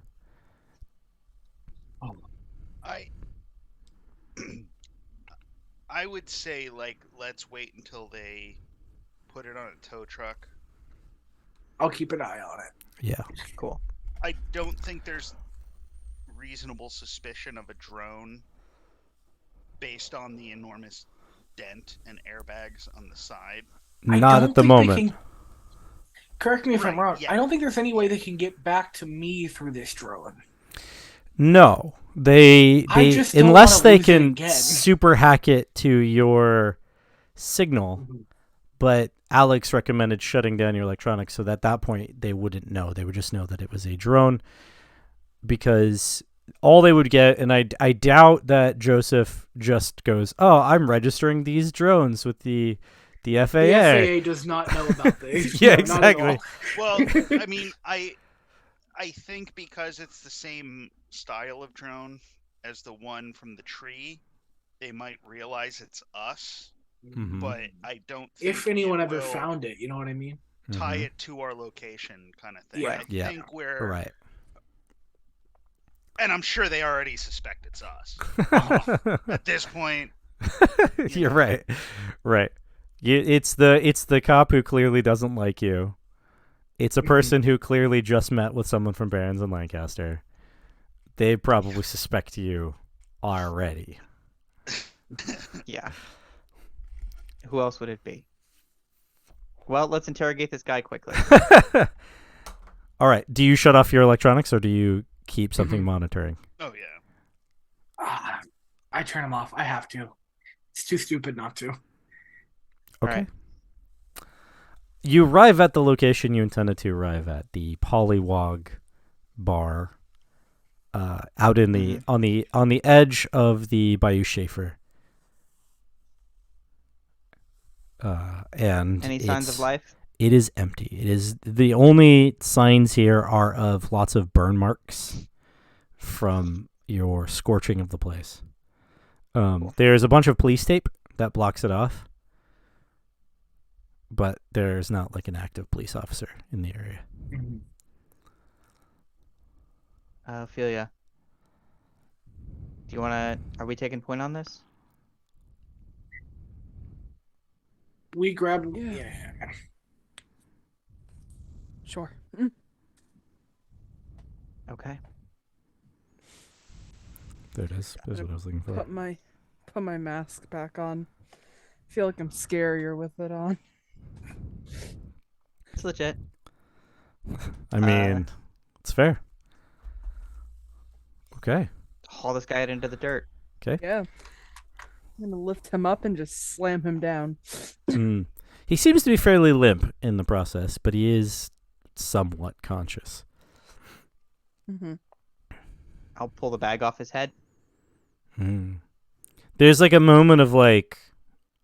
I would say, like, let's wait until they put it on a tow truck. I'll keep an eye on it. Yeah. Cool. I don't think there's reasonable suspicion of a drone based on the enormous dent and airbags on the side. Not at the moment. Correct me if I'm wrong. Yeah. I don't think there's any way they can get back to me through this drone. No, they just don't unless wanna they lose it can again. super hack it to your signal. But Alex recommended shutting down your electronics, so that at that point they wouldn't know. They would just know that it was a drone, because all they would get, and I doubt that Joseph just goes, "Oh, I'm registering these drones with the FAA." The FAA does not know about this. Yeah, No, not at exactly. all. Well, I mean, I think because it's the same style of drone as the one from the tree, they might realize it's us. Mhm. But I don't think If anyone it ever will found it, you know what I mean? tie Mhm. it to our location kind of thing. Yeah. I Yeah. think we're Right. and I'm sure they already suspect it's us. At this point, You're right. Right. It's the cop who clearly doesn't like you. It's a person who clearly just met with someone from Barons and Lancaster. They probably suspect you already. Yeah. Who else would it be? Well, let's interrogate this guy quickly. All right. Do you shut off your electronics, or do you keep something monitoring? oh yeah. I turn them off. I have to. It's too stupid not to. Okay. right. You arrive at the location you intended to arrive at, the Pollywog Bar, out in the on the edge of the Bayou Schaefer. And Any signs of life? It is empty. It is the only signs here are of lots of burn marks from your scorching of the place. There's a bunch of police tape that blocks it off, but there's not like an active police officer in the area. Ophelia. Do you wanna? Are we taking point on this? We grab. Yeah. Yeah. Sure. Okay. There it is. That's what I was looking for. Put my mask back on. Feel like I'm scarier with it on. It's legit. I mean, it's fair. Okay. Haul this guy out into the dirt. Okay. Yeah. I'm gonna lift him up and just slam him down. He seems to be fairly limp in the process, but he is somewhat conscious. Mm-hmm. I'll pull the bag off his head. There's like a moment of like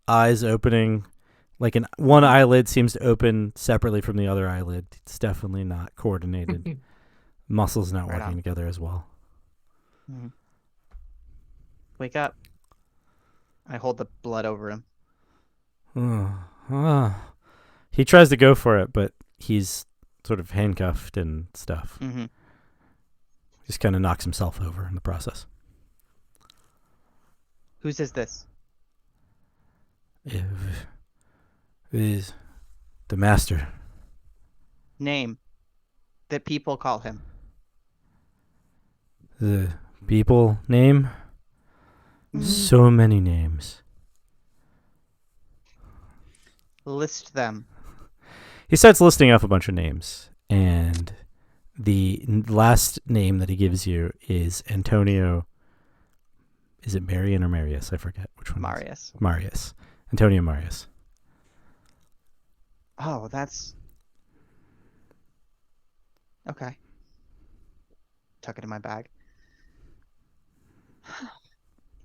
eyes opening, like one eyelid seems to open separately from the other eyelid. It's definitely not coordinated. Muscles not Right working on. together as well. Wake up. I hold the blood over him. He tries to go for it, but he's sort of handcuffed and stuff. Just kind of knocks himself over in the process. Whose is this? It is the master. Name. That people call him. The people name? So many names. List them. He starts listing off a bunch of names, and the last name that he gives you is Antonio. Is it Marion or Marius? I forget which one. Marius. Marius. Antonio Marius. Oh, that's... Okay. Tuck it in my bag.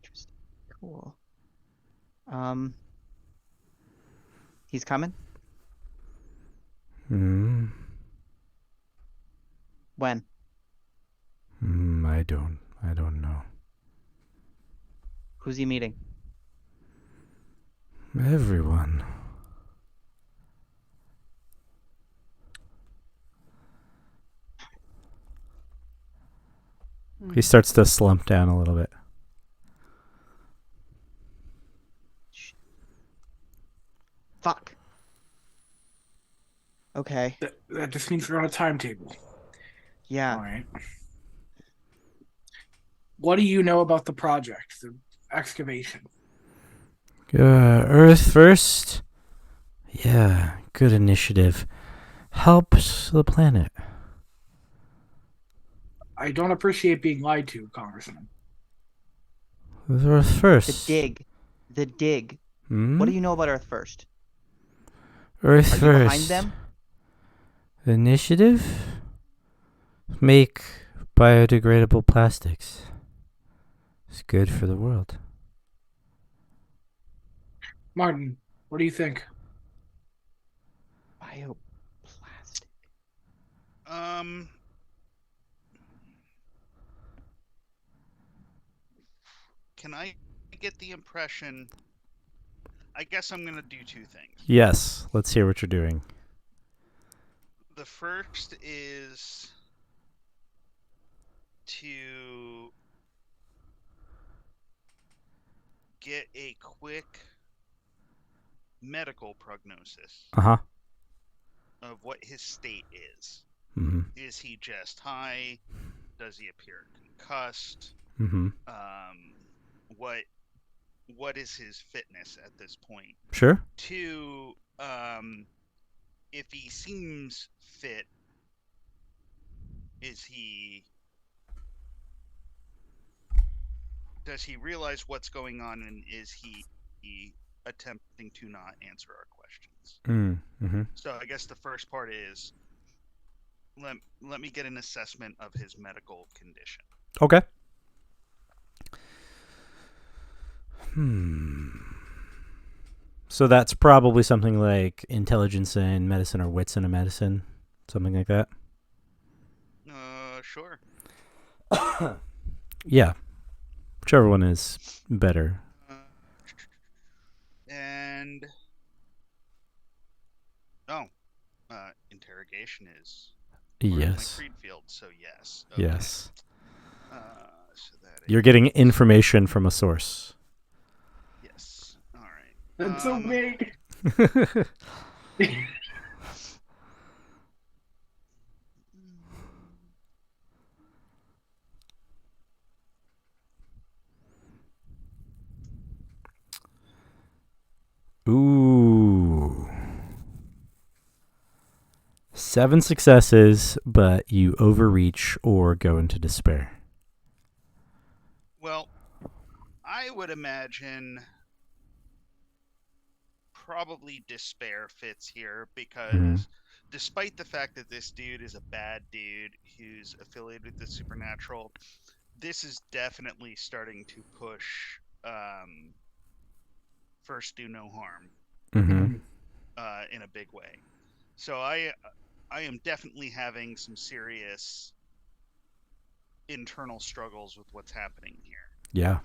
Interesting. Cool. He's coming? Hmm. When? I don't know. Who's he meeting? Everyone. He starts to slump down a little bit. Fuck. Okay. That just means we're on a timetable. Yeah. All right. What do you know about the project, the excavation? Earth first? Yeah, good initiative. Helps the planet. I don't appreciate being lied to, Congressman. Earth first. The dig. Hmm? What do you know about Earth First? Earth Are you first. behind them? Initiative? Make biodegradable plastics. It's good for the world. Martin, what do you think? Bioplastic. Can I get the impression? I guess I'm gonna do two things. Yes, let's hear what you're doing. The first is to get a quick medical prognosis Uh-huh. of what his state is. Mm-hmm. Is he just high? Does he appear concussed? Mm-hmm. What is his fitness at this point? Sure. Two, if he seems fit, does he realize what's going on, and is he attempting to not answer our questions? Mm-hmm. So I guess the first part is let me get an assessment of his medical condition. Okay. So that's probably something like intelligence in medicine or wits in a medicine, something like that. Sure. Yeah, whichever one is better. And interrogation is Yes. Creed field, so yes. Okay. Yes. So that You're getting information from a source. Yes. All right. That's so big. Ooh. 7 successes, but you overreach or go into despair. Well, I would imagine probably despair fits here because despite the fact that this dude is a bad dude who's affiliated with the supernatural, this is definitely starting to push first do no harm in a big way. So I am definitely having some serious internal struggles with what's happening here. Yeah.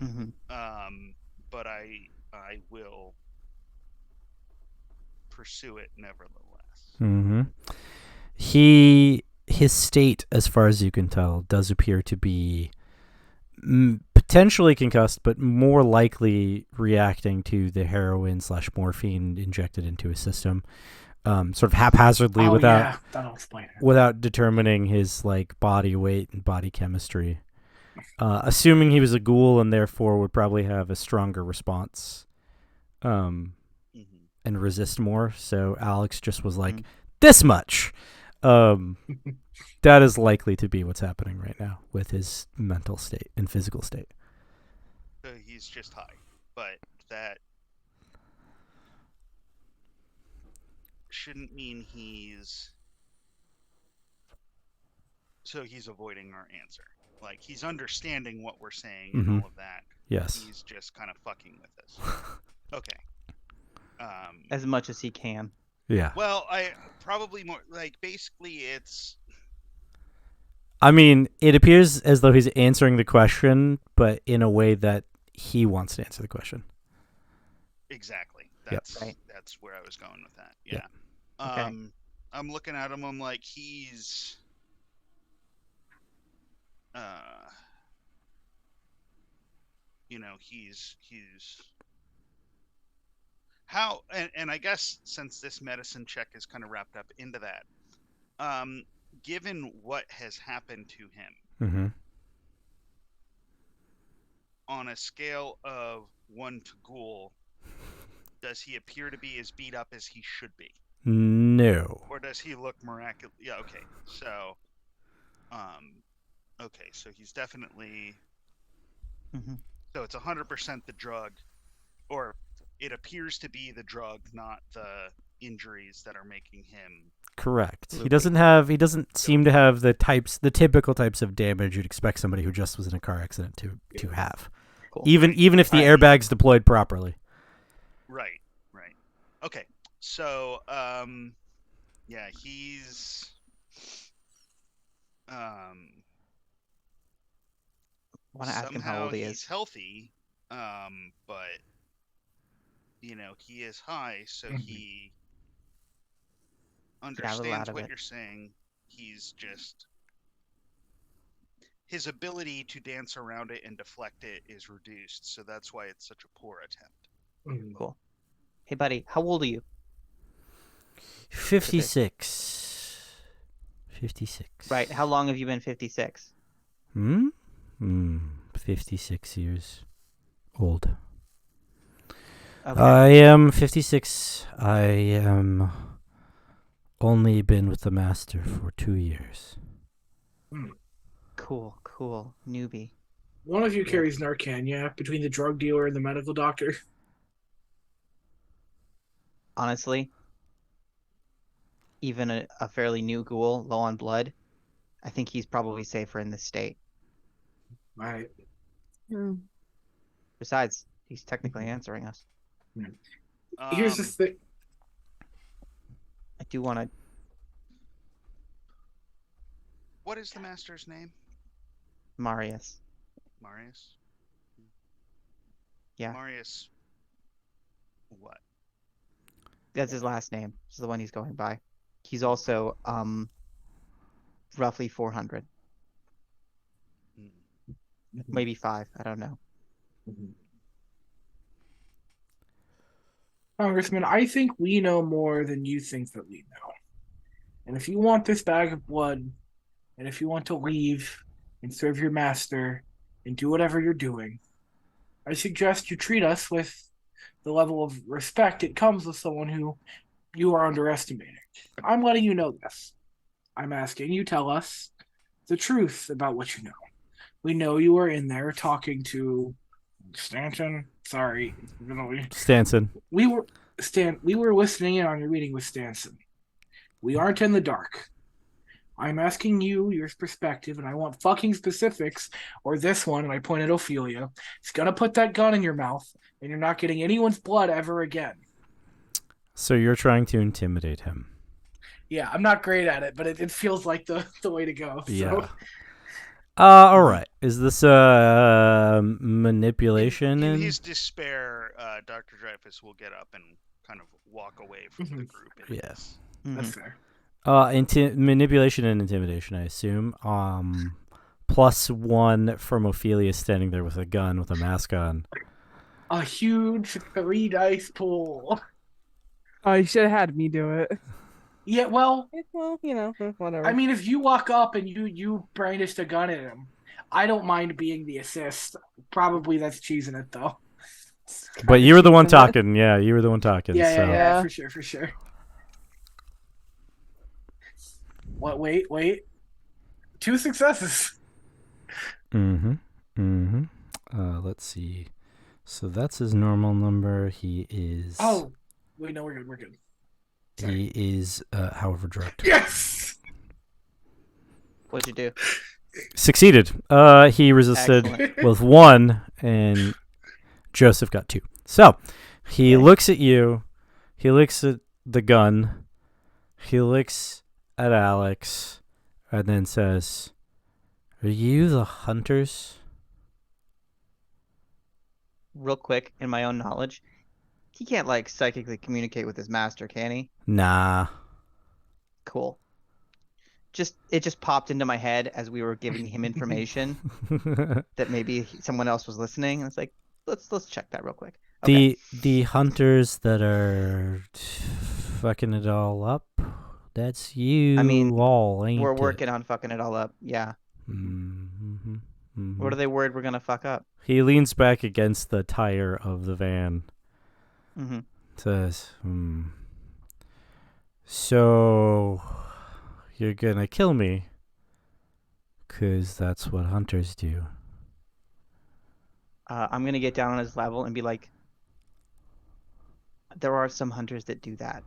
But I will pursue it nevertheless. His state, as far as you can tell, does appear to be potentially concussed, but more likely reacting to the heroin/morphine injected into his system, sort of haphazardly without determining his like body weight and body chemistry. Assuming he was a ghoul and therefore would probably have a stronger response, and resist more. So Alex just was like, this much. That is likely to be what's happening right now with his mental state and physical state. So he's just high, but that shouldn't mean he's avoiding our answer. Like, he's understanding what we're saying and all of that. Yes. He's just kind of fucking with us. Okay. As much as he can. Yeah. Well, I probably more like basically it's. I mean, it appears as though he's answering the question, but in a way that he wants to answer the question. Exactly. Yep. That's where I was going with that. Yep. Yeah. Okay. I'm looking at him. I'm like, he's. He's. How and I guess since this medicine check is kind of wrapped up into that, given what has happened to him, Mm-hmm. on a scale of 1 to ghoul, does he appear to be as beat up as he should be? No. Or does he look miraculous? Yeah, okay. So, so he's definitely. Mm-hmm. So it's 100% the drug, or it appears to be the drug, not the injuries that are making him. Correct. Loopy. He doesn't seem to have the typical types of damage you'd expect somebody who just was in a car accident to have. Cool. Even if the airbag's deployed properly. Right. Okay. So, yeah, he's want to ask him how old he he's is. healthy, but he is high, so he understands what you're saying. He's just his ability to dance around it and deflect it is reduced, so that's why it's such a poor attempt. Cool. Hey, buddy, how old are you? 56. 56. Right. How long have you been 56? 56 years old. Okay. I am 56. I am only been with the master for 2 years. Cool. Newbie. One of you carries Narcan, yeah, between the drug dealer and the medical doctor. Honestly, even a fairly new ghoul, low on blood, I think he's probably safer in this state. Right. Besides, he's technically answering us. Here's the thing. I do want to. What is the master's name? Marius. Marius? Yeah. Marius. What? That's his last name. This is the one he's going by. He's also roughly 400. Maybe 5. I don't know. Congressman, I think we know more than you think that we know. And if you want this bag of blood, and if you want to leave and serve your master and do whatever you're doing, I suggest you treat us with the level of respect it comes with someone who you are underestimating. I'm letting you know this. I'm asking you tell us the truth about what you know. We know you were in there talking to Stanton. Sorry. Stanson. We were listening in on your meeting with Stanson. We aren't in the dark. I'm asking you your perspective, and I want fucking specifics, or this one, and I point at Ophelia, is gonna put that gun in your mouth, and you're not getting anyone's blood ever again. So you're trying to intimidate him. Yeah, I'm not great at it, but it feels like the way to go. So. Yeah. All right. Is this manipulation? In his despair, Dr. Dreyfus will get up and kind of walk away from the group. Yes. That's fair. Manipulation and intimidation, I assume. +1 from Ophelia standing there with a gun with a mask on. A huge 3 dice pool. Oh, you should have had me do it. Yeah, well, whatever. I mean, if you walk up and you brandished a gun at him, I don't mind being the assist. Probably that's cheesing it, though. But you were the one talking. Yeah, you were the one talking. Yeah, for sure. What? Wait. 2 successes. Let's see. So that's his normal number. He is. Oh, wait, no, we're good. Sorry. He is, however, drugged. Yes. What'd you do? Succeeded. He resisted Excellent. with 1, and Joseph got 2. So he Okay. looks at you. He looks at the gun. He looks at Alex, and then says, "Are you the hunters?" Real quick, in my own knowledge, he can't like psychically communicate with his master, can he? Nah. Cool. It just popped into my head as we were giving him information that maybe someone else was listening, and it's like, let's check that real quick. Okay. The hunters that are fucking it all up. That's you. I mean, all, ain't we're it? working on fucking it all up. Yeah. Mm-hmm. Mm-hmm. What are they worried we're gonna fuck up? He leans back against the tire of the van. Mm-hmm. Says, "So you're gonna kill me? 'Cause that's what hunters do." I'm gonna get down on his level and be like, there are some hunters that do that.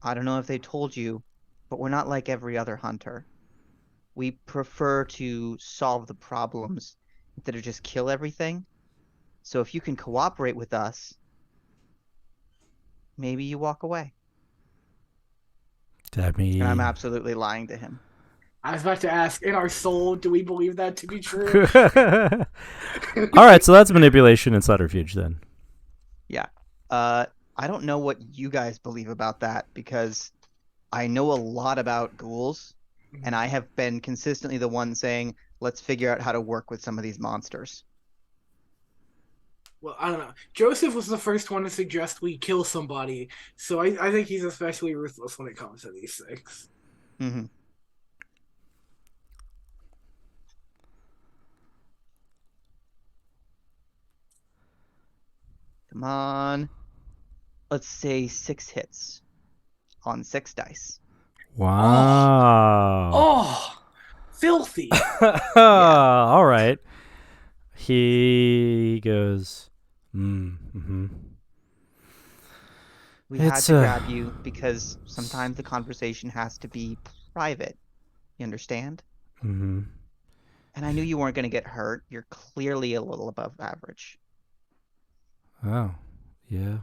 I don't know if they told you, but we're not like every other hunter. We prefer to solve the problems instead of just kill everything. So if you can cooperate with us, maybe you walk away. That mean. And I'm absolutely lying to him. I was about to ask, in our soul, do we believe that to be true? All right, so that's manipulation and subterfuge then. Yeah. I don't know what you guys believe about that because I know a lot about ghouls, and I have been consistently the one saying, let's figure out how to work with some of these monsters. Well, I don't know. Joseph was the first one to suggest we kill somebody, so I think he's especially ruthless when it comes to these things. Mm-hmm. Come on. Let's say 6 hits on 6 dice. Wow. Oh, filthy. All right. He goes, mm-hmm. We had to grab you because sometimes the conversation has to be private. You understand? Mm-hmm. And I knew you weren't going to get hurt. You're clearly a little above average. Oh, yeah.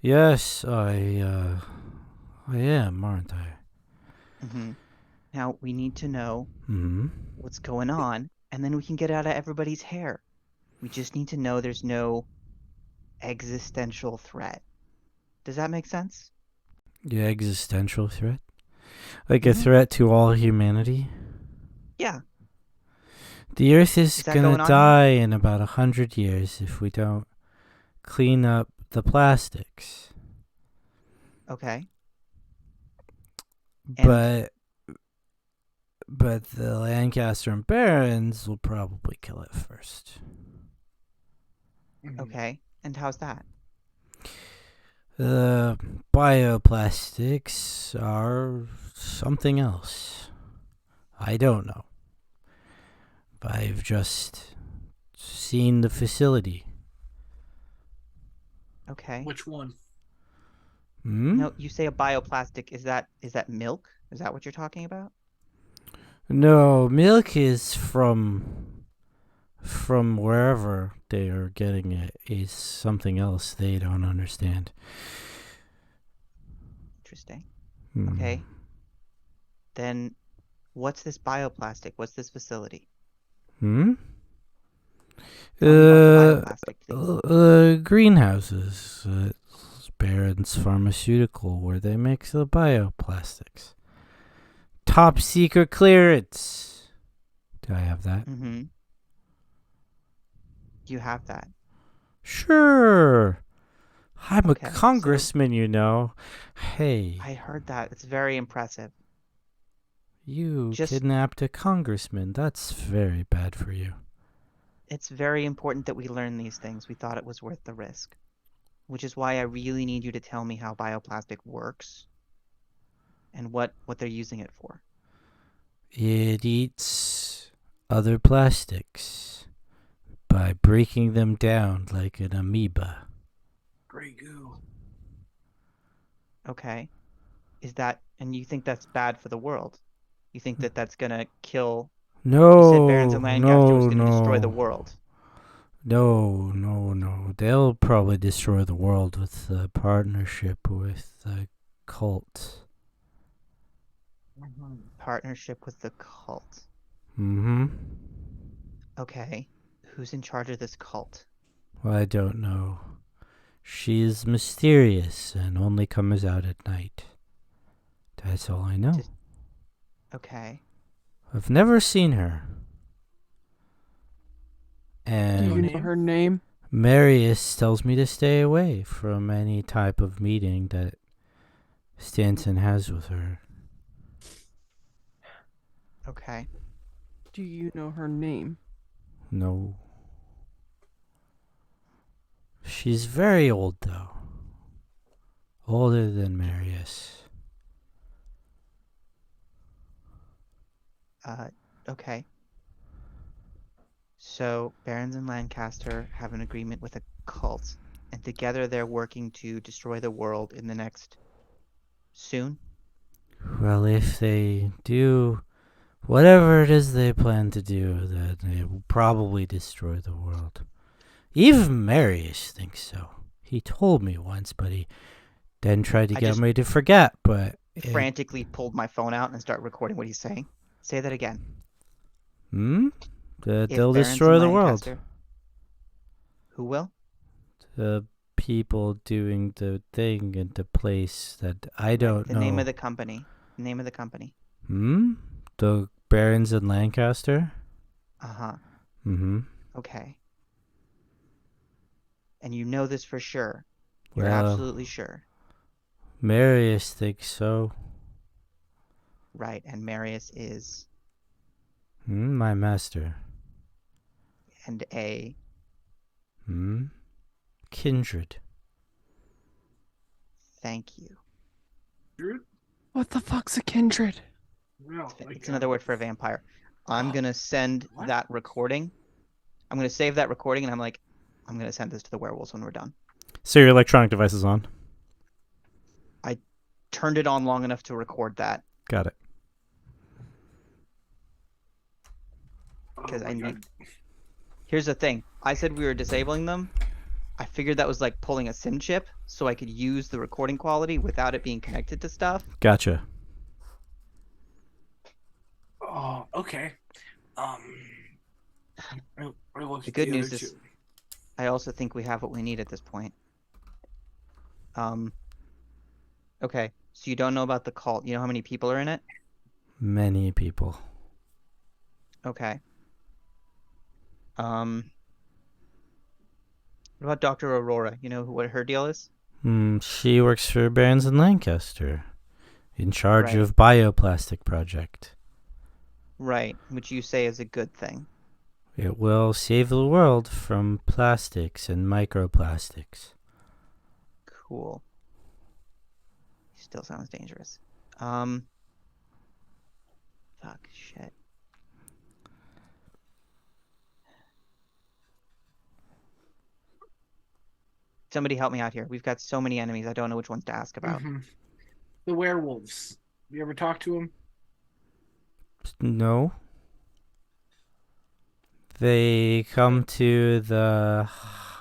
Yes, I am, aren't I? Mm-hmm. Now, we need to know Mm-hmm. what's going on, and then we can get out of everybody's hair. We just need to know there's no existential threat. Does that make sense? Yeah, existential threat? Like a threat to all humanity? Yeah. The Earth is that gonna going on die in about 100 years if we don't clean up the plastics. Okay. But the Lancaster and Barons will probably kill it first. Okay. And how's that? The bioplastics are something else. I don't know. I've just seen the facility. Okay. Which one? No, you say a bioplastic. Is that milk? Is that what you're talking about? No, milk is from wherever they are getting it is something else they don't understand. Interesting. Okay. Then what's this bioplastic? What's this facility? Tell me about the bioplastic, please. Greenhouses. Barron's Pharmaceutical, where they make the bioplastics. Top secret clearance. Do I have that? Mm-hmm. You have that. Sure. I'm Okay, a congressman, you know. Hey. I heard that. It's very impressive. You kidnapped a congressman. That's very bad for you. It's very important that we learn these things. We thought it was worth the risk. Which is why I really need you to tell me how bioplastic works and what they're using it for. It eats other plastics by breaking them down like an amoeba. Grey goo. Okay. And you think that's bad for the world? You think that that's gonna kill? You said Barons No, and Lancaster was no, gonna destroy the no. world. No, no, no. They'll probably destroy the world with the partnership with the cult. Partnership with the cult. Mm-hmm. Okay. Who's in charge of this cult? Well, I don't know. She's mysterious and only comes out at night. That's all I know. Okay. I've never seen her. Do And you know her name? Marius tells me to stay away from any type of meeting that Stanton has with her. Okay. Do you know her name? No. She's very old, though. Older than Marius. Okay. So, Barons and Lancaster have an agreement with a cult, and together they're working to destroy the world in the next... soon? Well, if they do whatever it is they plan to do, then they will probably destroy the world. Even Marius thinks so. He told me once, but he then tried to I get just me to forget, but... frantically pulled my phone out and started recording what he's saying. Say that again. That If they'll Barons destroy and the world. Lancaster... Who will? The people doing the thing in the place that I don't know. The name of the company. Name of the company. The Barons in Lancaster? Uh-huh. Mm-hmm. Okay. And you know this for sure. You're Well, absolutely sure. Marius thinks so. Right, and Marius is... My master. and a... Kindred. Thank you. What the fuck's a kindred? No, It's another word for a vampire. I'm gonna send that recording. I'm gonna save that recording, and I'm gonna send this to the werewolves when we're done. So your electronic device is on? I turned it on long enough to record that. Got it. Because here's the thing. I said we were disabling them. I figured that was like pulling a SIM chip, so I could use the recording quality without it being connected to stuff. Gotcha. Oh, okay. The good news is, I also think we have what we need at this point. Okay, so you don't know about the cult. You know how many people are in it? Many people. Okay. What about Dr. Aurora? You know what her deal is? She works for Barons in Lancaster, in charge Right. of bioplastic project. Right, which you say is a good thing. It will save the world from plastics and microplastics. Cool. Still sounds dangerous. Fuck, shit. Somebody help me out here. We've got so many enemies, I don't know which ones to ask about. The werewolves. You ever talk to them? No. They come to the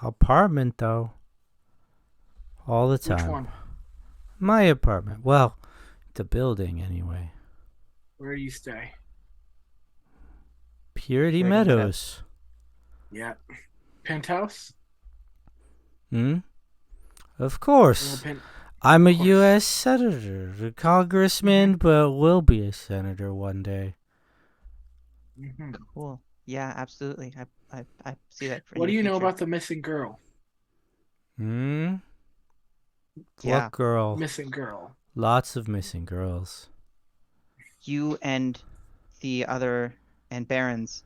apartment, though. All the time. Which one? My apartment. Well, the building, anyway. Where do you stay? Purity Purity Meadows. Yeah. Penthouse? Of course. I'm a U.S. senator, a congressman, but will be a senator one day. Cool. Yeah, absolutely. I see that. What do you know about the missing girl? Yeah. What girl? Missing girl. Lots of missing girls. You and the other and Barons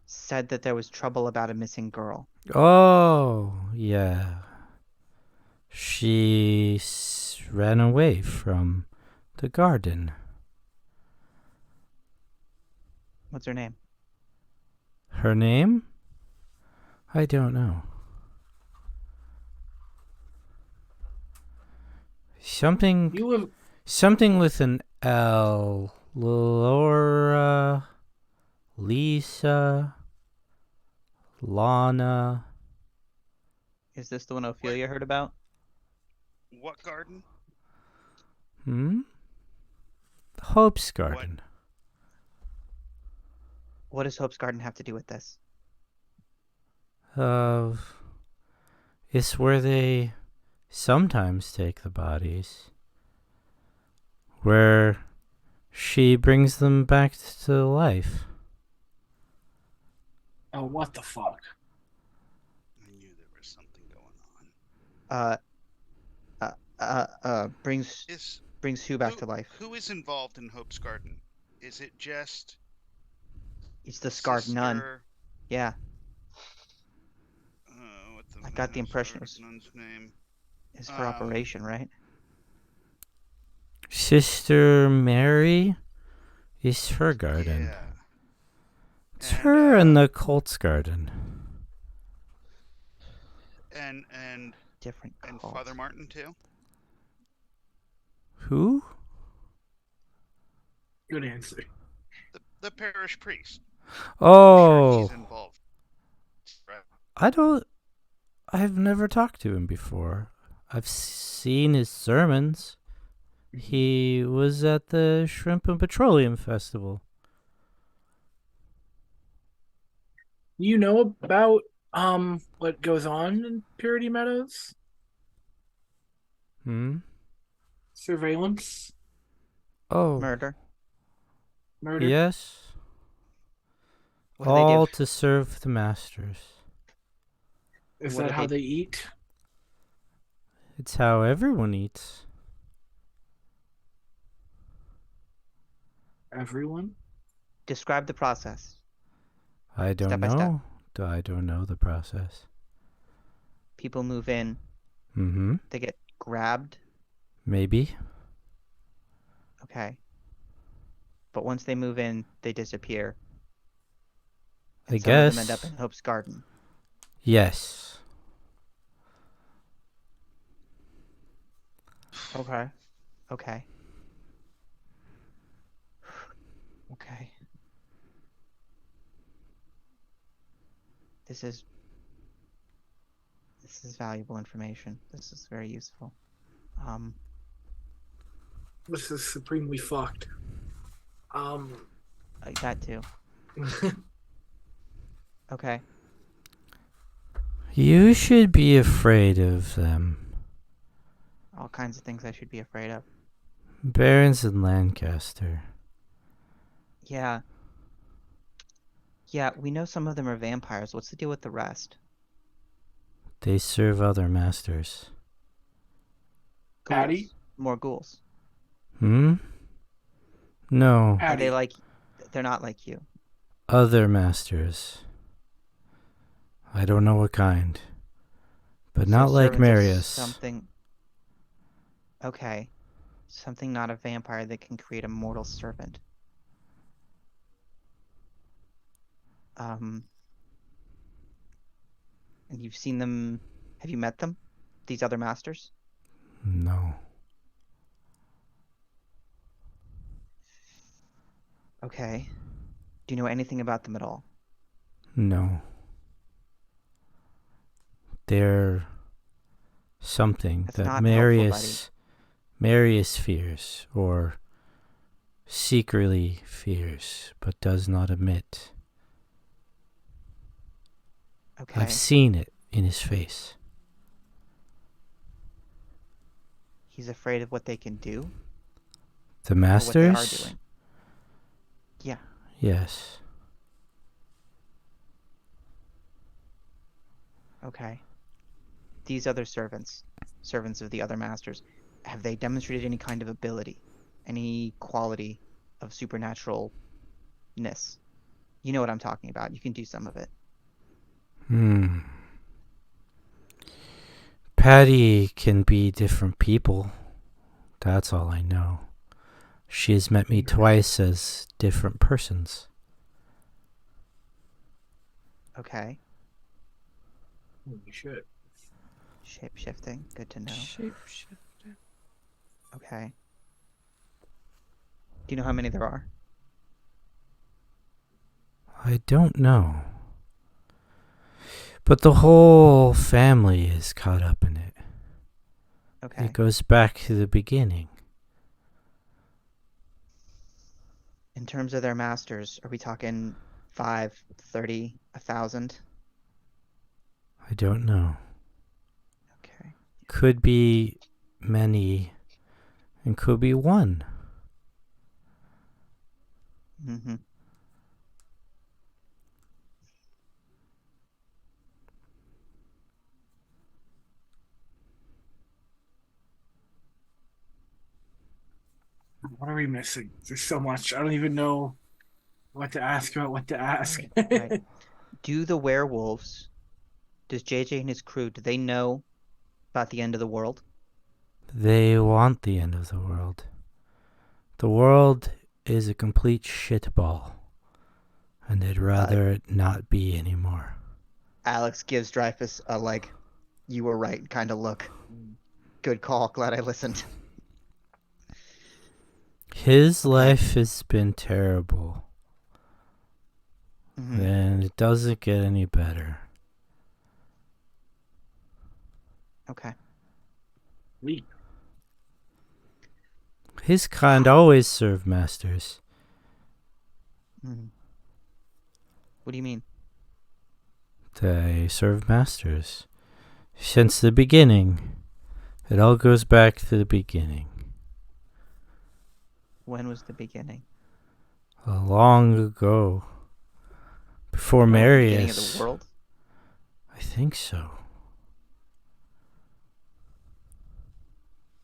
said that there was trouble about a missing girl. Oh, yeah. She ran away from the garden. What's her name? Her name? I don't know. Something with an L Laura, Lisa, Lana. Is this the one Ophelia heard about? What garden? Hope's Garden. What does Hope's Garden have to do with this? It's where they sometimes take the bodies. Where she brings them back to life. Oh, what the fuck? I knew there was something going on. Brings who back to life? Who is involved in Hope's Garden? Is it just It's the scarred nun. sister? Yeah, What's I got the impression it was nun's name? it's for operation, right? Sister Mary is her garden. Yeah. It's her and the cult's garden. And Different and cult. Father Martin too. Who? Good answer. The parish priest. Oh, I'm sure he's involved. Right. I've never talked to him before. I've seen his sermons. He was at the Shrimp and Petroleum Festival. You know about what goes on in Purity Meadows? Surveillance, Oh, Murder. yes. What do they do? All to serve the masters. Is What that do how they- they eat? It's how everyone eats. Everyone? Describe the process. I don't Step by step. know. I don't know the process. People move in. They get grabbed. Maybe. Okay. But once they move in, they disappear. I And some of them guess. end up in Hope's Garden. Yes. Okay. Okay. Okay. This is valuable information. This is very useful. This is supremely fucked. That too. Okay. You should be afraid of them. All kinds of things I should be afraid of. Barons in Lancaster. Yeah. Yeah, we know some of them are vampires. What's the deal with the rest? They serve other masters. Patty? Ghouls. More ghouls. No. Are Patty. they like... They're not like you. Other masters. I don't know what kind. But So not like servants of Marius. Something... Okay. Something not a vampire that can create a mortal servant. And you've seen them... Have you met them? These other masters? No. Okay. Do you know anything about them at all? No. They're something That's that not helpful, buddy. Marius fears, or secretly fears, but does not admit. Okay. I've seen it in his face. He's afraid of what they can do? The Or what they are masters? doing? Yeah. Yes. Okay. These other servants of the other masters, have they demonstrated any kind of ability? Any quality of supernaturalness? You know what I'm talking about. You can do some of it. Patty can be different people. That's all I know. She has met me twice as different persons. Okay. Holy shit. Shape-shifting. Good to know. Shapeshifter. Okay. Do you know how many there are? I don't know. But the whole family is caught up in it. Okay. It goes back to the beginning. In terms of their masters, are we talking 5, 30, 1,000? I don't know. Okay. Could be many, and could be one. Mm-hmm. What are we missing? There's so much. I don't even know what to ask about what to ask. Right. Do the werewolves, does JJ and his crew, do they know about the end of the world? They want the end of the world. The world is a complete shitball, and they'd rather it not be anymore. Alex gives Dreyfus a, like, you were right kind of look. Good call. Glad I listened. His life has been terrible, Mhm. and it doesn't get any better. Okay. Leap. His kind always serve masters. Mhm. What do you mean? They serve masters. Since the beginning. It all goes back to the beginning. When was the beginning? Long ago. Before The Marius. beginning of the world? I think so.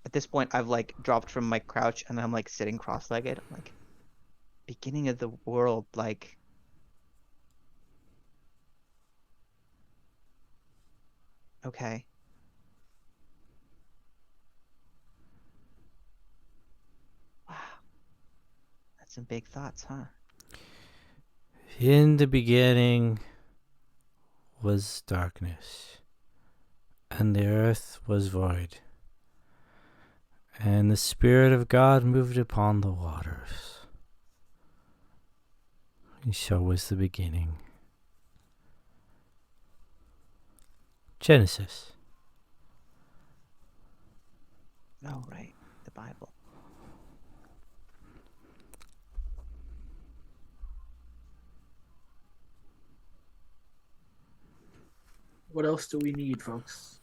At this point, I've, like, dropped from my crouch and I'm, like, sitting cross-legged. I'm like, beginning of the world, like... Okay. Wow. That's some big thoughts, huh? In the beginning was darkness, and the earth was void, and the Spirit of God moved upon the waters. And so was the beginning. Genesis. Oh, right. The Bible. What else do we need, folks?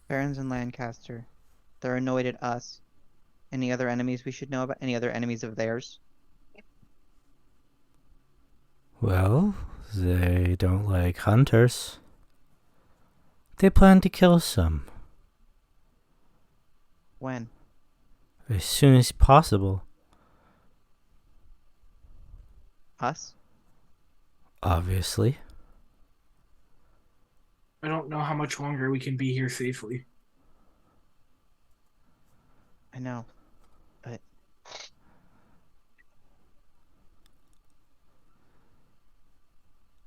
Barons in Lancaster. They're annoyed at us. Any other enemies we should know about? Any other enemies of theirs? Well, they don't like hunters. They plan to kill some. When? As soon as possible. Us? Obviously. I don't know how much longer we can be here safely. I know. But...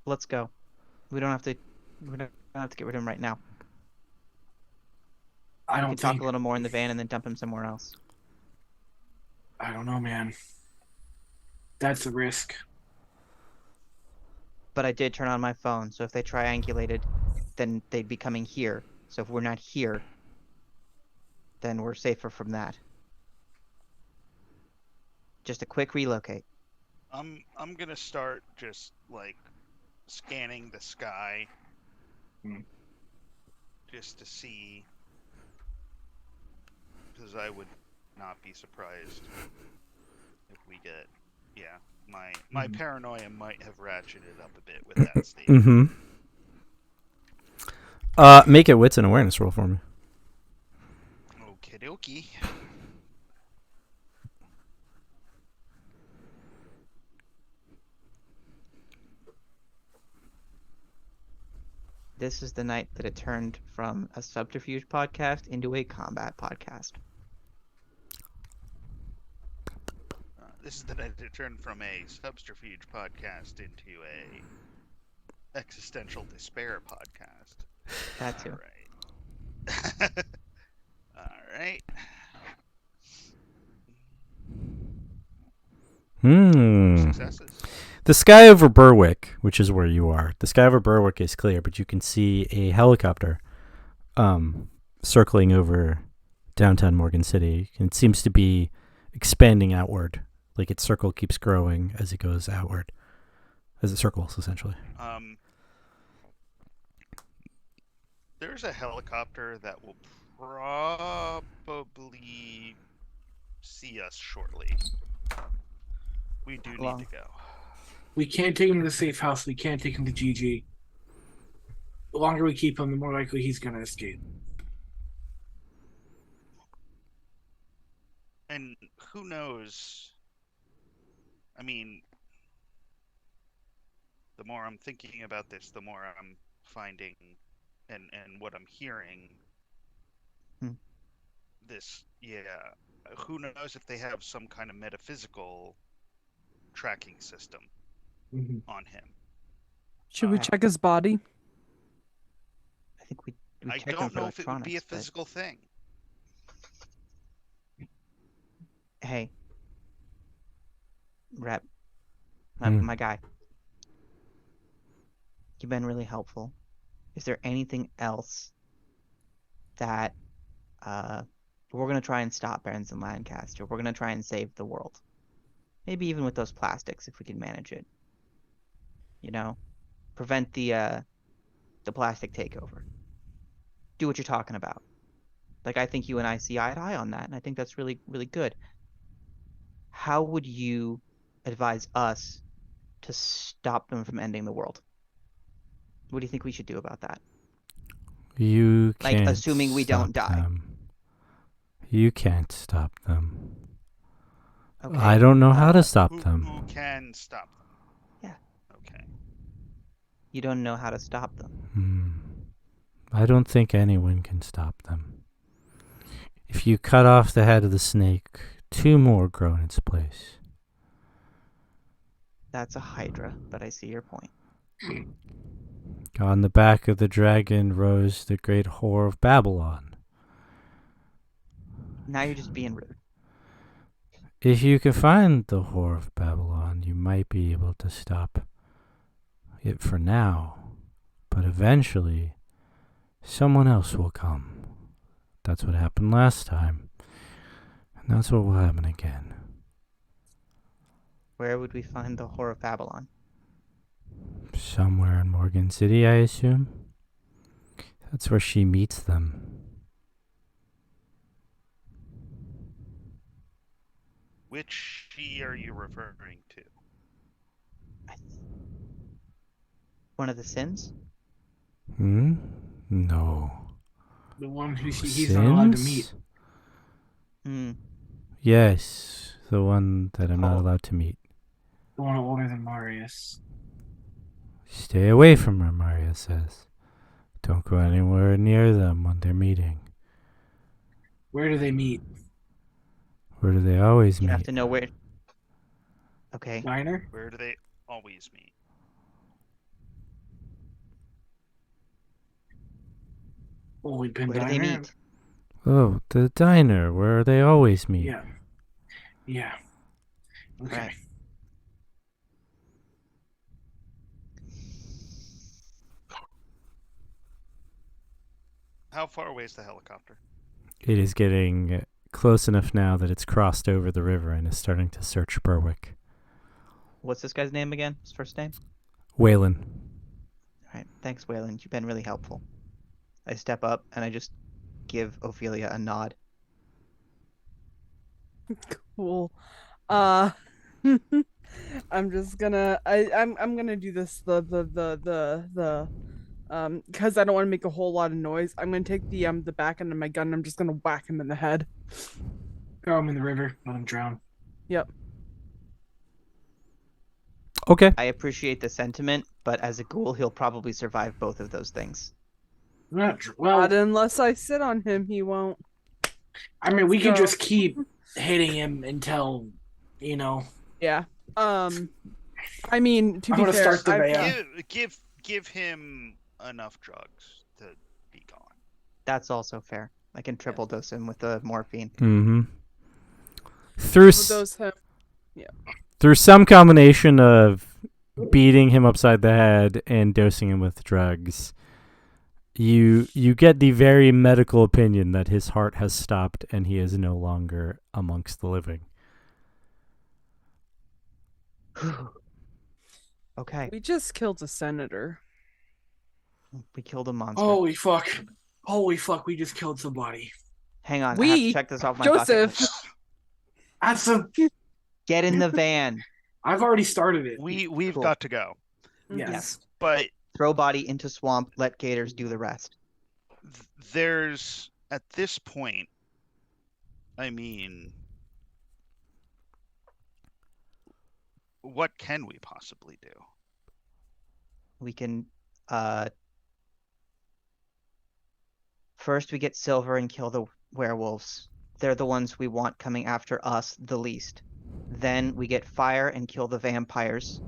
let's go. We don't have to get rid of him right now. I We don't can talk think. a little more in the van and then dump him somewhere else. I don't know, man. That's a risk. But I did turn on my phone, so if they triangulated, then they'd be coming here. So if we're not here, then we're safer from that. Just a quick relocate. I'm gonna start just like scanning the sky, just to see, because I would not be surprised if we get, yeah, my paranoia might have ratcheted up a bit with that statement. Mm-hmm. Make a wits and awareness roll for me. Okie dokie. This is the night that it turned from a subterfuge podcast into a combat podcast. This is the night it turned from a subterfuge podcast into a existential despair podcast. That too. All right. All right. Successes. The sky over Berwick, which is where you are, the sky over Berwick is clear, but you can see a helicopter circling over downtown Morgan City. And it seems to be expanding outward. Like its circle keeps growing as it goes outward. As it circles, essentially. There's a helicopter that will probably see us shortly. We do need to go. We can't take him to the safe house. We can't take him to GG. The longer we keep him, the more likely he's going to escape. And who knows? I mean, the more I'm thinking about this, the more I'm finding and what I'm hearing. This, who knows if they have some kind of metaphysical tracking system on him. Should we check his body? I think we I check him don't for know if it would be a electronics, but- physical thing. Hey, Rep, my guy. You've been really helpful. Is there anything else that we're gonna try and stop Barons and Lancaster? We're gonna try and save the world. Maybe even with those plastics, if we can manage it. You know, prevent the plastic takeover. Do what you're talking about. Like, I think you and I see eye to eye on that, and I think that's really, really good. How would you advise us to stop them from ending the world? What do you think we should do about that? You Like, can't assuming we don't stop die. them. You can't stop them. Okay. I don't know how to stop Who them. can stop them? Yeah. Okay. You don't know how to stop them. I don't think anyone can stop them. If you cut off the head of the snake, 2 more grow in its place. That's a hydra, but I see your point. On the back of the dragon rose the great whore of Babylon. Now you're just being rude. If you can find the whore of Babylon, you might be able to stop it for now. But eventually, someone else will come. That's what happened last time. And that's what will happen again. Where would we find the whore of Babylon? Somewhere in Morgan City, I assume. That's where she meets them. Which she are you referring to? One of the sins? No. The one who he's not allowed to meet. Yes, the one that I'm not allowed to meet. The one older than Marius. Stay away from her, Maria says. Don't go anywhere near them when they're meeting. Where do they meet? Where do they always You meet? have to know where. Okay. Diner? Where do they always meet? Holy Pin Where do Diner? they meet? Oh, the diner, where they always meet. Yeah. Yeah. Okay. Right. How far away is the helicopter? It is getting close enough now that it's crossed over the river and is starting to search Berwick. What's this guy's name again? His first name? Waylon. All right. Thanks, Wayland. You've been really helpful. I step up and I just give Ophelia a nod. Cool. I'm just gonna I'm gonna do this because I don't want to make a whole lot of noise. I'm gonna take the back end of my gun and I'm just gonna whack him in the head. Throw him in the river. Let him drown. Yep. Okay. I appreciate the sentiment, but as a ghoul, he'll probably survive both of those things. Not unless I sit on him, he won't. I mean, we could just keep hitting him until, you know. Yeah. I mean, to be fair, start the give him enough drugs to be gone. That's also fair. I can triple dose him with the morphine. Mm-hmm. through some combination of beating him upside the head and dosing him with drugs, you get the very medical opinion that his heart has stopped and he is no longer amongst the living. Okay, We just killed a senator. we killed a monster. Holy fuck. Holy fuck, we just killed somebody. Hang on, I have to We, check this off my bucket Joseph. list. That's a. Get in the van. I've already started it. We've Cool. got to go. Yes. But Throw body into swamp. Let gators do the rest. there's, at this point, I mean, what can we possibly do? We can first we get Silver and kill the werewolves. They're the ones we want coming after us the least. Then we get Fire and kill the vampires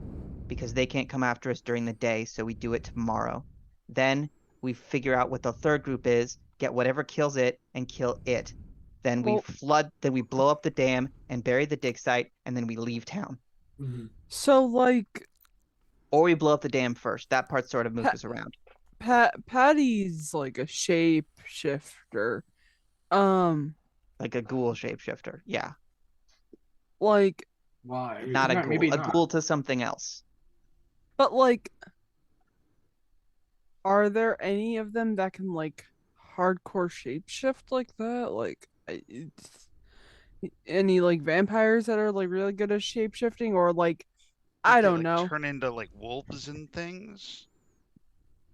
because they can't come after us during the day, so we do it tomorrow. Then we figure out what the third group is, get whatever kills it and kill it. Then we we blow up the dam and bury the dig site, and then we leave town. Mm-hmm. So, like, Or we blow up the dam first. That part sort of moves us around. Patty's like a shapeshifter. Like a ghoul shapeshifter. Yeah. Like, Why? Not a ghoul. Maybe A not. ghoul to something else. but like, are there any of them that can like hardcore shapeshift like that? Like, any like vampires that are like really good at shapeshifting, or like, I Did they, don't like, know. Turn into like wolves and things.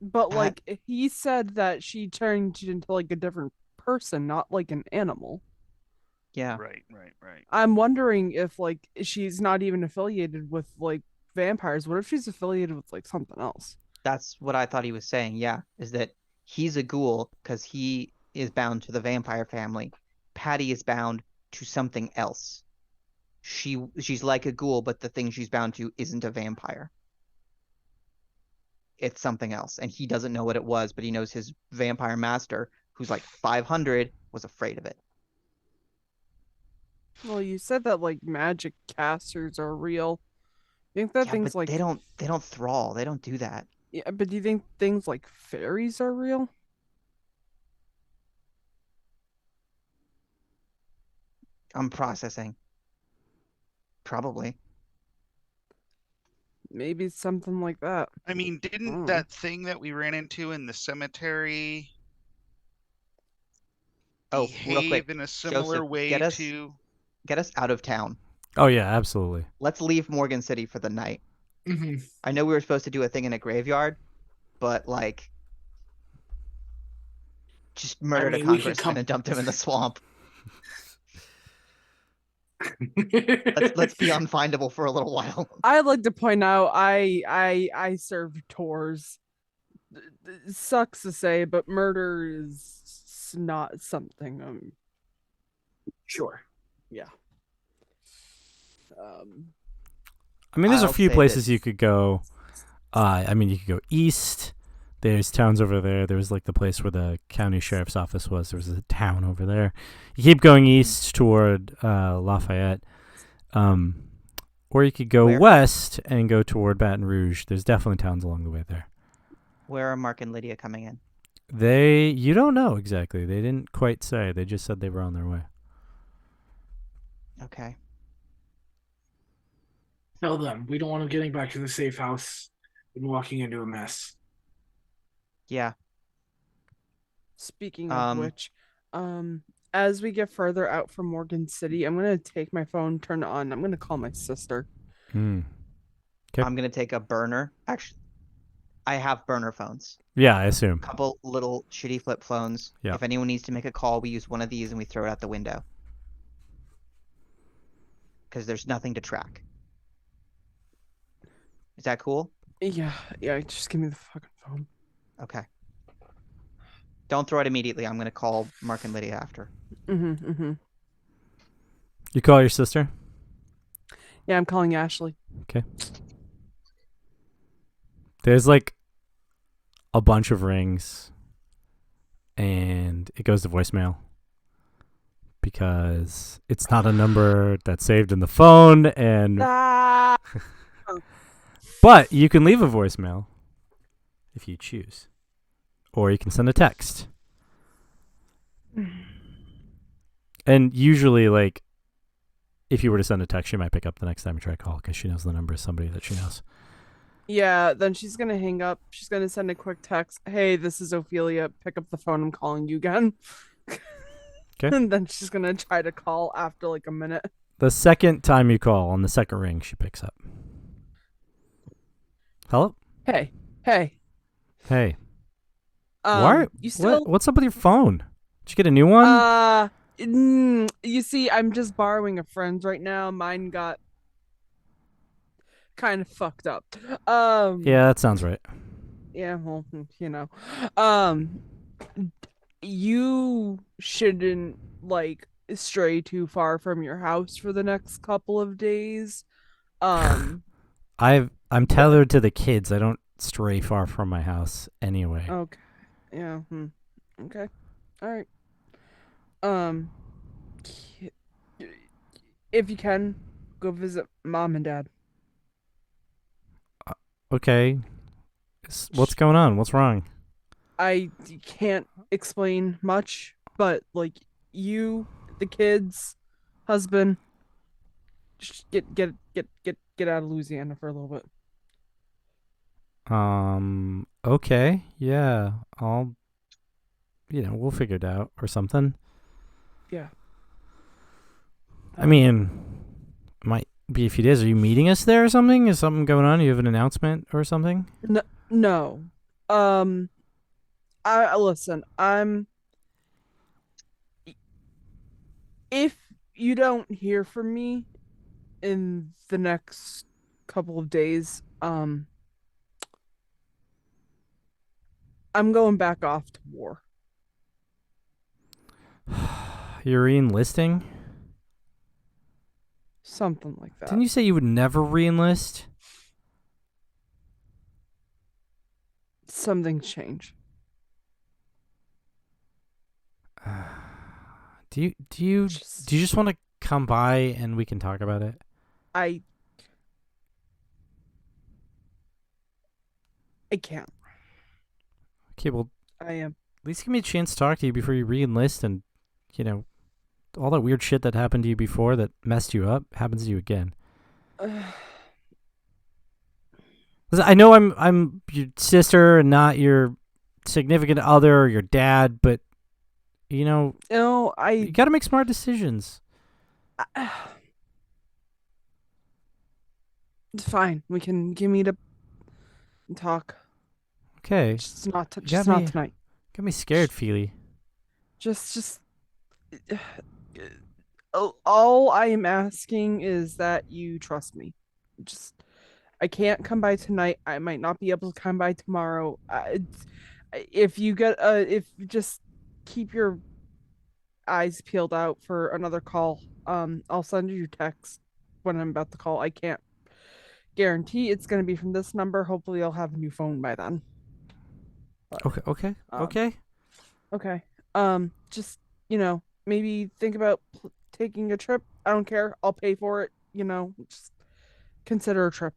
But Pat- like, he said that she turned into like a different person, not like an animal. Yeah. Right. I'm wondering if like she's not even affiliated with like vampires. What if she's affiliated with like something else? That's what I thought he was saying. Yeah. Is that he's a ghoul because he is bound to the vampire family. Patty is bound to something else. She's like a ghoul, but the thing she's bound to isn't a vampire. It's something else. And he doesn't know what it was, but he knows his vampire master, who's like 500, was afraid of it. Well, you said that like magic casters are real. You think that Yeah, things but like they don't thrall. They don't do that. yeah, but do you think things like fairies are real? I'm processing. Probably. Maybe it's something like that. I mean, didn't Mm. that thing that we ran into in the cemetery Oh, real behave quick. in a similar Joseph, way get us to? get us out of town. Oh yeah, absolutely. Let's leave Morgan City for the night. Mm-hmm. I know we were supposed to do a thing in a graveyard, but like just murdered mean, a we could congressman come- and dumped him in the swamp. Let's be unfindable for a little while. I'd like to point out I served tours. It sucks to say, but murder is not something Sure. yeah. Um I mean, there's a I'll few say places that- you could go. I mean, you could go east. There's towns over there. There was like the place where the county sheriff's office was. There was a town over there. You keep going east toward Lafayette. Or you could go Where? west and go toward Baton Rouge. There's definitely towns along the way there. Where are Mark and Lydia coming in? You don't know exactly. They didn't quite say. They just said they were on their way. Okay. Tell them we don't want them getting back to the safe house and walking into a mess. Yeah. Speaking of which, as we get further out from Morgan City, I'm gonna take my phone, turn it on. I'm gonna call my sister. Hmm. Okay. I'm gonna take a burner. Actually, I have burner phones. Yeah, I assume. Couple little shitty flip phones. Yeah. If anyone needs to make a call, we use one of these and we throw it out the window. Because there's nothing to track. Is that cool? Yeah, just give me the fucking phone. Okay. Don't throw it immediately. I'm gonna call Mark and Lydia after. Mm-hmm. You call your sister? Yeah, I'm calling Ashley. There's like a bunch of rings, and it goes to voicemail. because it's not a number that's saved in the phone, and but you can leave a voicemail if you choose, or you can send a text. And usually, like, if you were to send a text, she might pick up the next time you try to call because she knows the number is somebody that she knows. Yeah, then she's gonna hang up. She's gonna send a quick text. Hey, this is Ophelia. Pick up the phone. I'm calling you again. Okay. And then she's gonna try to call after like a minute. The second time you call, on the second ring, she picks up. Hello? Hey. Hey. What? You still? What's up with your phone? Did you get a new one? You see, I'm just borrowing a friend's right now. Mine got kind of fucked up. Yeah, that sounds right. Yeah, well, you shouldn't like stray too far from your house for the next couple of days. I'm tethered to the kids. I don't stray far from my house anyway. Okay. Yeah. Okay. All right. If you can, go visit mom and dad. Okay. What's going on? What's wrong? I can't explain much, but like you, the kids, husband, just get out of Louisiana for a little bit. Okay. Yeah. We'll figure it out or something. Yeah. I mean, might be a few days. Are you meeting us there or something? Is something going on? You have an announcement or something? No. I listen. If you don't hear from me in the next couple of days, I'm going back off to war. You're re-enlisting? Something like that. Didn't you say you would never re-enlist? Something changed. Do you just want to come by and we can talk about it? I can't. Okay, well, I am. at least give me a chance to talk to you before you re-enlist, and all that weird shit that happened to you before that messed you up happens to you again. I know I'm your sister and not your significant other or your dad, but you got to make smart decisions. It's fine. We can meet up and talk. Okay. Just not tonight. Got me scared, Feely. Just. All I am asking is that you trust me. I can't come by tonight. I might not be able to come by tomorrow. If you just keep your eyes peeled out for another call. I'll send you a text when I'm about to call. I can't guarantee it's going to be from this number. Hopefully, I'll have a new phone by then. But, Okay. Just maybe think about taking a trip. I don't care. I'll pay for it. Just consider a trip.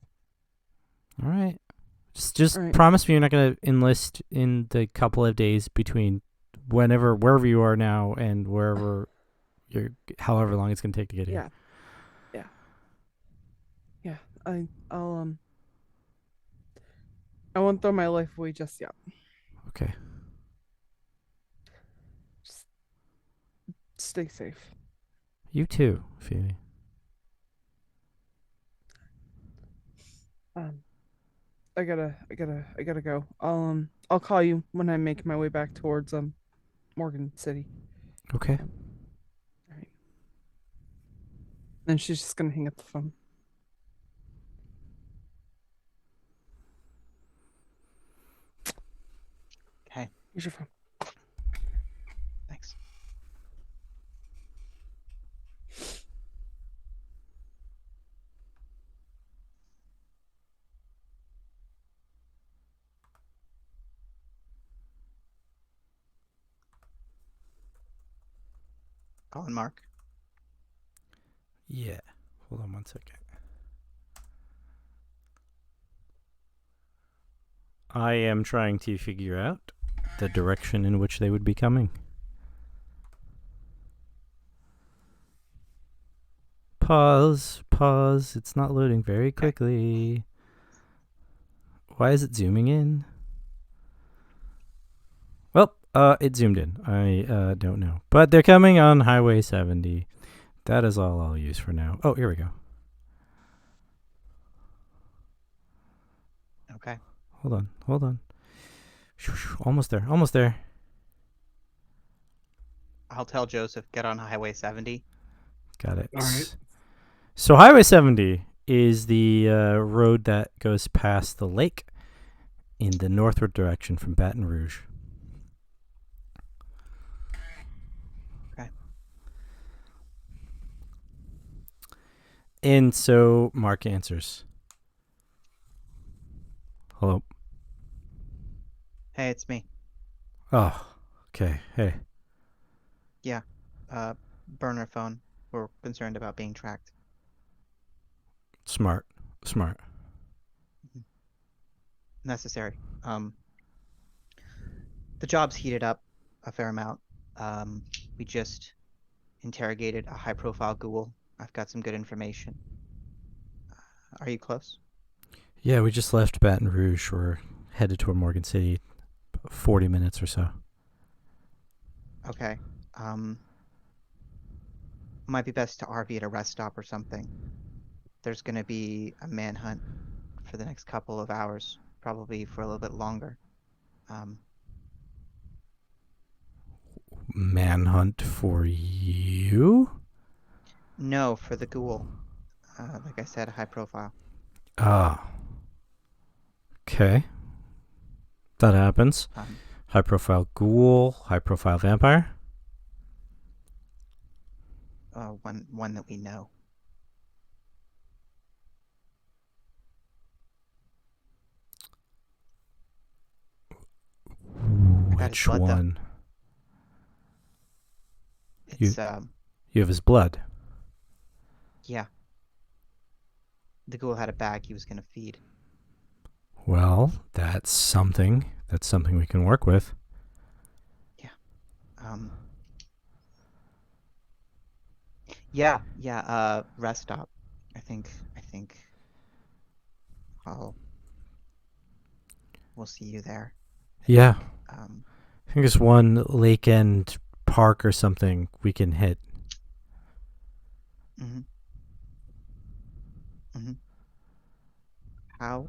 All right. Just promise me you're not going to enlist in the couple of days between wherever you are now and wherever however long it's going to take to get here. Yeah. I won't throw my life away just yet. Okay. Just stay safe. You too, Feely. I gotta go. I'll call you when I make my way back towards Morgan City. Okay. All right. Then she's just gonna hang up the phone. Okay. Here's your phone. Thanks. Calling Mark. Yeah. Hold on 1 second. I am trying to figure out the direction in which they would be coming. Pause. It's not loading very quickly. Why is it zooming in? Well, it zoomed in. I don't know. But they're coming on Highway 70. That is all I'll use for now. Oh, here we go. Okay. Hold on. Almost there. I'll tell Joseph, get on Highway 70. Got it. All right. So Highway 70 is the road that goes past the lake in the northward direction from Baton Rouge. Okay. And so Mark answers. Hello. Hey, it's me. Oh, okay. Hey. Burner phone. We're concerned about being tracked. Smart. Necessary. The job's heated up a fair amount. We just interrogated a high-profile ghoul. I've got some good information. Are you close? Yeah, we just left Baton Rouge. We're headed toward Morgan City. 40 minutes or so. Okay. Might be best to RV at a rest stop or something. There's going to be a manhunt for the next couple of hours, probably for a little bit longer. Manhunt for you? No, for the ghoul. Like I said, high profile. Ah. Okay. That happens. High profile ghoul, high profile vampire. One that we know. Which one? It's You have his blood. Yeah. The ghoul had a bag he was gonna feed. Well, that's something. That's something we can work with. Yeah. Rest stop. I think we'll see you there. Yeah. I think there's one lake end park or something we can hit. How?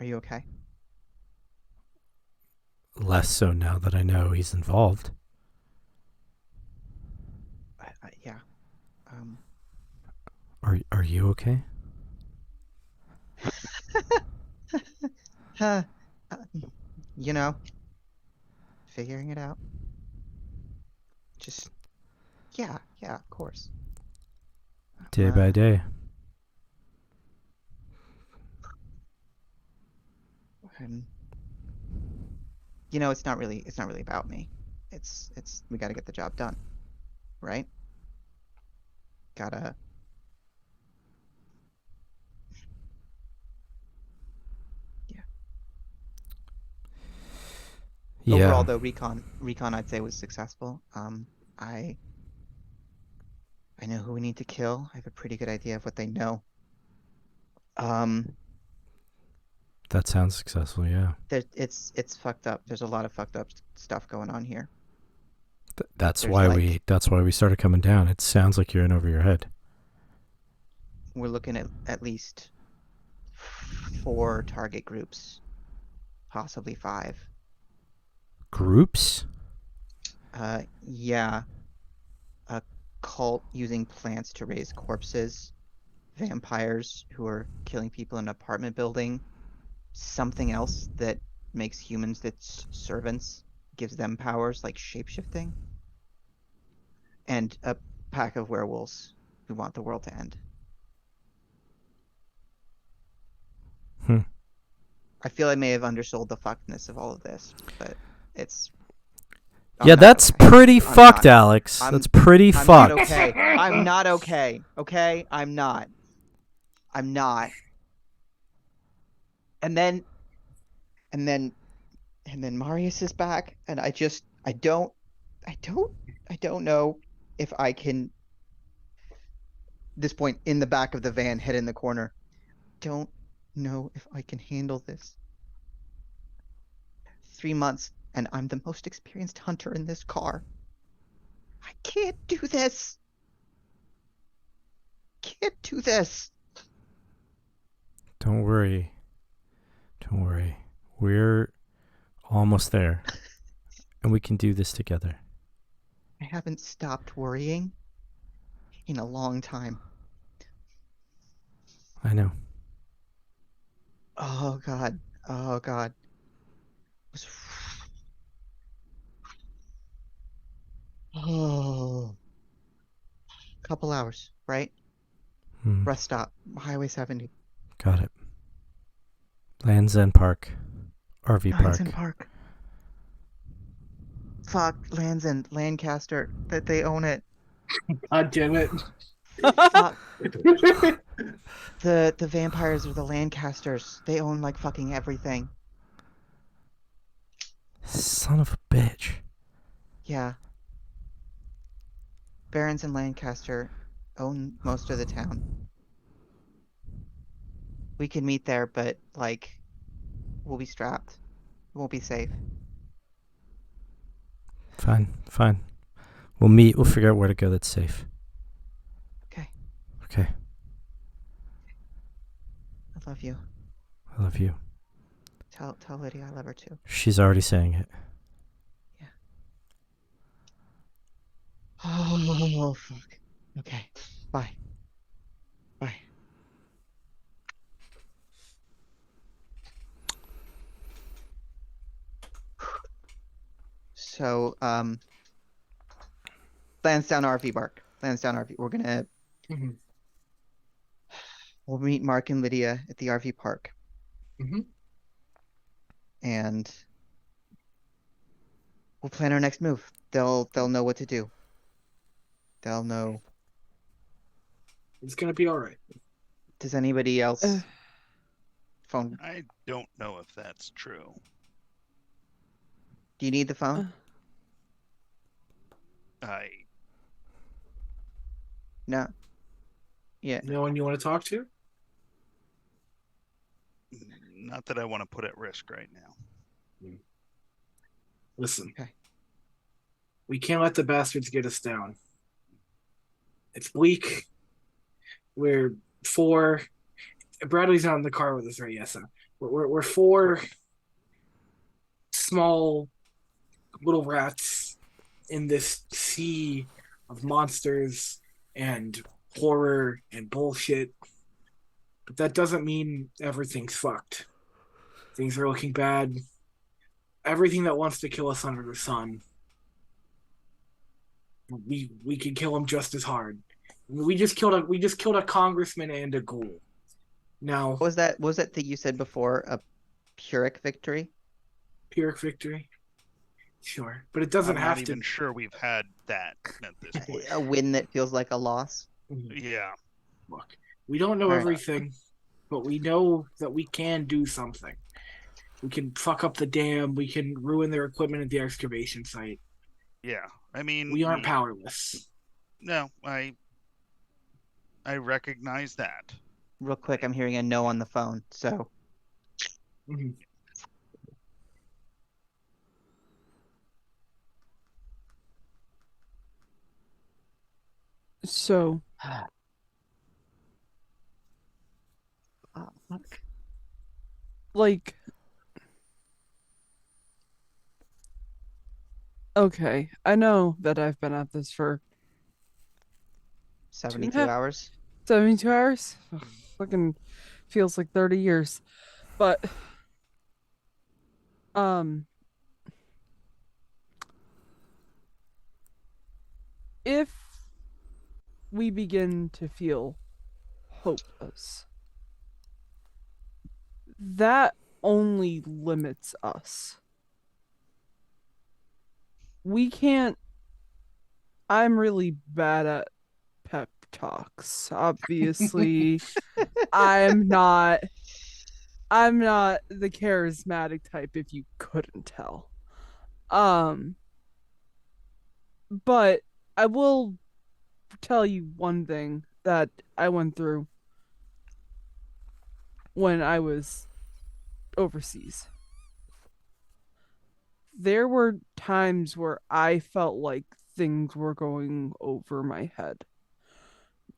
Are you okay? Less so now that I know he's involved. Yeah. Are you okay? You know, figuring it out. Just, yeah, of course. Day by day. You know, it's not really about me. It's we got to get the job done, right? Gotta. Yeah. Overall, though, recon I'd say was successful. I know who we need to kill. I have a pretty good idea of what they know. That sounds successful, yeah. It's fucked up. There's a lot of fucked up stuff going on here. That's why we started coming down. It sounds like you're in over your head. We're looking at least 4 target groups, possibly 5. Groups? Yeah. A cult using plants to raise corpses, vampires who are killing people in an apartment building, something else that makes humans its servants, gives them powers like shapeshifting, and a pack of werewolves who want the world to end. I feel I may have undersold the fuckedness of all of this, but it's... Yeah, that's pretty I'm fucked, not. Alex. I'm- That's pretty I'm fucked. not okay. I'm not okay. Okay? I'm not. I'm not. And then Marius is back, and I don't know if I can. This point in the back of the van, head in the corner. Don't know if I can handle this. 3 months, and I'm the most experienced hunter in this car. I can't do this. Can't do this. Don't worry. Don't worry. We're almost there. And we can do this together. I haven't stopped worrying in a long time. I know. Oh God. Oh God. Oh. Couple hours, right? Rest stop. Highway 70. Got it. Land's End Park. RV Land's Park. End Park. Fuck, Land's End, Lancaster. That they own it. God damn it. Fuck. The vampires are the Lancasters. They own like fucking everything. Son of a bitch. Yeah. Barons and Lancaster own most of the town. We can meet there, but like we'll be strapped. It won't be safe. Fine. We'll meet. We'll figure out where to go that's safe. Okay. Okay. I love you. I love you. Tell Lydia I love her too. She's already saying it. Yeah. Oh fuck. Okay. Bye. Bye. So, Lansdowne RV Park. Lansdowne RV. We're gonna. Mhm. We'll meet Mark and Lydia at the RV park. Mhm. And we'll plan our next move. They'll know what to do. They'll know. It's gonna be all right. Does anybody else phone? I don't know if that's true. Do you need the phone? No. Yeah. No one you want to talk to? Not that I want to put at risk right now. Listen. Okay. We can't let the bastards get us down. It's bleak. We're four. Bradley's not in the car with us, right? Yes. We're four small little rats in this sea of monsters and horror and bullshit. But that doesn't mean everything's fucked. Things are looking bad. Everything that wants to kill us under the sun, we can kill them just as hard. We just killed a congressman and a ghoul. Now, What was that? What was that thing you said before? A Pyrrhic victory? Pyrrhic victory. Sure, but it doesn't I'm have not to. even sure we've had that at this point. A win that feels like a loss? Yeah. Look, we don't know All right. everything, but we know that we can do something. We can fuck up the dam. We can ruin their equipment at the excavation site. Yeah. I mean, We aren't powerless. No, I recognize that. Real quick, I'm hearing a no on the phone, so. Mhm. So, Fuck. like, okay, I know that I've been at this for 72 2.5 hours? 72 hours. Ugh, fucking feels like 30 years. But, if we begin to feel hopeless, that only limits us. we can't. I'm really bad at pep talks. Obviously, I'm not. I'm not the charismatic type. If you couldn't tell, but I will tell you one thing that I went through when I was overseas. There were times where I felt like things were going over my head.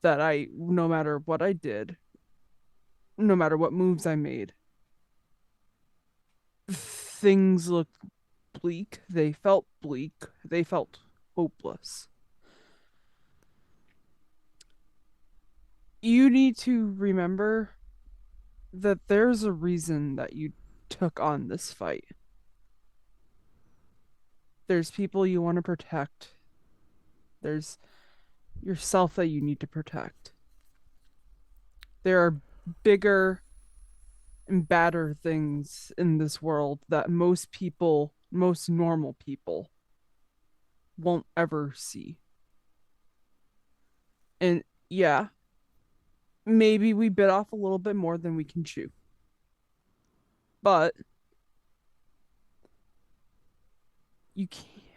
That no matter what I did, no matter what moves I made, things looked bleak. They felt bleak. They felt hopeless. You need to remember that there's a reason that you took on this fight. There's people you want to protect. There's yourself that you need to protect. There are bigger and badder things in this world that most normal people, won't ever see. And yeah, maybe we bit off a little bit more than we can chew. But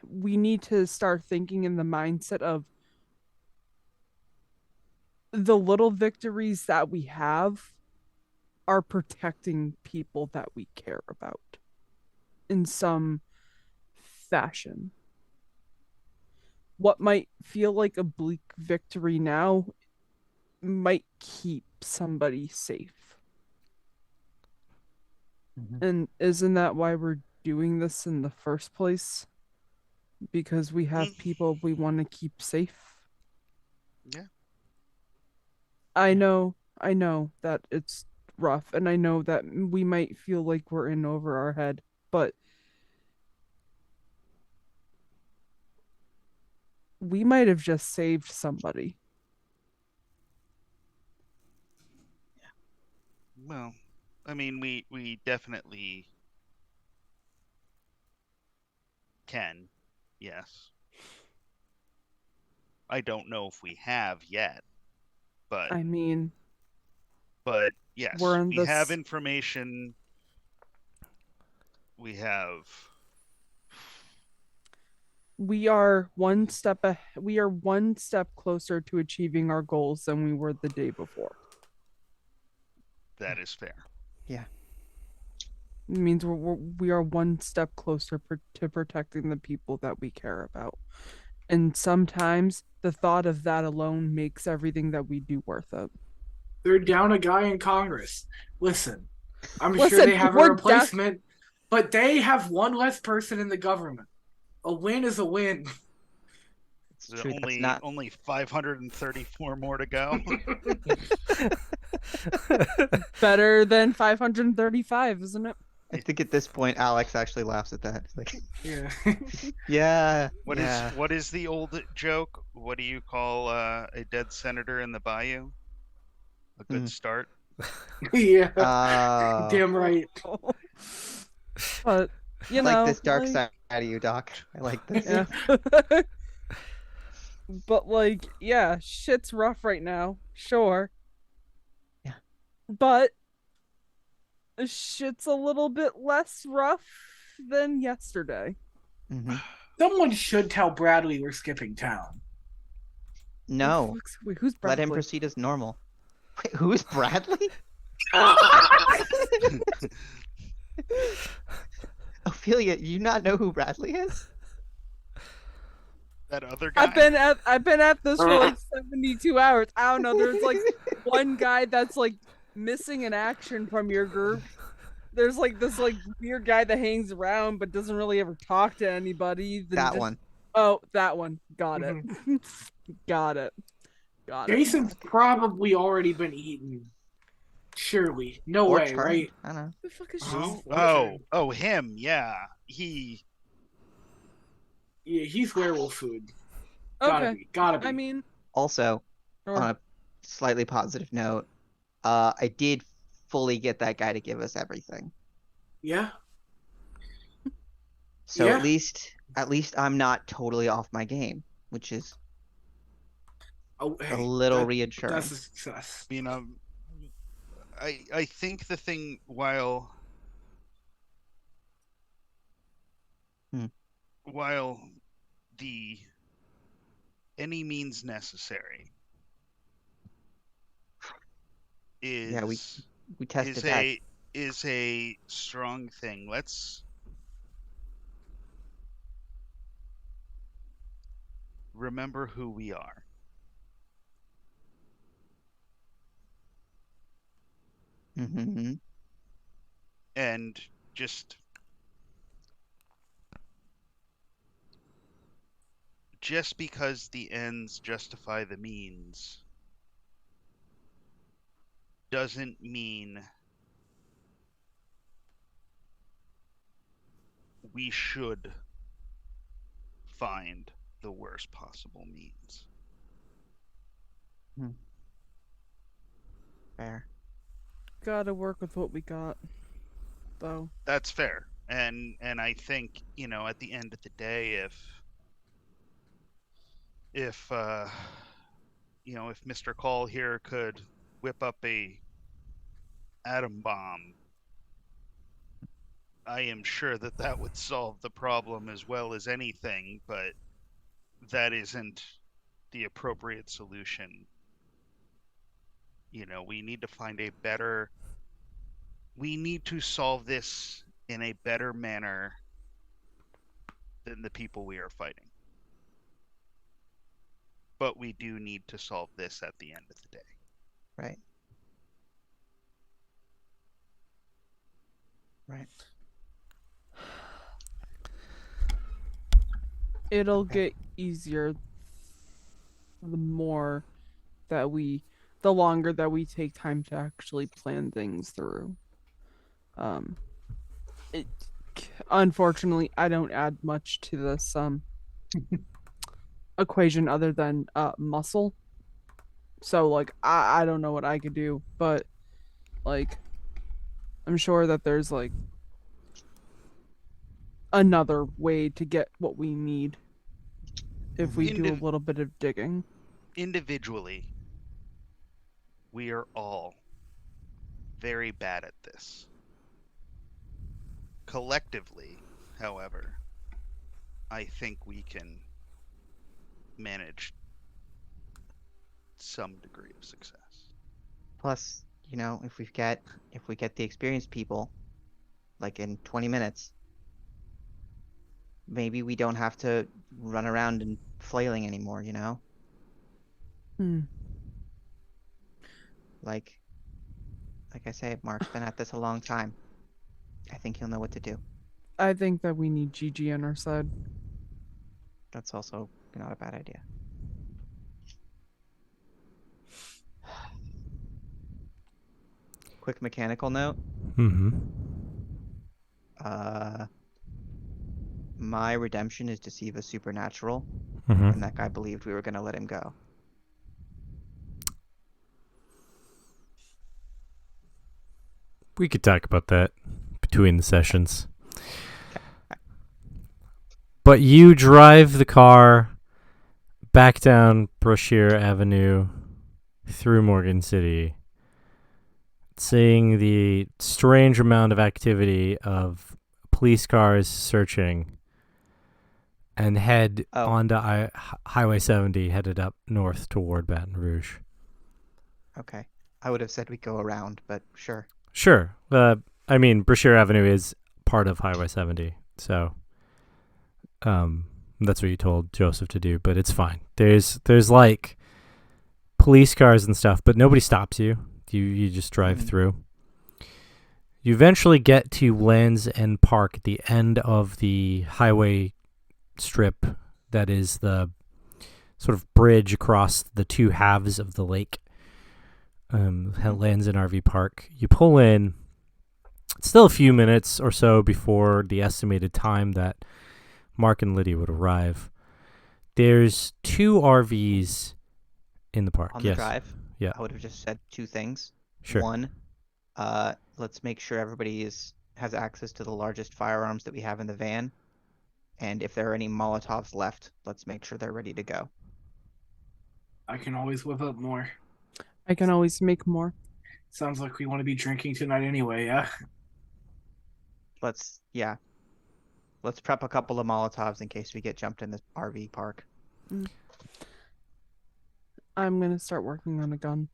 we need to start thinking in the mindset of the little victories that we have are protecting people that we care about in some fashion. What might feel like a bleak victory now might keep somebody safe. And isn't that why we're doing this in the first place? Because we have people we want to keep safe. Yeah. I know that it's rough, and I know that we might feel like we're in over our head, but we might have just saved somebody. Well, I mean, we definitely can, yes. I don't know if we have yet, but I mean, yes, we're in we this... have information. We are one step closer to achieving our goals than we were the day before. That is fair. Yeah. It means we are one step closer to protecting the people that we care about. And sometimes the thought of that alone makes everything that we do worth it. They're down a guy in Congress. Listen, I'm sure they have a replacement, but they have one less person in the government. A win is a win. It's true. Only 534 more to go. Better than 535, isn't it? I think at this point, Alex actually laughs at that. It's like, Yeah. yeah. What is the old joke? What do you call a dead senator in the bayou? A good start. Yeah. Damn right. But I like this dark side of you, Doc. I like this. Yeah. But yeah, shit's rough right now. Sure. Yeah. But shit's a little bit less rough than yesterday. Mm-hmm. Someone should tell Bradley we're skipping town. No. Wait, who's Bradley? Let him proceed as normal. Wait, who is Bradley? Ophelia, you not know who Bradley is? That other guy? I've been at this for 72 hours. I don't know. There's one guy that's missing in action from your group. There's this weird guy that hangs around but doesn't really ever talk to anybody. One. Oh, that one. Got it. Got it. Jason's probably already been eaten. Surely. No Or way, Charlie. right? I don't know. The fuck is Oh, him. Yeah. Yeah, he's werewolf food. Okay. Gotta be. I mean, Also, on a slightly positive note, I did fully get that guy to give us everything. Yeah. So Yeah. at least at least I'm not totally off my game, which is Oh, a hey, little reassuring. that's a success. I mean, I think the thing while the any means necessary Yeah, we is tested that. is a strong thing. Let's remember who we are. Mm-hmm. And just because the ends justify the means doesn't mean we should find the worst possible means. Fair. Gotta work with what we got, though. That's fair. And I think, at the end of the day, if Mr. Call here could whip up a atom bomb, I am sure that would solve the problem as well as anything, but that isn't the appropriate solution. We need to find we need to solve this in a better manner than the people we are fighting. But we do need to solve this at the end of the day. Right. Right. It'll get easier the longer that we take time to actually plan things through. Unfortunately, I don't add much to this equation other than muscle. So like I don't know what I could do, but like I'm sure that there's like another way to get what we need if we do a little bit of digging. Individually, we are all very bad at this. Collectively, however, I think we can manage some degree of success. Plus, if we get the experienced people, like in 20 minutes, maybe we don't have to run around and flailing anymore, Like I say, Mark's been at this a long time. I think he'll know what to do. I think that we need Gigi on our side. That's also not a bad idea. Quick mechanical note. Mm-hmm. My redemption is Deceive a Supernatural, Mm-hmm. and that guy believed we were going to let him go. We could talk about that between the sessions. But you drive the car back down Brashear Avenue through Morgan City, seeing the strange amount of activity of police cars searching, and head onto Highway 70, headed up north toward Baton Rouge. Okay. I would have said we go around, but sure. Sure. I mean, Brashear Avenue is part of Highway 70, so that's what you told Joseph to do, but it's fine. There's like police cars and stuff, but nobody stops you. You just drive through. You eventually get to Land's End Park at the end of the highway strip that is the sort of bridge across the two halves of the lake. Land's End RV Park. You pull in. It's still a few minutes or so before the estimated time that Mark and Lydia would arrive. There's two RVs in the park. On the drive? Yeah. I would have just said two things. Sure. One, let's make sure everybody has access to the largest firearms that we have in the van. And if there are any Molotovs left, let's make sure they're ready to go. I can always whip up more. I can always make more. Sounds like we want to be drinking tonight anyway, yeah? Let's prep a couple of Molotovs in case we get jumped in the RV park. I'm gonna start working on a gun.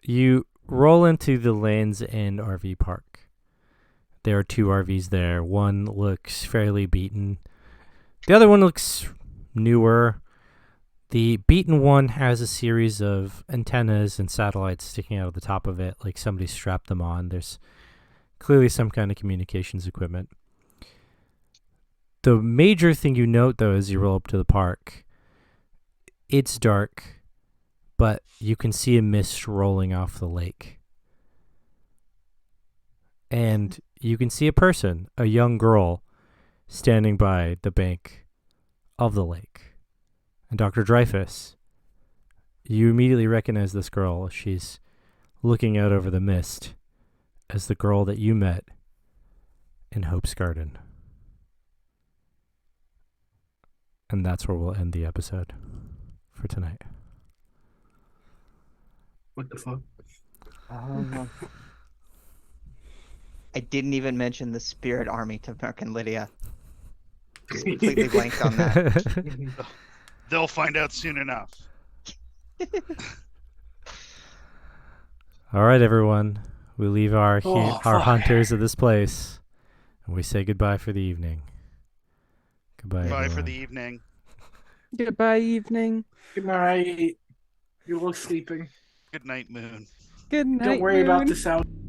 You roll into the Land's End RV park. There are 2 RVs there. One looks fairly beaten. The other one looks newer. The beaten one has a series of antennas and satellites sticking out of the top of it, like somebody strapped them on. There's clearly some kind of communications equipment. The major thing you note, though, as you roll up to the park, it's dark, but you can see a mist rolling off the lake. And you can see a person, a young girl, standing by the bank of the lake. And Dr. Dreyfus, you immediately recognize this girl. She's looking out over the mist as the girl that you met in Hope's Garden. And that's where we'll end the episode for tonight. What the fuck? I didn't even mention the Spirit Army to Mark and Lydia. Just completely blanked on that. They'll find out soon enough. All right, everyone. We leave our fuck. hunters of this place, and we say goodbye for the evening. Goodbye, Bye for everyone. the evening. Goodbye, evening. Good night. You look sleeping. Good night, Moon. Good night. Don't worry about Moon. the sound.